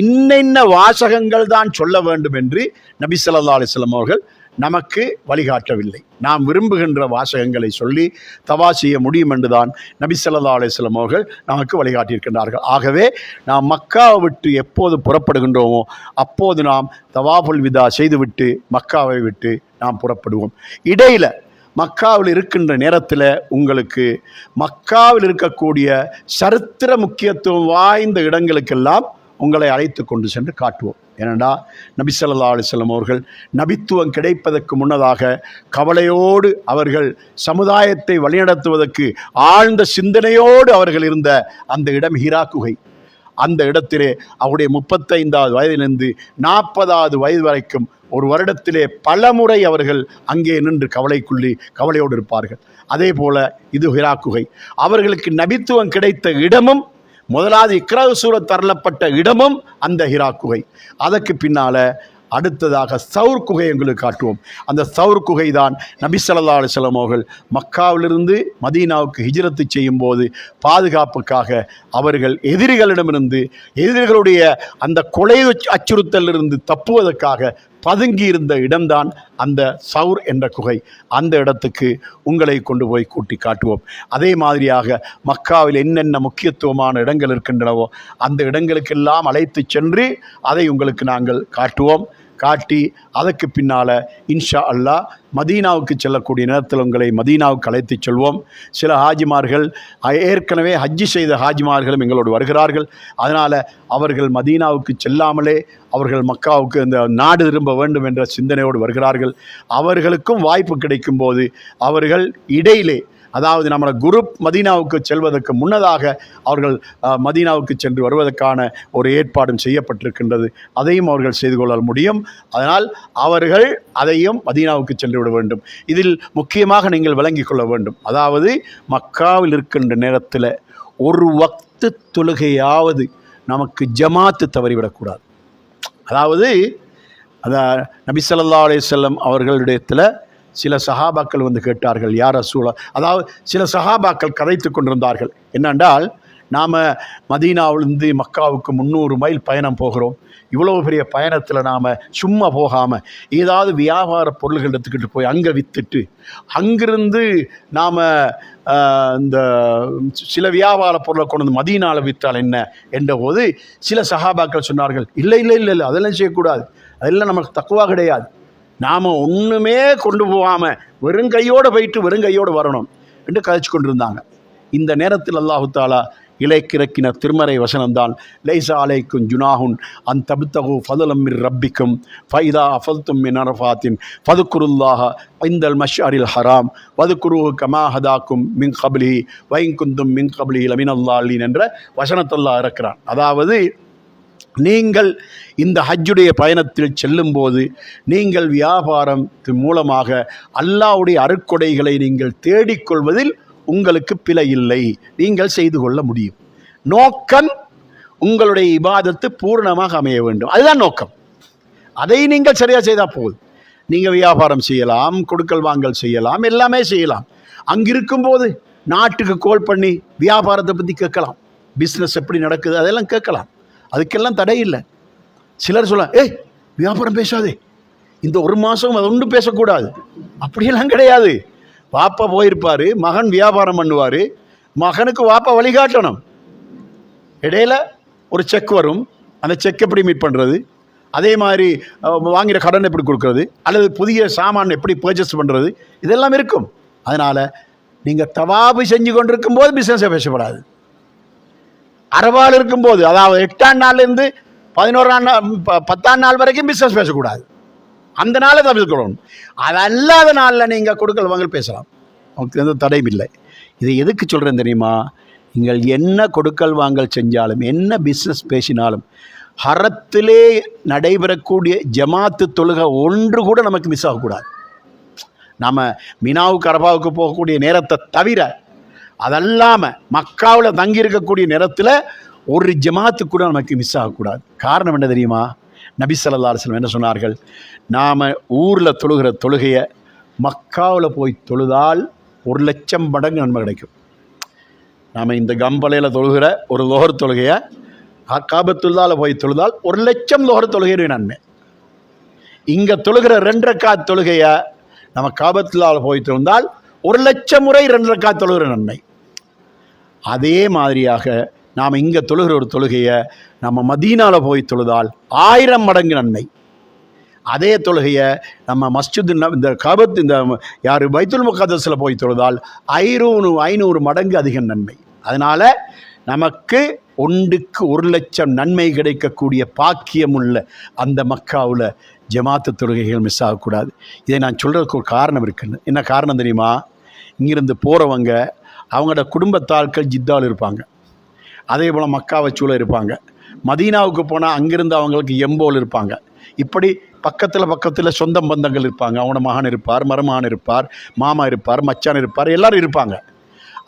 இன்னென்ன வாசகங்கள் தான் சொல்ல வேண்டும் என்று நபி ஸல்லல்லாஹு அலைஹி வஸல்லம் அவர்கள் நமக்கு வழிகாட்டவில்லை. நாம் விரும்புகின்ற வாசகங்களை சொல்லி தவாஃப் செய்ய முடியும் என்றுதான் நபி ஸல்லல்லாஹு அலைஹி வஸல்லம் அவர்கள் நமக்கு வழிகாட்டியிருக்கின்றார்கள். ஆகவே நாம் மக்காவை விட்டு எப்போது புறப்படுகின்றோமோ அப்போது நாம் தவாஃபுல் விதா செய்துவிட்டு மக்காவை விட்டு நாம் புறப்படுவோம். இடையில் மக்காவில் இருக்கின்ற நேரத்தில் உங்களுக்கு மக்காவில் இருக்கக்கூடிய சரித்திர முக்கியத்துவம் வாய்ந்த இடங்களுக்கெல்லாம் உங்களை அழைத்து கொண்டு சென்று காட்டுவோம். ஏனென்றா நபி ஸல்லல்லாஹு அலைஹி வஸல்லம் அவர்கள் நபித்துவம் கிடைப்பதற்கு முன்னதாக கவலையோடு அவர்கள் சமுதாயத்தை வழிநடத்துவதற்கு ஆழ்ந்த சிந்தனையோடு அவர்கள் இருந்த அந்த இடம் ஹிரா குகை. அந்த இடத்திலே அவருடைய 35வது வயதிலிருந்து 40வது வயது வரைக்கும் ஒரு வருடத்திலே பல முறை அவர்கள் அங்கே நின்று கவலையோடு இருப்பார்கள். அதே போல இது ஹிரா குகை. அவர்களுக்கு நபித்துவம் கிடைத்த இடமும் முதலாவது இக்ரா சூரத் அருளப்பட்ட இடமும் அந்த ஹிரா குகை. அதற்கு பின்னால் அடுத்ததாக சவுர் குகை எங்களுக்கு காட்டுவோம். அந்த சவுர் குகை தான் நபி ஸல்லல்லாஹு அலைஹி வஸல்லம் அவர்கள் மக்காவிலிருந்து மதீனாவுக்கு ஹிஜ்ரத்து செய்யும் போது பாதுகாப்புக்காக அவர்கள் எதிரிகளுடைய அந்த கொலை அச்சுறுத்தலிருந்து தப்புவதற்காக பதுங்கி இருந்த இடம்தான் அந்த சவுர் என்ற குகை. அந்த இடத்துக்கு உங்களை கொண்டு போய் கூட்டி காட்டுவோம். அதே மாதிரியாக மக்காவில் என்னென்ன முக்கியத்துவமான இடங்கள் இருக்கின்றனவோ அந்த இடங்களுக்கெல்லாம் அழைத்து சென்று அதை உங்களுக்கு நாங்கள் காட்டி அதற்கு பின்னால் இன்ஷா அல்லாஹ் மதீனாவுக்கு செல்லக்கூடிய நேரத்தில் உங்களை மதீனாவுக்கு அழைத்து செல்வோம். சில ஹாஜிமார்கள் ஏற்கனவே ஹஜ்ஜி செய்த ஹாஜிமார்களும் எங்களோடு வருகிறார்கள். அதனால் அவர்கள் மதீனாவுக்கு செல்லாமலே அவர்கள் மக்காவுக்கு இந்த நாடு திரும்ப வேண்டும் என்ற சிந்தனையோடு வருகிறார்கள். அவர்களுக்கும் வாய்ப்பு கிடைக்கும் போது அவர்கள் இடையிலே, அதாவது நம்ம குரூப் மதீனாவுக்கு செல்வதற்கு முன்னதாக அவர்கள் மதீனாவுக்கு சென்று வருவதற்கான ஒரு ஏற்பாடும் செய்யப்பட்டிருக்கின்றது. அதையும் அவர்கள் செய்து கொள்ள முடியும். அதனால் அவர்கள் அதையும் மதீனாவுக்கு சென்று விட வேண்டும். இதில் முக்கியமாக நீங்கள் விளங்கிக் கொள்ள வேண்டும். அதாவது மக்காவில் இருக்கின்ற நேரத்தில் ஒரு வக்து தொழுகையாவது நமக்கு ஜமாத்து தவறிவிடக்கூடாது. அதாவது நபி ஸல்லல்லாஹு அலைஹி வஸல்லம் அவர்களிடத்தில் சில சஹாபாக்கள் வந்து கேட்டார்கள், யார் ரசூலா, அதாவது சில சஹாபாக்கள் கதைத்து கொண்டிருந்தார்கள். என்னென்றால், நாம் மதீனாவிலிருந்து மக்காவுக்கு 300 மைல் பயணம் போகிறோம். இவ்வளோ பெரிய பயணத்தில் நாம் சும்மா போகாமல் ஏதாவது வியாபார பொருள்கள் எடுத்துக்கிட்டு போய் அங்கே விற்றுட்டு அங்கிருந்து நாம் இந்த சில வியாபார பொருளை கொண்டு வந்து மதீனாவில் விற்றால் என்ன என்ற போது சில சஹாபாக்கள் சொன்னார்கள், இல்லை அதெல்லாம் செய்யக்கூடாது, அதெல்லாம் நமக்கு தக்குவா கிடையாது. நாம் ஒன்றுமே கொண்டு போகாமல் வெறும் கையோடு போயிட்டு வெறும் கையோடு வரணும் என்று கதைச்சு கொண்டிருந்தாங்க. இந்த நேரத்தில் அல்லாஹு தாலா இலக்கிறக்கின திருமறை வசனம்தான், லைசா அலைக்கும் ஜுனாஹுன் அன் தபுத்தகு ஃபதுலம் மிர் ரப்பிக்கும் ஃபைதா அஃபல்தும் மின் அரஃபாத்தின் ஃபதுக்குருல்லாஹ ஐந்தல் மஷ்அரில் ஹராம் வதுக்குருஹு கமா ஹதாக்கும் மின் கபிலிஹி வைங்குந்தும் மின் கபிலிஹி லமினல்லாலீன் என்ற வசனத்தல்லாஹ் இருக்கிறான். அதாவது நீங்கள் இந்த ஹஜ்ஜுடைய பயணத்தில் செல்லும்போது நீங்கள் வியாபாரத்தின் மூலமாக அல்லாஹ்வுடைய அருட்கொடைகளை நீங்கள் தேடிக்கொள்வதில் உங்களுக்கு பிழை இல்லை, நீங்கள் செய்து கொள்ள முடியும். நோக்கம் உங்களுடைய இபாதத்து பூர்ணமாக அமைய வேண்டும், அதுதான் நோக்கம். அதை நீங்கள் சரியாக செய்தால் போதும். நீங்கள் வியாபாரம் செய்யலாம், கொடுக்கல் வாங்கல் செய்யலாம், எல்லாமே செய்யலாம். அங்கிருக்கும்போது நாட்டுக்கு கால் பண்ணி வியாபாரத்தை பற்றி கேட்கலாம், பிஸ்னஸ் எப்படி நடக்குது அதெல்லாம் கேட்கலாம், அதுக்கெல்லாம் தடை இல்லை. சிலர் சொல்ல, வியாபாரம் பேசாதே, இந்த ஒரு மாதம் அது ஒன்றும் பேசக்கூடாது, அப்படியெல்லாம் கிடையாது. வாப்பா போயிருப்பார், மகன் வியாபாரம் பண்ணுவார், மகனுக்கு வாப்பா வழிகாட்டணும். இடையில ஒரு செக் வரும், அந்த செக் எப்படி மீட் பண்ணுறது, அதே மாதிரி வாங்கிற கடன் எப்படி கொடுக்கறது, அல்லது புதிய சாமான் எப்படி பர்ச்சேஸ் பண்ணுறது, இதெல்லாம் இருக்கும். அதனால் நீங்கள் தவாபு செஞ்சு கொண்டு இருக்கும்போது பிஸ்னஸை பேசப்படாது. அரபால் இருக்கும்போது, அதாவது 8ஆம் நாள்லேருந்து 11ஆம் நாள் 10ஆம் நாள் வரைக்கும் பிஸ்னஸ் பேசக்கூடாது, அந்த நாளை தவிர்க்கணும். அது அல்லாத நாளில் நீங்கள் கொடுக்கல் வாங்கல் பேசலாம், உங்களுக்கு எந்த தடையும் இல்லை. இதை எதுக்கு சொல்கிறேன் தெரியுமா? நீங்கள் என்ன கொடுக்கல் வாங்கல் செஞ்சாலும் என்ன பிஸ்னஸ் பேசினாலும் ஹரத்திலே நடைபெறக்கூடிய ஜமாத்து தொழுகை ஒன்று கூட நமக்கு மிஸ் ஆகக்கூடாது. நம்ம மினாவுக்கு அரபாவுக்கு போகக்கூடிய நேரத்தை தவிர அதல்லாமல் மக்காவில் தங்கி இருக்கக்கூடிய நேரத்தில் ஒரு ஜமாத்து கூட நமக்கு மிஸ் ஆகக்கூடாது. காரணம் என்ன தெரியுமா? நபி ஸல்லல்லாஹு அலைஹி வஸல்லம் என்ன சொன்னார்கள்? நாம் ஊரில் தொழுகிற தொழுகையை மக்காவில் போய் தொழுதால் 1,00,000 மடங்கு நன்மை கிடைக்கும். நாம் இந்த கம்பளையில் தொழுகிற ஒரு லோஹர் தொழுகையை காபத்துல்லாவில் போய் தொழுதால் 1,00,000 லோஹர் தொழுகையுடைய நன்மை. இங்கே தொழுகிற 2 ரக்காத் தொழுகையை நம்ம காபத்துல்லாவில் போய் தொழுந்தால் 1,00,000 முறை 2 ரக்காத் தொழுகிற நன்மை. அதே மாதிரியாக நாம் இங்கே தொழுகிற ஒரு தொழுகையை நம்ம மதீனாவில் போய் தொழுதால் 1000 மடங்கு நன்மை. அதே தொழுகையை நம்ம மஸ்ஜித் இந்த காபத் இந்த யார் பைத்துல் முகத்தஸில் போய் தொழுதால் 500 மடங்கு அதிக நன்மை. அதனால் நமக்கு 1,00,000 நன்மை கிடைக்கக்கூடிய பாக்கியமுள்ள அந்த மக்காவில் ஜமாத்து தொழுகைகள் மிஸ் ஆகக்கூடாது. இதை நான் சொல்கிறதுக்கு ஒரு காரணம் இருக்குன்னு. என்ன காரணம் தெரியுமா? இங்கிருந்து போகிறவங்க அவங்களோட குடும்பத்தாட்கள் ஜித்தாவில் இருப்பாங்க, அதே போல் மக்காவை சூழ இருப்பாங்க. மதீனாவுக்கு போனால் அங்கிருந்து அவங்களுக்கு எம்போல் இருப்பாங்க. இப்படி பக்கத்தில் சொந்த பந்தங்கள் இருப்பாங்க. அவனோட மகன் இருப்பார், மருமகன் இருப்பார், மாமா இருப்பார், மச்சான் இருப்பார், எல்லோரும் இருப்பாங்க.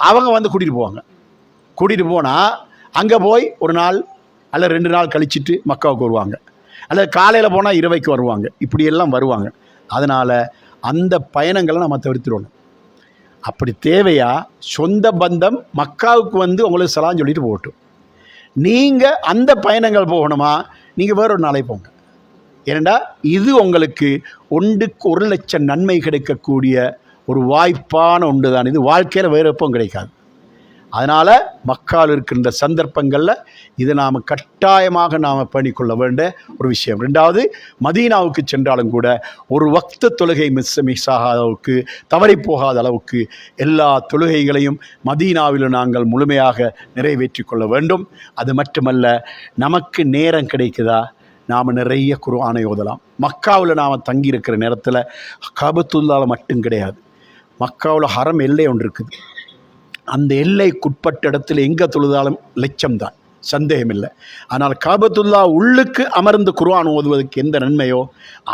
அவங்க வந்து கூட்டிகிட்டு போனால் அங்கே போய் ஒரு நாள் அல்ல 2 நாள் கழிச்சிட்டு மக்காவுக்கு வருவாங்க, அல்லது காலையில் போனால் இரவைக்கு வருவாங்க. இப்படியெல்லாம் வருவாங்க. அதனால் அந்த பயணங்களை நம்ம தவிர்த்துடணும். அப்படி தேவையா? சொந்த பந்தம் மக்காவுக்கு வந்து உங்களுக்கு சலாம் சொல்லிட்டு போகட்டும். நீங்கள் அந்த பயணங்கள் போகணுமா? நீங்கள் வேறொரு நாளை போங்க. ஏனெண்டா இது உங்களுக்கு 1,00,000 நன்மை கிடைக்கக்கூடிய ஒரு வாய்ப்பான ஒன்று தான். இது வாழ்க்கையில் வேறு எப்பவும் கிடைக்காது. அதனால் மக்கால் இருக்கின்ற சந்தர்ப்பங்களில் இதை நாம் கட்டாயமாக நாம் பண்ணிக்கொள்ள வேண்டிய ஒரு விஷயம். 2வது, மதீனாவுக்கு சென்றாலும் கூட ஒரு வக்த தொழுகை மிஸ் ஆகாத அளவுக்கு, தவறி போகாத அளவுக்கு எல்லா தொழுகைகளையும் மதீனாவில் நாங்கள் முழுமையாக நிறைவேற்றி கொள்ள வேண்டும். அது மட்டுமல்ல, நமக்கு நேரம் கிடைக்குதா, நாம் நிறைய குர்ஆனை ஓதலாம். மக்காவில் நாம் தங்கியிருக்கிற நேரத்தில் காபத்துல்லாவில் மட்டும் கிடையாது, மக்காவில் ஹரம் எல்லை ஒன்று இருக்குது. அந்த எல்லைக்குட்பட்ட இடத்துல எங்கே தொழுதாலும் லட்சம் தான், சந்தேகம் இல்லை. ஆனால் காபத்துல்லா உள்ளுக்கு அமர்ந்து குர்ஆன் ஓதுவதற்கு எந்த நன்மையோ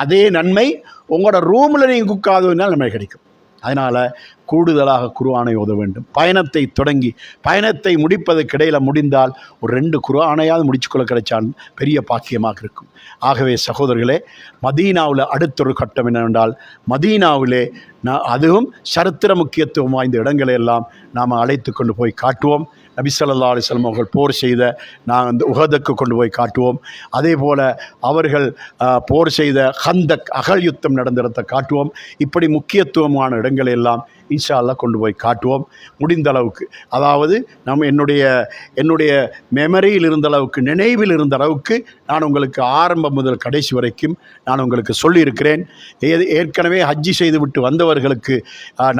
அதே நன்மை உங்களோட ரூமில் நீங்கள் உட்கார்ந்ததுனால் நன்மை கிடைக்கும். அதனால் கூடுதலாக குர்ஆனை ஓத வேண்டும். பயணத்தை தொடங்கி பயணத்தை முடிப்பதற்கு இடையில் முடிந்தால் ஒரு 2 குர்ஆனையாவது முடிச்சுக்கொள்ள கிடைச்சால் பெரிய பாக்கியமாக இருக்கும். ஆகவே சகோதரர்களே, மதீனாவில் அடுத்தொரு கட்டம் என்னவென்றால், மதீனாவிலே அதுவும் சரித்திர முக்கியத்துவம் வாய்ந்த இடங்களை எல்லாம் நாம் அழைத்து கொண்டு போய் காட்டுவோம். நபி ஸல்லல்லாஹு அலைஹி வஸல்லம் அவர்கள் போர் செய்த அந்த உஹதுக்கு கொண்டு போய் காட்டுவோம். அதே போல் அவர்கள் போர் செய்த ஹந்தக் அகல் யுத்தம் நடந்த இடத்தை காட்டுவோம். இப்படி முக்கியத்துவமான இடங்களை எல்லாம் இன்ஷா அல்லாஹ் கொண்டு போய் காட்டுவோம். முடிந்த அளவுக்கு, அதாவது என்னுடைய மெமரியில் இருந்த அளவுக்கு, நினைவில் இருந்த அளவுக்கு நான் உங்களுக்கு ஆரம்பம் முதல் கடைசி வரைக்கும் நான் உங்களுக்கு சொல்லியிருக்கிறேன். ஏற்கனவே ஹஜ்ஜி செய்து விட்டு வந்தவர்களுக்கு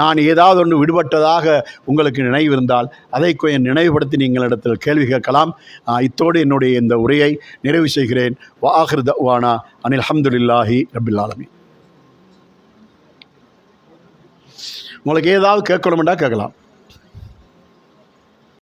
நான் ஏதாவது ஒன்று விடுபட்டதாக உங்களுக்கு நினைவு இருந்தால் அதை கொஞ்சம் நினைவுபடுத்தி நீங்கள் இடத்தில் கேள்வி கேட்கலாம். இத்தோடு என்னுடைய இந்த உரையை நிறைவு செய்கிறேன். வஆகிரு தஅவானா அனில் ஹம்துலில்லாஹி ரப்பில் ஆலமீன். உங்களுக்கு ஏதாவது கேட்கணுமெண்டா கேட்கலாம்.